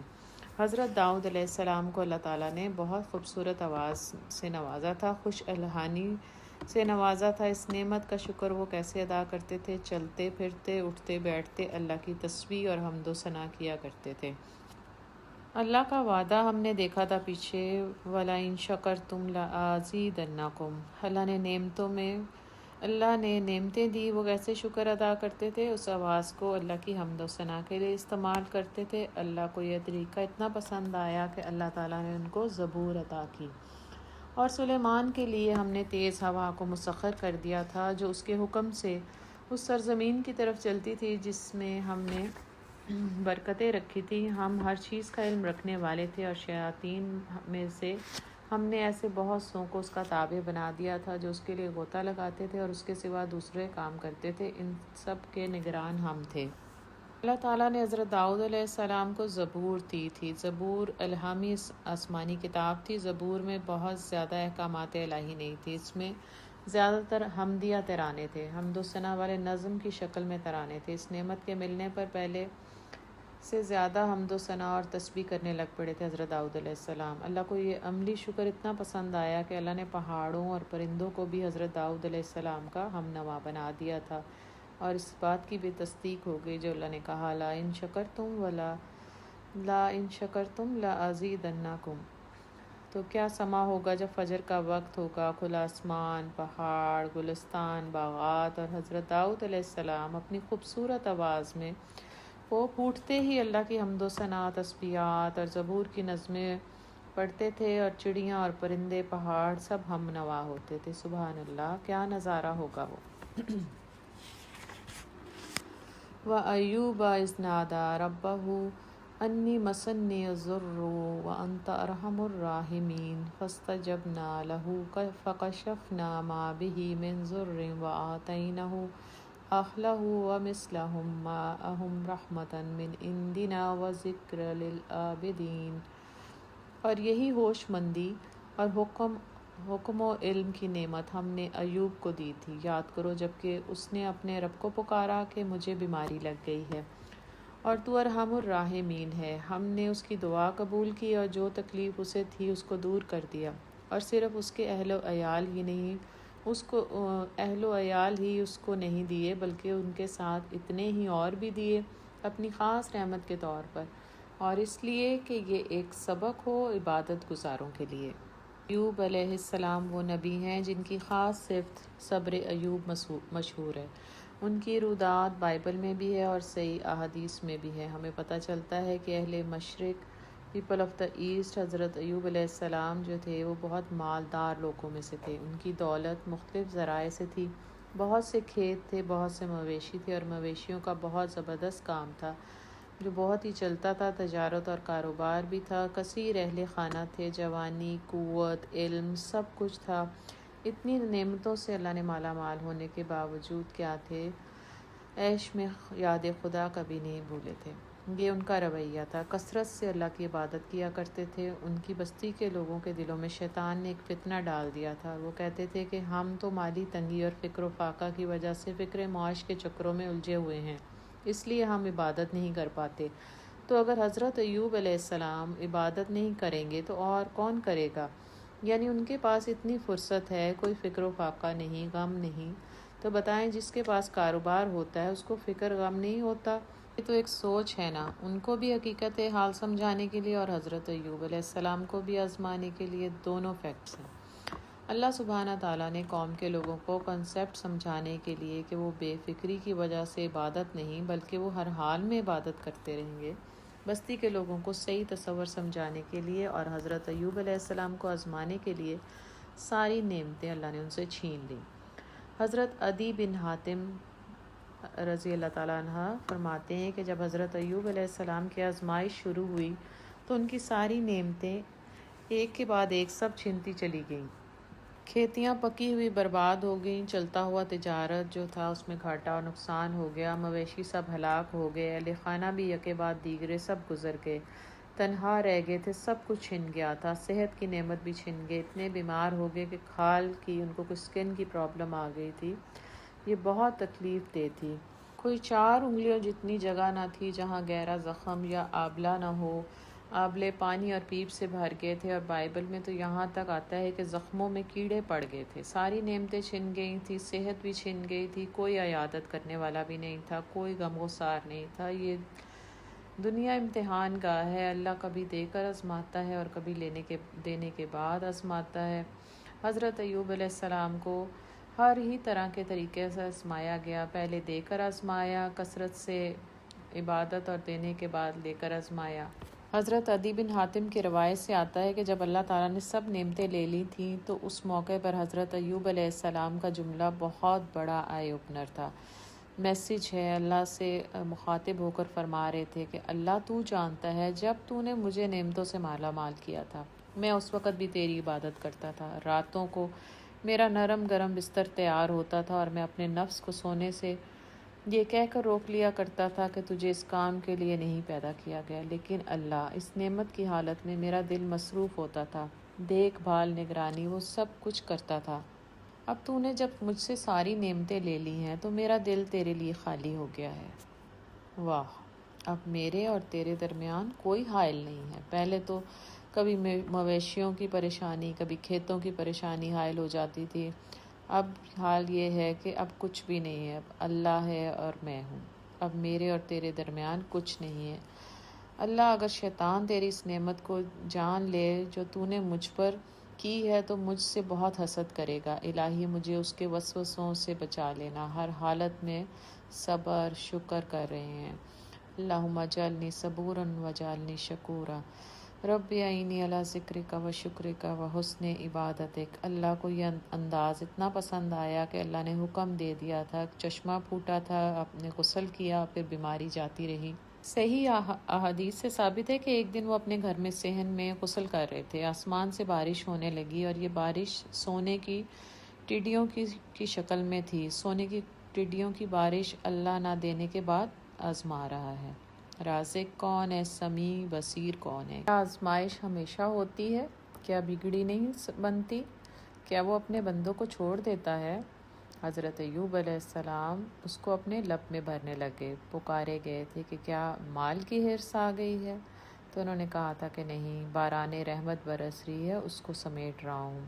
Speaker 1: حضرت داؤد علیہ السلام کو اللہ تعالیٰ نے بہت خوبصورت آواز سے نوازا تھا، خوش الحانی سے نوازا تھا۔ اس نعمت کا شکر وہ کیسے ادا کرتے تھے؟ چلتے پھرتے، اٹھتے بیٹھتے اللہ کی تسبیح اور حمد و ثنا کیا کرتے تھے۔ اللہ کا وعدہ ہم نے دیکھا تھا پیچھے، وَلَئِن شَكَرْتُمْ لَأَزِيدَنَّكُمْ۔ اللہ نے نعمتیں دی، وہ کیسے شکر ادا کرتے تھے؟ اس آواز کو اللہ کی حمد و ثنا کے لیے استعمال کرتے تھے۔ اللہ کو یہ طریقہ اتنا پسند آیا کہ اللہ تعالیٰ نے ان کو زبور عطا کی، اور سلیمان کے لیے ہم نے تیز ہوا کو مسخر کر دیا تھا جو اس کے حکم سے اس سرزمین کی طرف چلتی تھی جس میں ہم نے برکتیں رکھی تھی۔ ہم ہر چیز کا علم رکھنے والے تھے، اور شیاطین میں سے ہم نے ایسے بہت سو کو اس کا تابع بنا دیا تھا جو اس کے لیے غوطہ لگاتے تھے اور اس کے سوا دوسرے کام کرتے تھے۔ ان سب کے نگران ہم تھے۔ اللہ تعالیٰ نے حضرت داؤد علیہ السلام کو زبور دی تھی۔ زبور الہامی آسمانی کتاب تھی۔ زبور میں بہت زیادہ احکامات الہی نہیں تھی، اس میں زیادہ تر حمدیہ ترانے تھے، حمد و ثنا والے نظم کی شکل میں ترانے تھے۔ اس نعمت کے ملنے پر پہلے سے زیادہ حمد و ثنا اور تسبیح کرنے لگ پڑے تھے حضرت داؤد علیہ السلام۔ اللہ کو یہ عملی شکر اتنا پسند آیا کہ اللہ نے پہاڑوں اور پرندوں کو بھی حضرت داؤد علیہ السلام کا ہم نوا بنا دیا تھا، اور اس بات کی بھی تصدیق ہو گئی جو اللہ نے کہا، لَإِن شَكَرْتُمْ لَأَزِيدَنَّكُمْ۔ تو کیا سما ہوگا جب فجر کا وقت ہوگا، کھلا آسمان، پہاڑ، گلستان، باغات، اور حضرت داؤد علیہ السلام اپنی خوبصورت آواز میں وہ پھوٹتے ہی اللہ کی حمد و ثنا، تسبیحات اور زبور کی نظمیں پڑھتے تھے، اور چڑیاں اور پرندے، پہاڑ سب ہم نوا ہوتے تھے۔ سبحان اللہ، کیا نظارہ ہوگا وہ۔ وَأَيُّوبَ إِذْ نَادَىٰ رَبَّهُ أَنِّي مَسَّنِّيَ الضُّرُّ وَأَنْتَ أَرْحَمُ الرَّاحِمِينَ فَاسْتَجَبْنَا لَهُ فَكَشَفْنَا مَا بِهِ مِنْ ضُرٍّ وَآتَيْنَاهُ أَهْلَهُ وَمِثْلَهُم مَّعَهُمْ رَحْمَةً مِّنْ عِندِنَا وَذِكْرًا لِّلْعَابِدِينَ۔ اور یہی ہوش مندی اور حکم و علم کی نعمت ہم نے ایوب کو دی تھی۔ یاد کرو جبکہ اس نے اپنے رب کو پکارا کہ مجھے بیماری لگ گئی ہے، اور تو ارحم الراحمین ہے۔ ہم نے اس کی دعا قبول کی اور جو تکلیف اسے تھی اس کو دور کر دیا، اور صرف اس کے اہل و عیال ہی اس کو نہیں دیے بلکہ ان کے ساتھ اتنے ہی اور بھی دیے اپنی خاص رحمت کے طور پر، اور اس لیے کہ یہ ایک سبق ہو عبادت گزاروں کے لیے۔ ایوب علیہ السلام وہ نبی ہیں جن کی خاص صفت صبر ایوب مشہور ہے۔ ان کی رودات بائبل میں بھی ہے اور صحیح احادیث میں بھی ہے۔ ہمیں پتہ چلتا ہے کہ اہل مشرق، پیپل آف دا ایسٹ، حضرت ایوب علیہ السلام جو تھے وہ بہت مالدار لوگوں میں سے تھے۔ ان کی دولت مختلف ذرائع سے تھی، بہت سے کھیت تھے، بہت سے مویشی تھے، اور مویشیوں کا بہت زبردست کام تھا جو بہت ہی چلتا تھا۔ تجارت اور کاروبار بھی تھا، کثیر اہل خانہ تھے، جوانی، قوت، علم سب کچھ تھا۔ اتنی نعمتوں سے اللہ نے مالا مال ہونے کے باوجود کیا تھے؟ عیش میں یاد خدا کبھی نہیں بھولے تھے۔ یہ ان کا رویہ تھا، کثرت سے اللہ کی عبادت کیا کرتے تھے۔ ان کی بستی کے لوگوں کے دلوں میں شیطان نے ایک فتنہ ڈال دیا تھا، وہ کہتے تھے کہ ہم تو مالی تنگی اور فکر و فاقہ کی وجہ سے فکر معاش کے چکروں میں الجھے ہوئے ہیں، اس لیے ہم عبادت نہیں کر پاتے۔ تو اگر حضرت ایوب علیہ السلام عبادت نہیں کریں گے تو اور کون کرے گا؟ یعنی ان کے پاس اتنی فرصت ہے، کوئی فکر و فاقہ نہیں، غم نہیں، تو بتائیں جس کے پاس کاروبار ہوتا ہے اس کو فکر غم نہیں ہوتا؟ یہ تو ایک سوچ ہے نا۔ ان کو بھی حقیقت حال سمجھانے کے لیے اور حضرت ایوب علیہ السلام کو بھی آزمانے کے لیے، دونوں فیکٹس ہیں۔ اللہ سبحانہ تعالیٰ نے قوم کے لوگوں کو کنسیپٹ سمجھانے کے لیے کہ وہ بے فکری کی وجہ سے عبادت نہیں بلکہ وہ ہر حال میں عبادت کرتے رہیں گے، بستی کے لوگوں کو صحیح تصور سمجھانے کے لیے اور حضرت ایوب علیہ السلام کو آزمانے کے لیے ساری نعمتیں اللہ نے ان سے چھین لیں۔ حضرت عدی بن حاتم رضی اللہ تعالیٰ عنہ فرماتے ہیں کہ جب حضرت ایوب علیہ السلام کی آزمائش شروع ہوئی تو ان کی ساری نعمتیں ایک کے بعد ایک سب چھنتی چلی گئیں۔ کھیتیاں پکی ہوئی برباد ہو گئیں، چلتا ہوا تجارت جو تھا اس میں گھاٹا اور نقصان ہو گیا، مویشی سب ہلاک ہو گئے، اہل خانہ بھی یکے بعد دیگرے سب گزر گئے، تنہا رہ گئے تھے، سب کچھ چھن گیا تھا، صحت کی نعمت بھی چھن گئی، اتنے بیمار ہو گئے کہ کھال کی ان کو کچھ سکن کی پرابلم آ گئی تھی، یہ بہت تکلیف دہ تھی۔ کوئی 4 انگلیوں جتنی جگہ نہ تھی جہاں گہرا زخم یا آبلہ نہ ہو، آبلے پانی اور پیپ سے بھر گئے تھے، اور بائبل میں تو یہاں تک آتا ہے کہ زخموں میں کیڑے پڑ گئے تھے، ساری نعمتیں چھن گئی تھی، صحت بھی چھن گئی تھی، کوئی عیادت کرنے والا بھی نہیں تھا، کوئی غم گسار نہیں تھا۔ یہ دنیا امتحان گاہ ہے، اللہ کبھی دے کر آزماتا ہے اور کبھی دینے کے بعد آزماتا ہے۔ حضرت ایوب علیہ السلام کو ہر ہی طرح کے طریقے سے آزمایا گیا، پہلے دے کر آزمایا، کثرت سے عبادت اور دینے کے بعد لے کر آزمایا۔ حضرت عدی بن حاتم کی روایت سے آتا ہے کہ جب اللہ تعالیٰ نے سب نعمتیں لے لی تھیں تو اس موقع پر حضرت ایوب علیہ السلام کا جملہ بہت بڑا آئی اوپنر تھا، میسیج ہے، اللہ سے مخاطب ہو کر فرما رہے تھے کہ اللہ تو جانتا ہے جب تو نے مجھے نعمتوں سے مالا مال کیا تھا میں اس وقت بھی تیری عبادت کرتا تھا، راتوں کو میرا نرم گرم بستر تیار ہوتا تھا اور میں اپنے نفس کو سونے سے یہ کہہ کر روک لیا کرتا تھا کہ تجھے اس کام کے لیے نہیں پیدا کیا گیا، لیکن اللہ اس نعمت کی حالت میں میرا دل مصروف ہوتا تھا، دیکھ بھال نگرانی وہ سب کچھ کرتا تھا۔ اب تو نے جب مجھ سے ساری نعمتیں لے لی ہیں تو میرا دل تیرے لیے خالی ہو گیا ہے۔ واہ، اب میرے اور تیرے درمیان کوئی حائل نہیں ہے۔ پہلے تو کبھی مویشیوں کی پریشانی، کبھی کھیتوں کی پریشانی حائل ہو جاتی تھی، اب حال یہ ہے کہ اب کچھ بھی نہیں ہے، اب اللہ ہے اور میں ہوں، اب میرے اور تیرے درمیان کچھ نہیں ہے۔ اللہ اگر شیطان تیری اس نعمت کو جان لے جو تو نے مجھ پر کی ہے تو مجھ سے بہت حسد کرے گا، الہی مجھے اس کے وسوسوں سے بچا لینا، ہر حالت میں صبر شکر کر رہے ہیں۔ اللہم اجعلنی صبورا وجعلنی شکورا، رب اعینی علی ذکرک و شکرک و حسن عبادتک۔ اللہ کو یہ انداز اتنا پسند آیا کہ اللہ نے حکم دے دیا تھا، چشمہ پھوٹا تھا، آپ نے غسل کیا، پھر بیماری جاتی رہی۔ صحیح احادیث سے ثابت ہے کہ ایک دن وہ اپنے گھر میں صحن میں غسل کر رہے تھے، آسمان سے بارش ہونے لگی اور یہ بارش سونے کی ٹڈیوں کی شکل میں تھی۔ سونے کی ٹڈیوں کی بارش اللہ نہ دینے کے بعد آزما رہا ہے۔ رازق کون ہے، سمیع بصیر کون ہے؟ کیا آزمائش ہمیشہ ہوتی ہے؟ کیا بگڑی نہیں بنتی؟ کیا وہ اپنے بندوں کو چھوڑ دیتا ہے؟ حضرت ایوب علیہ السلام اس کو اپنے لب میں بھرنے لگے، پکارے گئے تھے کہ کیا مال کی حرص آ گئی ہے؟ تو انہوں نے کہا تھا کہ نہیں، باران رحمت برس رہی ہے، اس کو سمیٹ رہا ہوں،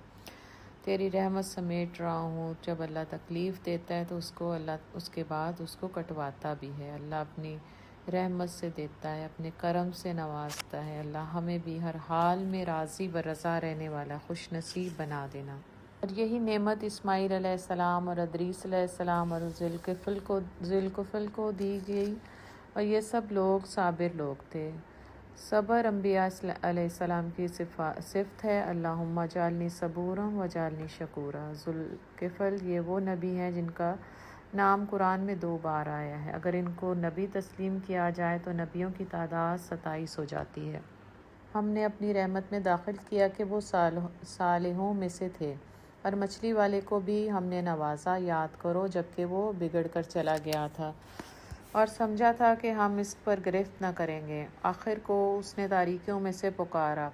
Speaker 1: تیری رحمت سمیٹ رہا ہوں۔ جب اللہ تکلیف دیتا ہے تو اللہ اس کے بعد اس کو کٹواتا بھی ہے، اللہ اپنی رحمت سے دیتا ہے، اپنے کرم سے نوازتا ہے۔ اللہ ہمیں بھی ہر حال میں راضی برضا رہنے والا خوش نصیب بنا دینا۔ اور یہی نعمت اسماعیل علیہ السلام اور ادریس علیہ السلام اور ذوالکفل کو دی گئی، اور یہ سب لوگ صابر لوگ تھے۔ صبر انبیاء علیہ السلام کی صفت ہے۔ اللہم اجعلنی صبورا وجعلنی شکورا۔ ذوالکفل یہ وہ نبی ہیں جن کا نام قرآن میں 2 بار آیا ہے، اگر ان کو نبی تسلیم کیا جائے تو نبیوں کی تعداد 27 ہو جاتی ہے۔ ہم نے اپنی رحمت میں داخل کیا کہ وہ صالحوں میں سے تھے، اور مچھلی والے کو بھی ہم نے نوازا، یاد کرو جبکہ وہ بگڑ کر چلا گیا تھا اور سمجھا تھا کہ ہم اس پر گرفت نہ کریں گے، آخر کو اس نے تاریکیوں میں سے پکارا،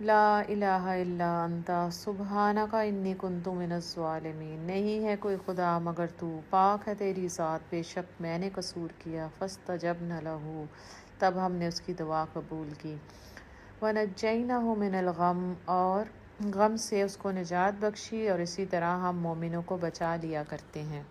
Speaker 1: لا الہ الا انت سبحانک انی کنت من الظالمین، نہیں ہے کوئی خدا مگر تو، پاک ہے تیری ذات، بے شک میں نے قصور کیا، فاستجبنا لہ، تب ہم نے اس کی دعا قبول کی، ونجیناہ من الغم، اور غم سے اس کو نجات بخشی، اور اسی طرح ہم مومنوں کو بچا لیا کرتے ہیں۔